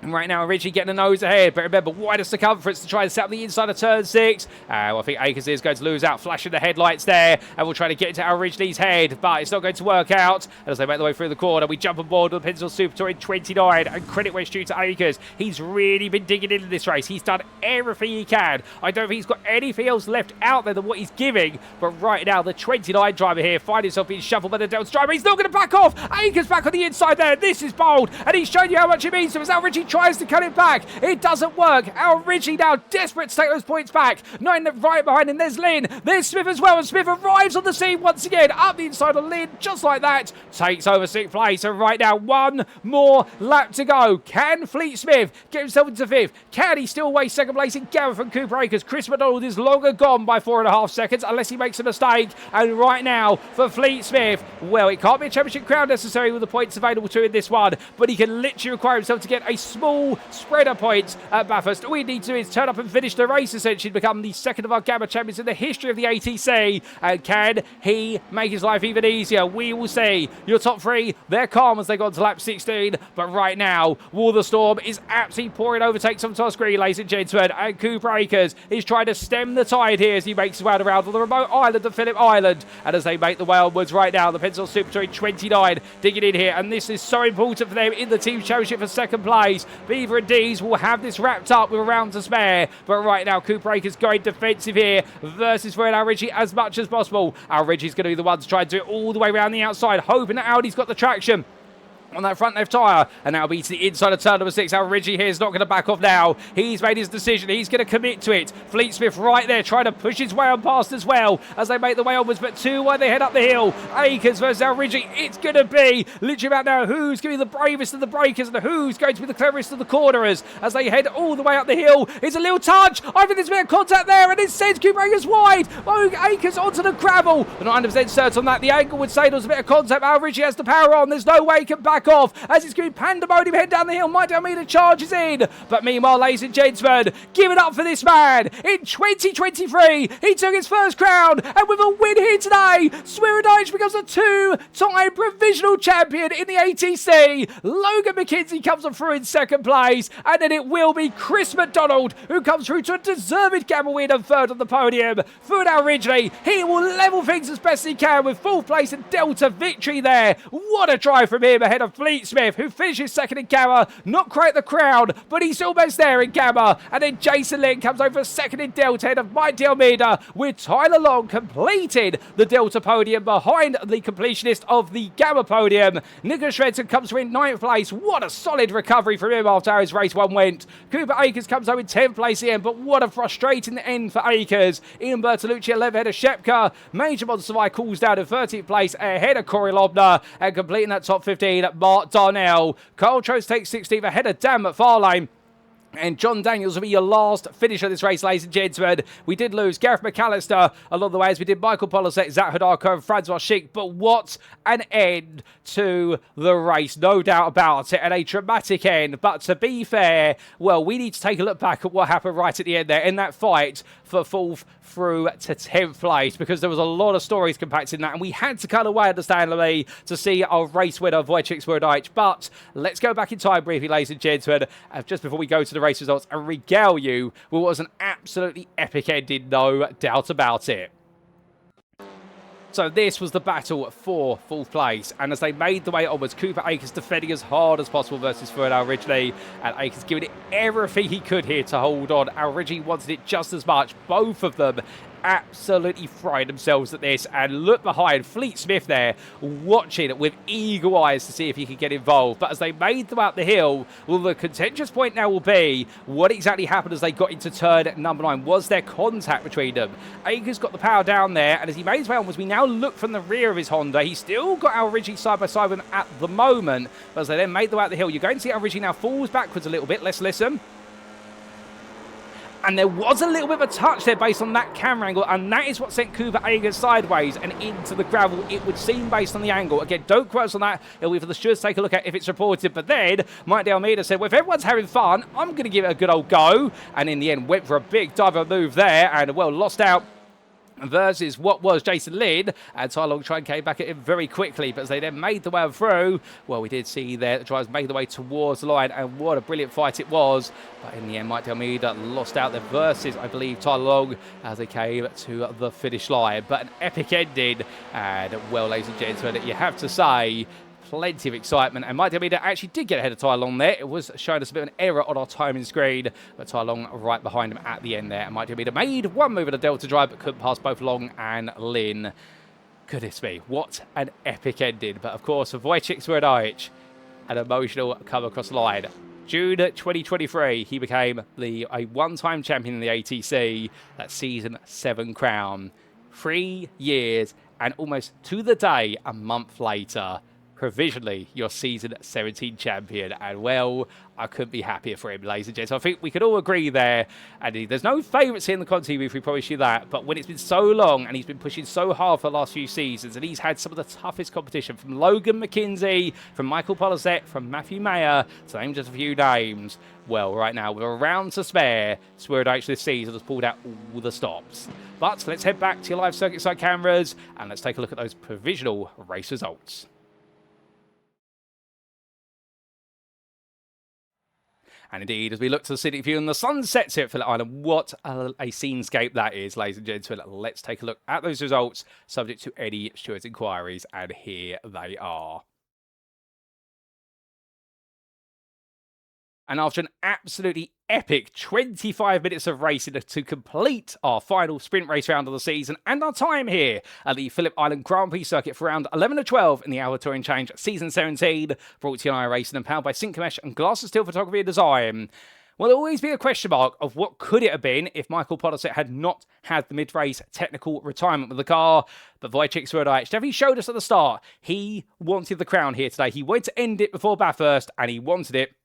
and right now, Richie getting a nose ahead. But remember, wider circumference to try and set up the inside of turn 6. Well, I think Akers is going to lose out, flashing the headlights there. And we'll try to get into our Ridgely's head. But it's not going to work out. And as they make the way through the corner, we jump on board with the Pencil Super Tour in 29. And credit where it's due to Akers. He's really been digging into this race. He's done everything he can. I don't think he's got anything else left out there than what he's giving. But right now, the 29 driver here finds himself being shuffled by the Delta driver. He's not going to back off. Akers back on the inside there. This is bold. And he's showing you how much it means. So as now Richie tries to cut it back, it doesn't work. Our Ridgely now desperate to take those points back. Knowing that right behind him, there's Lynn. There's Smith as well. And Smith arrives on the scene once again. Up the inside of Lynn, just like that. Takes over 6th place. And right now, one more lap to go. Can Fleet Smith get himself into 5th? Can he still away 2nd place in Gamma from Cooper Akers? Chris McDonald is longer gone by 4.5 seconds, unless he makes a mistake. And right now, for Fleet Smith, well, it can't be a championship crown necessary with the points available to in this one, but he can literally require himself to get a small small spread of points at Bathurst. All we need to do is turn up and finish the race, essentially, to become the second of our Gamma champions in the history of the ATC. And can he make his life even easier? We will see. Your top three, they're calm as they got to lap 16. But right now, Storm is absolutely pouring overtakes on top screen, ladies and gentlemen. And Cooper Akers is trying to stem the tide here as he makes his way around on the remote island of Phillip Island. And as they make the way onwards right now, the Pencil Super Touring 29 digging in here. And this is so important for them in the team championship for second place. Beaver and Dees will have this wrapped up with a round to spare. But right now, Cooper Akers going defensive here versus for Al Ridgey as much as possible. Al Ridgey's going to be the one to try and do it all the way around the outside, hoping that Audi's got the traction on that front left tyre, and now beats the inside of turn number 6. Al Ridgey here is not going to back off now. He's made his decision. He's going to commit to it. Fleet Smith right there trying to push his way on past as well as they make the way onwards, but two while they head up the hill. Akers versus Al Ridgey. It's going to be literally about now who's going to be the bravest of the breakers and who's going to be the cleverest of the cornerers as they head all the way up the hill. It's a little touch. I think there's a bit of contact there, and it sends Cooper Akers wide. Oh, Akers onto the gravel. I'm not 100% certain on that. The angle would say there was a bit of contact. Al Ridgey has the power on. There's no way he can back off as it's going pandemonium head down the hill. Mike Almeida charges in, but meanwhile, ladies and gentlemen, give it up for this man. In 2023 he took his first crown, and with a win here today, Swirydowicz becomes a two-time provisional champion in the ATC. Logan McKenzie comes on through in second place, and then it will be Chris McDonald who comes through to a deserved Gamma win and third on the podium. For now, Ridgely, he will level things as best he can with fourth place and Delta victory there. What a drive from him ahead of Fleet Smith, who finishes second in Gamma. Not quite the crown, but he's almost there in Gamma. And then Jason Lynn comes over second in Delta ahead of Mike Almeida, with Tyler Long completed the Delta podium behind the completionist of the Gamma podium. Nicholas Shredson comes through in 9th place. What a solid recovery from him after how his race one went. Cooper Akers comes home in 10th place again, but what a frustrating end for Akers. Ian Bertolucci 11th ahead of Shepka. Major Monster calls down in 13th place ahead of Corey Lobner, and completing that top 15, Mark Darnell. Carl Trost takes 16th ahead of Dan McFarlane. And John Daniels will be your last finisher of this race, ladies and gentlemen. We did lose Gareth McAllister along the way, as we did Michael Polasek, Zach Hodako and Francois Schick. But what an end to the race, no doubt about it, and a dramatic end. But to be fair, well, we need to take a look back at what happened right at the end there in that fight for 4th through to 10th place, because there was a lot of stories compacted in that, and we had to cut away, understandably, to see our race winner, Wojciech Swirydowicz. But let's go back in time briefly, ladies and gentlemen, just before we go to the race results, and regale you with what was an absolutely epic ending, no doubt about it. So this was the battle for 4th place, and as they made the way onwards, Cooper Akers defending as hard as possible versus Al Ridgely, and Akers giving it everything he could here to hold on. Al Ridgely wanted it just as much. Both of them absolutely fried themselves at this, and look behind, Fleet Smith there watching with eagle eyes to see if he could get involved. But as they made them up the hill, well, the contentious point now will be what exactly happened as they got into turn number 9. Was there contact between them? Akers got the power down there, and as he made his way onwards, we now look from the rear of his Honda. He's still got Al Ridgely side by side with him at the moment, but as they then made the way up the hill, you're going to see Al Ridgely now falls backwards a little bit. Let's listen. And there was a little bit of a touch there based on that camera angle, and that is what sent Cooper Akers sideways and into the gravel, it would seem, based on the angle. Again, don't quote us on that. It'll be for the stewards to take a look at if it's reported. But then Mike Almeida said, well, if everyone's having fun, I'm going to give it a good old go. And in the end, went for a big diver move there, and, well, lost out versus what was Jason Lynn, and Ty Long tried and came back at him very quickly, but as they then made the way through, well, we did see there the drivers made the way towards the line, and what a brilliant fight it was. But in the end, Mike Almeida lost out there versus, I believe, Ty Long as they came to the finish line. But an epic ending, and, well, ladies and gentlemen, you have to say, plenty of excitement, and Mike Almeida actually did get ahead of Ty Long there. It was showing us a bit of an error on our timing screen, but Ty Long right behind him at the end there. And Mike Almeida made one move at a Delta drive, but couldn't pass both Long and Lynn. Goodness me, what an epic ending. But of course, for Wojciech Swirydowicz, an emotional come across the line. June 2023, he became a one-time champion in the ATC, that Season 7 crown. 3 years, and almost to the day, a month later, provisionally your season 17 champion. And well, I couldn't be happier for him, ladies and gents. I think we could all agree there. And there's no favourites here in the content, if we promise you that. But when it's been so long and he's been pushing so hard for the last few seasons, and he's had some of the toughest competition from Logan McKenzie, from Michael Polasek, from Matthew Mayer, to name just a few names. Well, right now, with a round to spare, Swirydowicz this season has pulled out all the stops. But let's head back to your live circuit side cameras and let's take a look at those provisional race results. And indeed, as we look to the city view and the sun sets here at Phillip Island, what a scenescape that is, ladies and gentlemen. Let's take a look at those results, subject to any Stewart's inquiries, and here they are. And after an absolutely epic 25 minutes of racing to complete our final sprint race round of the season and our time here at the Phillip Island Grand Prix circuit for round 11 of 12 in the Hour Touring Challenge Season 17, brought to you on iRacing and powered by Syncmesh and Glass and Steel Photography and Design. Well, there'll always be a question mark of what could it have been if Michael Polasek had not had the mid-race technical retirement with the car. But Wojciech Swirydowicz definitely showed us at the start he wanted the crown here today. He wanted to end it before Bathurst, and he wanted it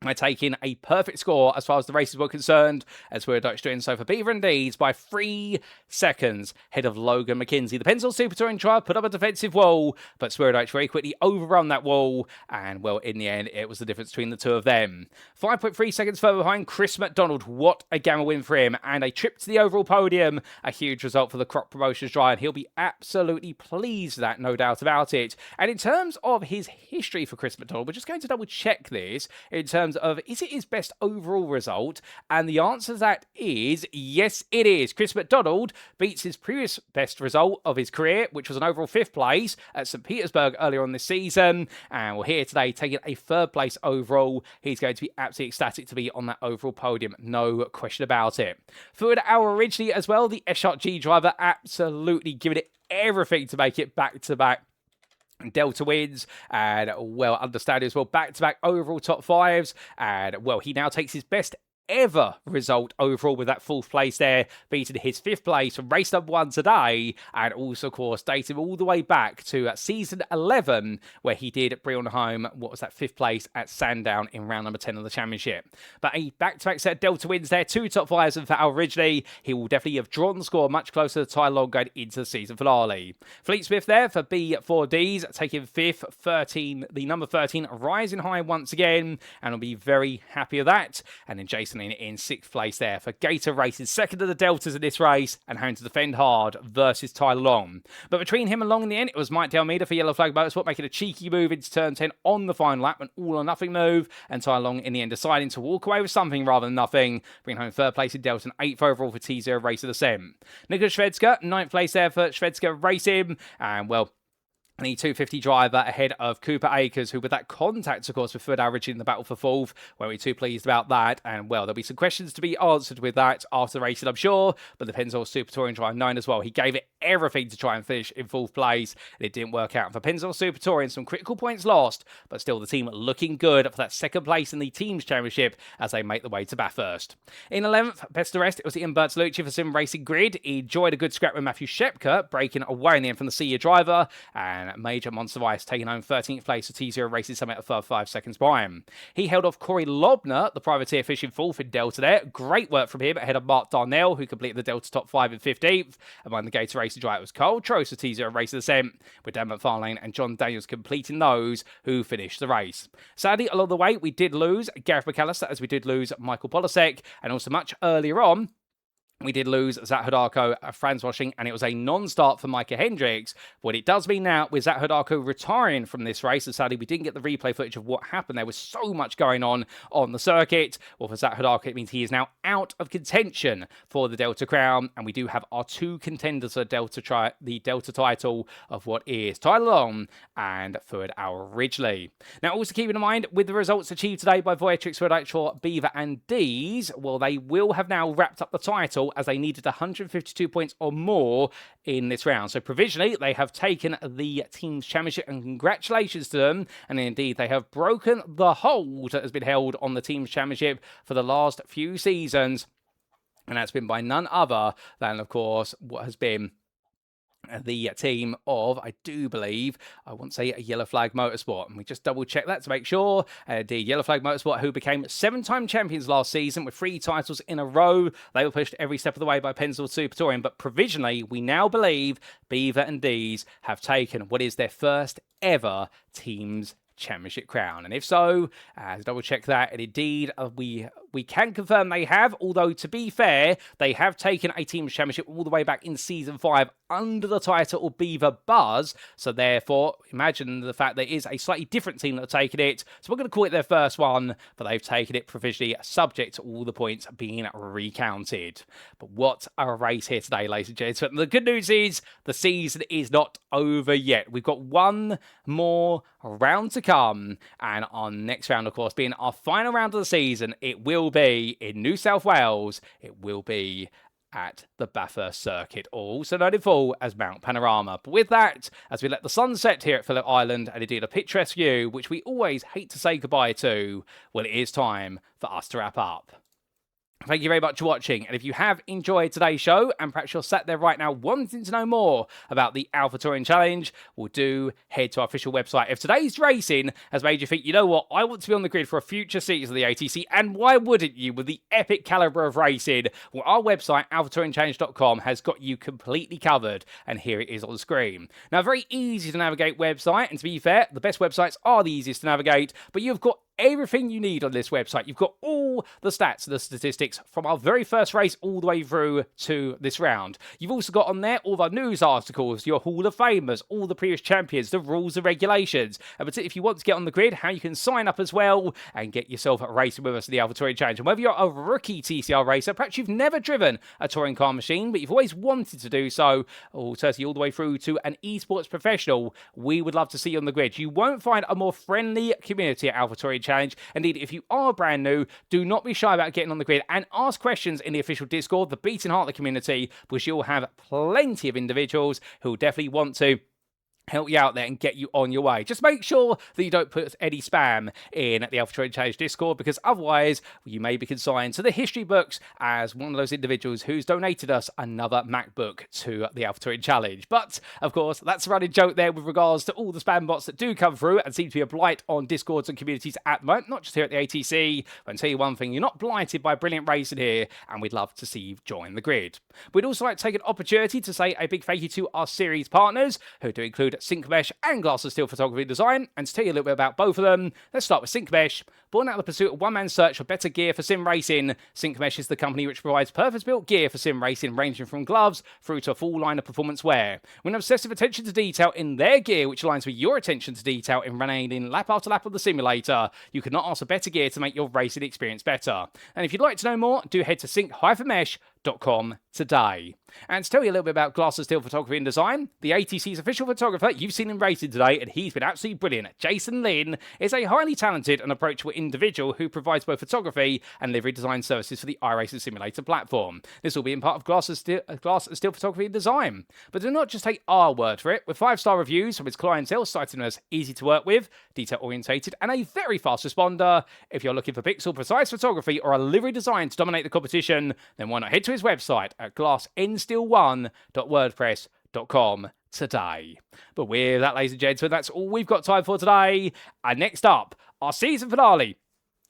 by taking a perfect score as far as the races were concerned, as Swirydowicz doing so for Beaver and Dees by 3 seconds ahead of Logan McKenzie. The Pennzoil Super Touring tried put up a defensive wall, but Swirydowicz very quickly overrun that wall, and well, in the end, it was the difference between the two of them. 5.3 seconds further behind, Chris McDonald. What a gamma win for him, and a trip to the overall podium. A huge result for the Crop Promotions driver, and he'll be absolutely pleased with that, no doubt about it. And in terms of his history for Chris McDonald, we're just going to double check this in terms of, is it his best overall result? And the answer to that is yes, it is. Chris McDonald beats his previous best result of his career, which was an overall 5th place at St. Petersburg earlier on this season. And we're here today taking a 3rd place overall. He's going to be absolutely ecstatic to be on that overall podium, no question about it. Third hour originally as well, the SRG driver absolutely giving it everything to make it back-to-back Delta wins, and well, understand as well, back-to-back overall top 5s, and well, he now takes his best ever result overall with that 4th place there, beating his 5th place from race number 1 today, and also, of course, dating all the way back to season 11, where he did bring on home, what was that, 5th place at Sandown in round number 10 of the championship. But a back-to-back set of Delta wins there, 2 top 5s, and for Al Ridgely, he will definitely have drawn the score much closer to Tyler Long going into the season finale. Fleet Smith there for B4Ds, taking 5th, 13, the number 13, rising high once again, and will be very happy with that. And then Jason in 6th place there for Gator Racing, 2nd of the Deltas in this race, and having to defend hard versus Tyler Long. But between him and Long in the end, it was Mike Delmeda for Yellow Flag Motorsport making a cheeky move into turn 10 on the final lap, an all or nothing move, and Tyler Long in the end deciding to walk away with something rather than nothing, bringing home 3rd place in Delta and 8th overall for T0 Race of the Sem. Nicholas Shvedska, 9th place there for Shvedska Racing, and well, the 250 driver ahead of Cooper Akers, who with that contact, of course, with Third Average in the battle for 4th, where we're too pleased about that. And, well, there'll be some questions to be answered with that after the racing, I'm sure. But the Pennzoil Super Touring driver 9 as well. He gave it everything to try and finish in 4th place, and it didn't work out. For Pennzoil Super Touring, some critical points lost, but still the team looking good for that 2nd place in the Teams Championship as they make the way to Bathurst. In 11th, best of the rest, it was Ian Bertolucci for Sim Racing Grid. He enjoyed a good scrap with Matthew Shepka, breaking away in the end from the senior driver, and Major Monster Vice taking home 13th place for T0 Racing Summit at 5 seconds by him. He held off Corey Lobner, the privateer finishing 4th in Delta there. Great work from him ahead of Mark Darnell, who completed the Delta top 5 in 15th. And behind the Gator Racing driver, it was Carl Trost for T0 Racing Ascent, with Dan McFarlane and John Daniels completing those who finished the race. Sadly, along the way, we did lose Gareth McAllister, as we did lose Michael Polasek, and also much earlier on, we did lose Zach Hodako, Franz Washing, and it was a non-start for Micah Hendricks. What it does mean now, with Zach Hodako retiring from this race, and sadly we didn't get the replay footage of what happened. There was so much going on the circuit. Well, for Zach Hodako, it means he is now out of contention for the Delta Crown, and we do have our 2 contenders for the Delta title of what is Tyler Long and Third Al Ridgely. Now, also keeping in mind, with the results achieved today by Wojciech Swirydowicz for Beaver and Dees, well, they will have now wrapped up the title as they needed 152 points or more in this round. So provisionally, they have taken the Teams Championship, and congratulations to them. And indeed, they have broken the hold that has been held on the Teams Championship for the last few seasons. And that's been by none other than, of course, what has been the team of, I do believe, I want to say Yellow Flag Motorsport. And we just double check that to make sure. The Yellow Flag Motorsport, who became 7-time champions last season with 3 titles in a row. They were pushed every step of the way by Pensacola Super Touring. But provisionally, we now believe Beaver and Dees have taken what is their first ever team's championship crown. And if so, double check that. And indeed, we can confirm they have, although to be fair, they have taken a team's championship all the way back in season 5 under the title Beaver Buzz. So therefore, imagine the fact there is a slightly different team that have taken it. So we're going to call it their first one, but they've taken it provisionally, subject to all the points being recounted. But what a race here today, ladies and gentlemen. The good news is the season is not over yet. We've got one more round to come, and our next round, of course, being our final round of the season, it will be in New South Wales. It will be at the Bathurst circuit, also known in full as Mount Panorama. But with that, as we let the sun set here at Phillip Island, and indeed a picturesque view, which we always hate to say goodbye to, well, it is time for us to wrap up. Thank you very much for watching, and if you have enjoyed today's show, and perhaps you're sat there right now wanting to know more about the Alpha Touring Challenge, well, do head to our official website. If today's racing has made you think, you know what, I want to be on the grid for a future season of the ATC, and why wouldn't you with the epic calibre of racing? Well, our website, alphatouringchallenge.com, has got you completely covered, and here it is on the screen. Now, very easy to navigate website, and to be fair, the best websites are the easiest to navigate, but you've got everything you need on this website. You've got all the stats and the statistics from our very first race all the way through to this round. You've also got on there all the news articles, your Hall of Famers, all the previous champions, the rules and regulations, and particularly if you want to get on the grid, how you can sign up as well and get yourself racing with us in the Alpha Touring Challenge. And whether you're a rookie TCR racer, perhaps you've never driven a touring car machine, but you've always wanted to do so, or certainly all the way through to an esports professional, we would love to see you on the grid. You won't find a more friendly community at Alpha Touring Challenge. Indeed, if you are brand new, do not be shy about getting on the grid and ask questions in the official Discord, the beating heart of the community, because you'll have plenty of individuals who will definitely want to help you out there and get you on your way. Just make sure that you don't put any spam in the Alpha Touring Challenge Discord, because otherwise you may be consigned to the history books as one of those individuals who's donated us another MacBook to the Alpha Touring Challenge. But, of course, that's a running joke there with regards to all the spam bots that do come through and seem to be a blight on Discords and communities at the moment, not just here at the ATC. But I'll tell you one thing, you're not blighted by brilliant racing here, and we'd love to see you join the grid. We'd also like to take an opportunity to say a big thank you to our series partners, who do include Syncmesh and Glass of Steel Photography Design. And to tell you a little bit about both of them, let's start with Syncmesh. Born out of the pursuit of one-man search for better gear for sim racing, Syncmesh is the company which provides purpose-built gear for sim racing, ranging from gloves through to a full line of performance wear. With an obsessive attention to detail in their gear, which aligns with your attention to detail in running lap after lap of the simulator, you could not ask for better gear to make your racing experience better. And if you'd like to know more, do head to sync-mesh.com today. And to tell you a little bit about Glass of Steel Photography and Design, the ATC's official photographer you've seen him racing today, and he's been absolutely brilliant. Jason Lynn is a highly talented and approachable individual who provides both photography and livery design services for the iRacing simulator platform. This will be in part of Glass of Steel Photography and Design. But do not just take our word for it. With 5-star reviews from its clientele citing as easy to work with, detail-orientated, and a very fast responder, if you're looking for pixel-precise photography or a livery design to dominate the competition, then why not head to his website at glassnsteel1.wordpress.com today. But with that, ladies and gentlemen, that's all we've got time for today. And next up, our season finale,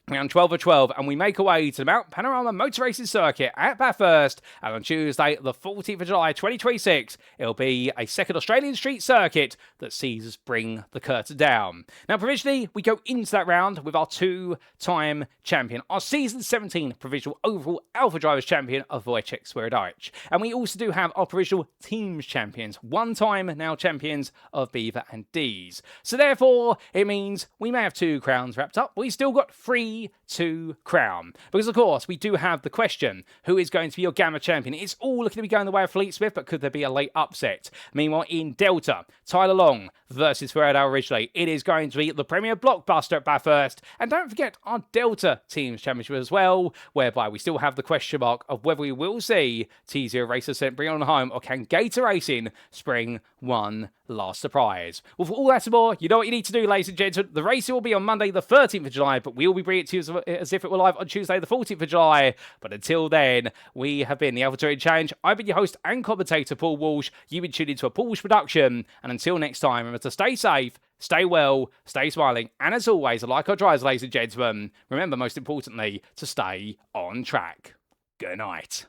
round 12 of 12, and we make our way to the Mount Panorama Motor Racing Circuit at Bathurst, and on Tuesday, the 14th of July 2026, it'll be a second Australian street circuit that sees us bring the curtain down. Now, provisionally, we go into that round with our 2-time champion, our season 17 provisional overall Alpha Drivers champion of Wojciech Swirydowicz. And we also do have our provisional teams champions, 1-time now champions of Beaver and Dees. So therefore, it means we may have 2 crowns wrapped up, but we still got 3 to crown. Because, of course, we do have the question, who is going to be your Gamma champion? It's all looking to be going the way of Fleet Smith, but could there be a late upset? Meanwhile, in Delta, Tyler Long versus Ferrado Ridgely, it is going to be the Premier Blockbuster at Bathurst. And don't forget our Delta Teams Championship as well, whereby we still have the question mark of whether we will see T0 Racer Cent bring on home, or can Gator Racing spring one last surprise. Well, for all that and more, you know what you need to do, ladies and gentlemen. The racing will be on Monday the 13th of July, but we will be bringing it to you as if it were live on Tuesday the 14th of July. But until then, we have been the AlphaTauri Challenge. I've been your host and commentator, Paul Walsh. You've been tuned into a Paul Walsh production. And until next time, remember to stay safe, stay well, stay smiling, and as always, like our drivers, ladies and gentlemen, remember most importantly to stay on track. Good night.